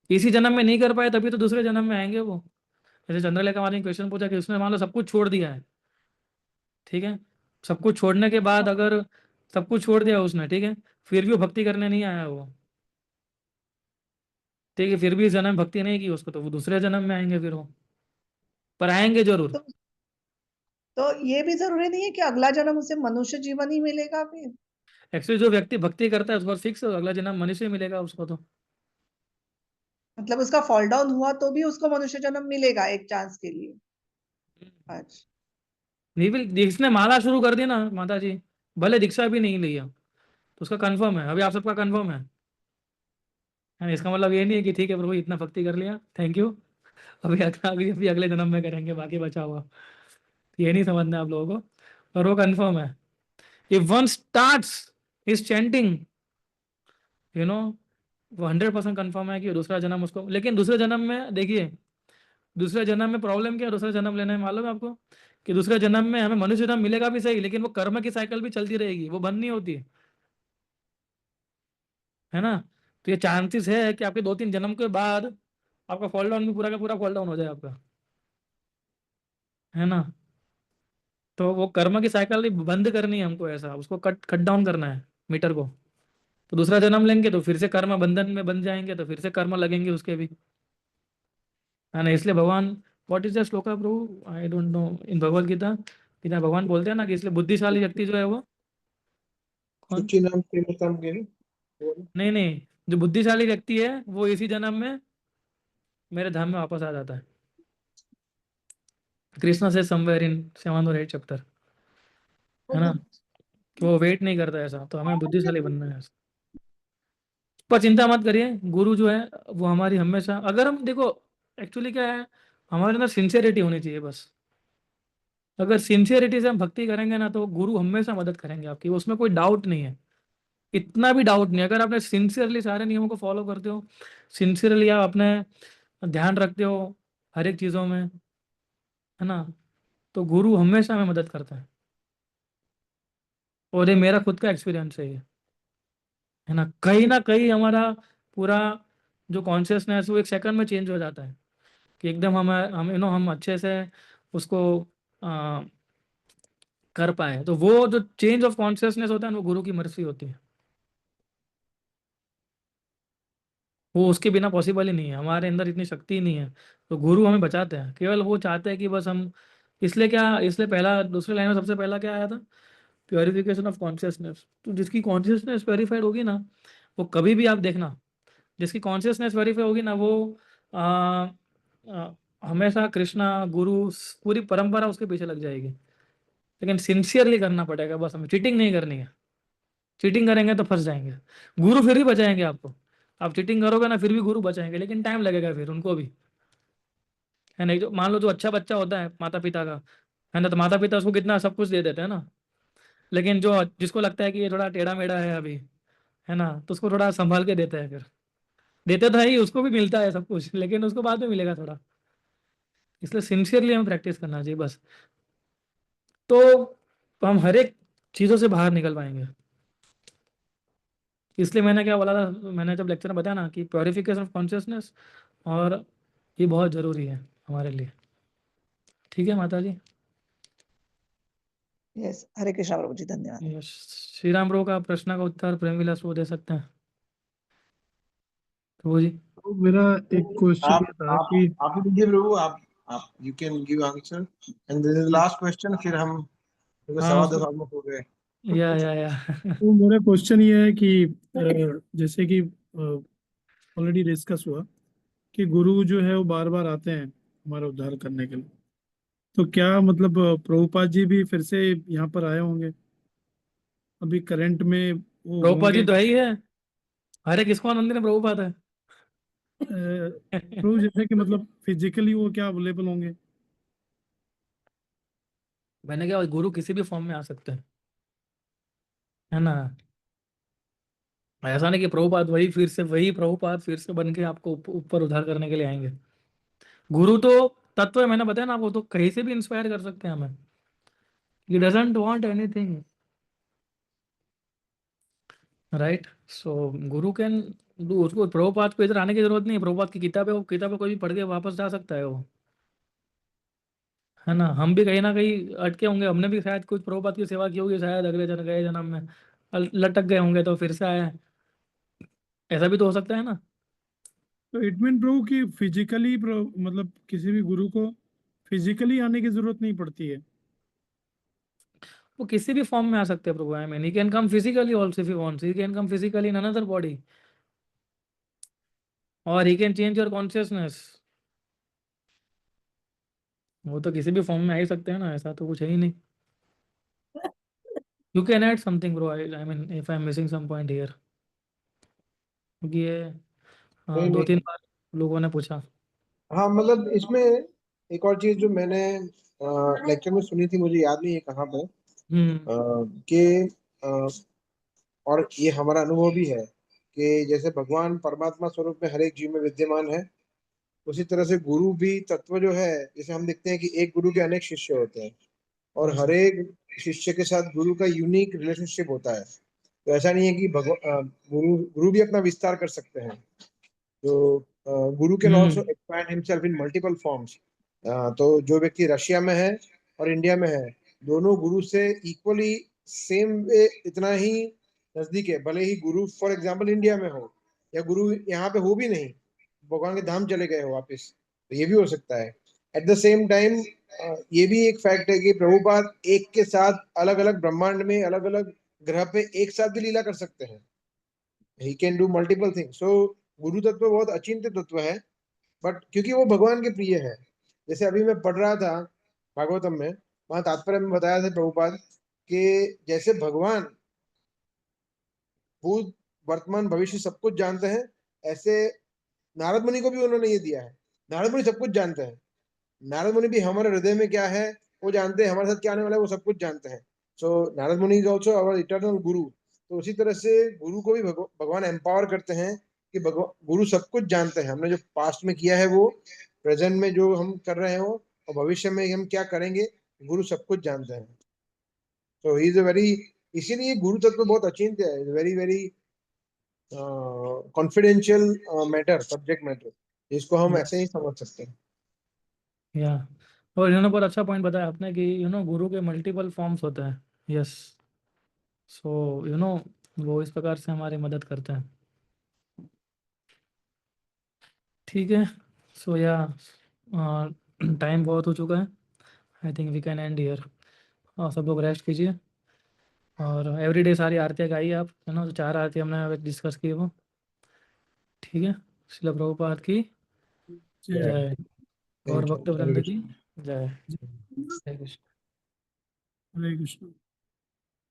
Speaker 1: इसी जन्म में नहीं कर पाए तभी तो दूसरे जन्म में आएंगे वो। जैसे चंद्रलेखा माता ने क्वेश्चन पूछा कि उसने मान लो सब कुछ छोड़ दिया है, ठीक है, सब कुछ छोड़ने के बाद अगर सब कुछ छोड़ दिया उसने, ठीक है, फिर भी वो भक्ति करने नहीं आया वो, ठीक है, फिर भी इस जन्म में भक्ति नहीं की उसको, तो वो दूसरे जन्म में आएंगे फिर वो, पर आएंगे जरूर।
Speaker 7: तो तो ये भी जरूरी नहीं है कि अगला जन्म उसे मनुष्य जीवन ही मिलेगा फिर?
Speaker 1: एक्चुअली जो व्यक्ति भक्ति करता है उसको फिक्स अगला जन्म मनुष्य ही मिलेगा उसको तो।
Speaker 7: मतलब उसका फॉल डाउन हुआ तो भी उसको मनुष्य जन्म मिलेगा एक चांस के लिए? अच्छा।
Speaker 1: नहीं भी जिसने माला शुरू कर दी ना माता जी, भले दीक्षा भी नहीं लिया, तो उसका कंफर्म है, अभी आप सबका कंफर्म है ना? इसका मतलब ये नहीं है कि ठीक है प्रभु इतना भक्ति कर लिया, थैंक यू, अभी अगले जन्म में करेंगे बाकी बचा हुआ, ये नहीं समझना है आप लोगों को। और वो कंफर्म है, if one starts is chanting, you know वो 100% कंफर्म है कि दूसरा जन्म उसको, लेकिन दूसरे जन्म में देखिए, दूसरे जन्म में प्रॉब्लम क्या है दूसरे जन्म लेने में मालूम है आपको? कि दूसरे जन्म में हमें मनुष्य जन्म मिलेगा भी सही, लेकिन वो कर्म की साइकिल भी चलती रहेगी, वो बंद नहीं होती, है ना। तो ये चांसेस है कि आपके 2-3 जन्म के बाद आपका फॉल डाउन भी पूरा का पूरा फॉल डाउन हो जाए आपका, है ना। तो वो कर्म की साइकिल बंद करनी है हमको, ऐसा उसको कट कट डाउन करना है मीटर को। तो दूसरा जन्म लेंगे तो फिर से कर्म बंधन में बन जाएंगे, तो फिर से कर्म लगेंगे उसके भी, है ना। इसलिए भगवान, what is the shloka prabhu, I don't know, in Bhagavad Gita कि जहाँ भगवान बोलते हैं ना कि इसलिए बुद्धिशाली व्यक्ति जो है वो कौन,
Speaker 2: सूची नाम प्रेमतम गिरी।
Speaker 1: नहीं नहीं, जो बुद्धिशाली व्यक्ति है वो इसी जन्म में मेरे धाम में वापस आ जाता है। कृष्णा से समवेयर इन 7 और 8 चैप्टर, है ना, कि वो वेट नहीं करता ऐसा, तो हमें बुद्धिशाली बनना है ऐसा। पर चिंता मत करिए, गुरु जो है वो हमारी हमेशा, अगर हम देखो एक्चुअली क्या है, हमारे अंदर सिंसियरिटी होनी चाहिए बस। अगर सिंसियरिटी से हम भक्ति करेंगे ना तो गुरु हमेशा मदद करेंगे आपकी, उसमें कोई डाउट नहीं है, इतना भी डाउट नहीं। अगर आपने सिंसियरली सारे नियमों को फॉलो करते हो, सिंसियरली आप अपने ध्यान रखते हो हर एक चीज़ों में, है ना, तो गुरु हमेशा हमें मदद करता है। और ये मेरा खुद का एक्सपीरियंस है ये, है ना कहीं हमारा पूरा जो कॉन्शियसनेस वो एक सेकंड में चेंज हो जाता है, कि एकदम हम अच्छे से उसको कर पाए, तो वो जो चेंज ऑफ कॉन्शियसनेस होता है वो गुरु की मर्जी होती है, वो उसके बिना पॉसिबल ही नहीं है, हमारे अंदर इतनी शक्ति ही नहीं है। तो गुरु हमें बचाते हैं, केवल वो चाहते हैं कि बस हम, इसलिए क्या, इसलिए पहला दूसरे लाइन में सबसे पहला क्या आया था, प्योरिफिकेशन ऑफ कॉन्शियसनेस। तो जिसकी कॉन्शियसनेस प्योरीफाइड होगी ना, वो कभी भी, आप देखना, जिसकी कॉन्शियसनेस वेरीफाई होगी ना, वो आ, हमेशा कृष्णा गुरु पूरी परंपरा उसके पीछे लग जाएगी। लेकिन सिंसियरली करना पड़ेगा, बस हमें चीटिंग नहीं करनी है, चीटिंग करेंगे तो फंस जाएंगे। गुरु फिर भी बचाएंगे आपको, आप चीटिंग करोगे ना फिर भी गुरु बचाएंगे, लेकिन टाइम लगेगा फिर उनको भी, है नहीं। जो मान लो जो अच्छा बच्चा होता है माता पिता का, है ना, तो माता पिता उसको कितना सब कुछ दे देते हैं ना, लेकिन जो जिसको लगता है कि ये थोड़ा टेढ़ा मेढ़ा है अभी, है ना, तो उसको थोड़ा संभाल के देते हैं, फिर देते तो है ही, उसको भी मिलता है सब कुछ, लेकिन उसको बाद में मिलेगा थोड़ा। इसलिए सिंसियरली हमें प्रैक्टिस करना चाहिए बस, तो हम हर एक चीज़ों से बाहर निकल पाएंगे। इसलिए मैंने क्या बोला था, मैंने जब लेक्चर में बताया ना कि प्योरिफिकेशन ऑफ कॉन्शियसनेस, और ये बहुत ज़रूरी है हमारे लिए। ठीक है माता जी।
Speaker 7: यस, हरे कृष्णा प्रभु जी, धन्यवाद।
Speaker 1: यस, श्री राम प्रभु का प्रश्न का उत्तर प्रेम विलास वो दे सकते हैं प्रभु जी।
Speaker 3: तो मेरा एक क्वेश्चन ये था
Speaker 2: आप
Speaker 3: कि
Speaker 2: आप ही दीजिए प्रभु, आप you can give answer and this is last question, फिर हम, क्योंकि
Speaker 1: हाँ
Speaker 2: सवा
Speaker 1: उसको,
Speaker 2: 10 ऑलमोस्ट हो गए।
Speaker 1: या
Speaker 3: तो मेरा क्वेश्चन ये है कि जैसे कि ऑलरेडी डिस्कस हुआ कि गुरु जो है वो बार बार आते हैं हमारा उद्धार करने के लिए, तो क्या मतलब प्रभुपाद जी भी फिर से यहाँ पर आए होंगे अभी करंट में वो
Speaker 1: प्रभुपाद जी
Speaker 3: होंगे?
Speaker 1: तो है ही है, हर एक इस्कॉन मंदिर में प्रभुपाद है।
Speaker 3: प्रभु जैसे कि मतलब फिजिकली वो क्या अवेलेबल होंगे?
Speaker 1: मैंने क्या, गुरु किसी भी फॉर्म में आ सकते हैं, है ना। ऐसा नहीं कि प्रभुपाद वही फिर से, वही प्रभुपाद फिर से बन के आपको ऊपर उद्धार करने के लिए आएंगे। गुरु तो तत्व है, मैंने बताया ना, वो तो कहीं से भी इंस्पायर कर सकते हैं हमें। He doesn't want anything, right. So guru can do, उसको प्रभुपाद को इधर आने की जरूरत नहीं है, प्रभुपाद की किताबें, वो किताबें कोई भी पढ़ के वापस जा सकता है वो, है ना। हम भी कहीं ना कहीं अटके होंगे, हमने भी शायद कुछ प्रभुपाद की सेवा की होगी शायद अगले जन्म, गए जन्म में लटक गए होंगे तो फिर से आए, ऐसा भी तो हो सकता है ना।
Speaker 3: तो इट मीन प्रभु कि फिजिकली मतलब किसी भी गुरु को फिजिकली आने की जरूरत नहीं पड़ती है?
Speaker 1: वो किसी भी फॉर्म में आ सकते हैं prabhu, I mean he can come physically also if he wants, he can come physically in another body, और he can change your consciousness. वो तो किसी भी फॉर्म में आ ही सकते हैं ना, ऐसा तो कुछ है ही नहीं। You can add something bro, I mean if I am missing some point here, क्योंकि ये
Speaker 2: नहीं
Speaker 1: दो तीन
Speaker 2: नहीं,
Speaker 1: बार लोगों ने पूछा।
Speaker 2: हाँ मतलब इसमें एक और चीज जो मैंने लेक्चर में सुनी थी, मुझे याद नहीं है कहाँ पे,
Speaker 1: हम्म।
Speaker 2: कि और ये हमारा अनुभव भी है कि जैसे भगवान परमात्मा स्वरूप में हर एक जीव में विद्यमान है, उसी तरह से गुरु भी तत्व जो है, जैसे हम देखते हैं कि एक गुरु के अनेक शिष्य होते हैं, और हर एक शिष्य के साथ गुरु का यूनिक रिलेशनशिप होता है। तो ऐसा नहीं है कि गुरु गुरु भी अपना विस्तार कर सकते हैं। तो गुरु can also
Speaker 1: hmm.
Speaker 2: Expand himself in multiple forms. तो जो व्यक्ति रशिया में है और इंडिया में है, दोनों गुरु से इक्वली सेम वे इतना ही नजदीक है, भले ही गुरु फॉर एग्जाम्पल इंडिया में हो या गुरु यहाँ पे हो भी नहीं, भगवान के धाम चले गए हो वापस, तो ये भी हो सकता है। एट द सेम टाइम ये भी एक फैक्ट है कि प्रभुपाद एक के साथ अलग अलग ब्रह्मांड में अलग अलग ग्रह पे एक साथ भी लीला कर सकते हैं। He can do multiple things. So guru तत्व बहुत अचिंत्य तत्व है, बट क्योंकि वो भगवान के प्रिय है। जैसे अभी मैं पढ़ रहा था भागवतम में, वहां तात्पर्य में बताया था प्रभुपाद कि जैसे भगवान भूत वर्तमान भविष्य सब कुछ जानते हैं, ऐसे नारद मुनि को भी उन्होंने ये दिया है। नारद मुनि सब कुछ जानते हैं, नारद मुनि भी हमारे हृदय में क्या है वो जानते हैं, हमारे साथ क्या आने वाला है वो सब कुछ जानते हैं। सो नारद मुनि इज ऑल्सो अवर इटर्नल गुरु। तो उसी तरह से गुरु को भी भगवान एम्पावर करते हैं कि गुरु सब कुछ जानते हैं, हमने जो पास्ट में किया है वो, प्रेजेंट में जो हम कर रहे हो, और भविष्य में हम क्या करेंगे, गुरु सब कुछ जानते हैं। तो ही इज अ वेरी, इसीलिए गुरु तत्व बहुत अचिंत्य है, very very confidential matter, subject matter, जिसको हम ऐसे ही समझ सकते हैं।
Speaker 1: या और इन्होंने बहुत अच्छा पॉइंट बताया आपने कि गुरु के मल्टीपल फॉर्म्स होते हैं। यस, सो वो इस प्रकार से हमारी मदद करते हैं। ठीक है, सो या टाइम बहुत हो चुका है। I think we can end here. और सब लोग रेस्ट कीजिए। और एवरीडे सारी आरतियाँ गाइए आप, जो 4 आरती हमने डिस्कस की वो। ठीक है, श्रील प्रभुपाद की
Speaker 3: जय
Speaker 1: जय। और
Speaker 2: Thank you.
Speaker 1: भक्त वृंद की जय।
Speaker 3: जय।
Speaker 1: हरे कृष्ण।
Speaker 3: हरे कृष्ण।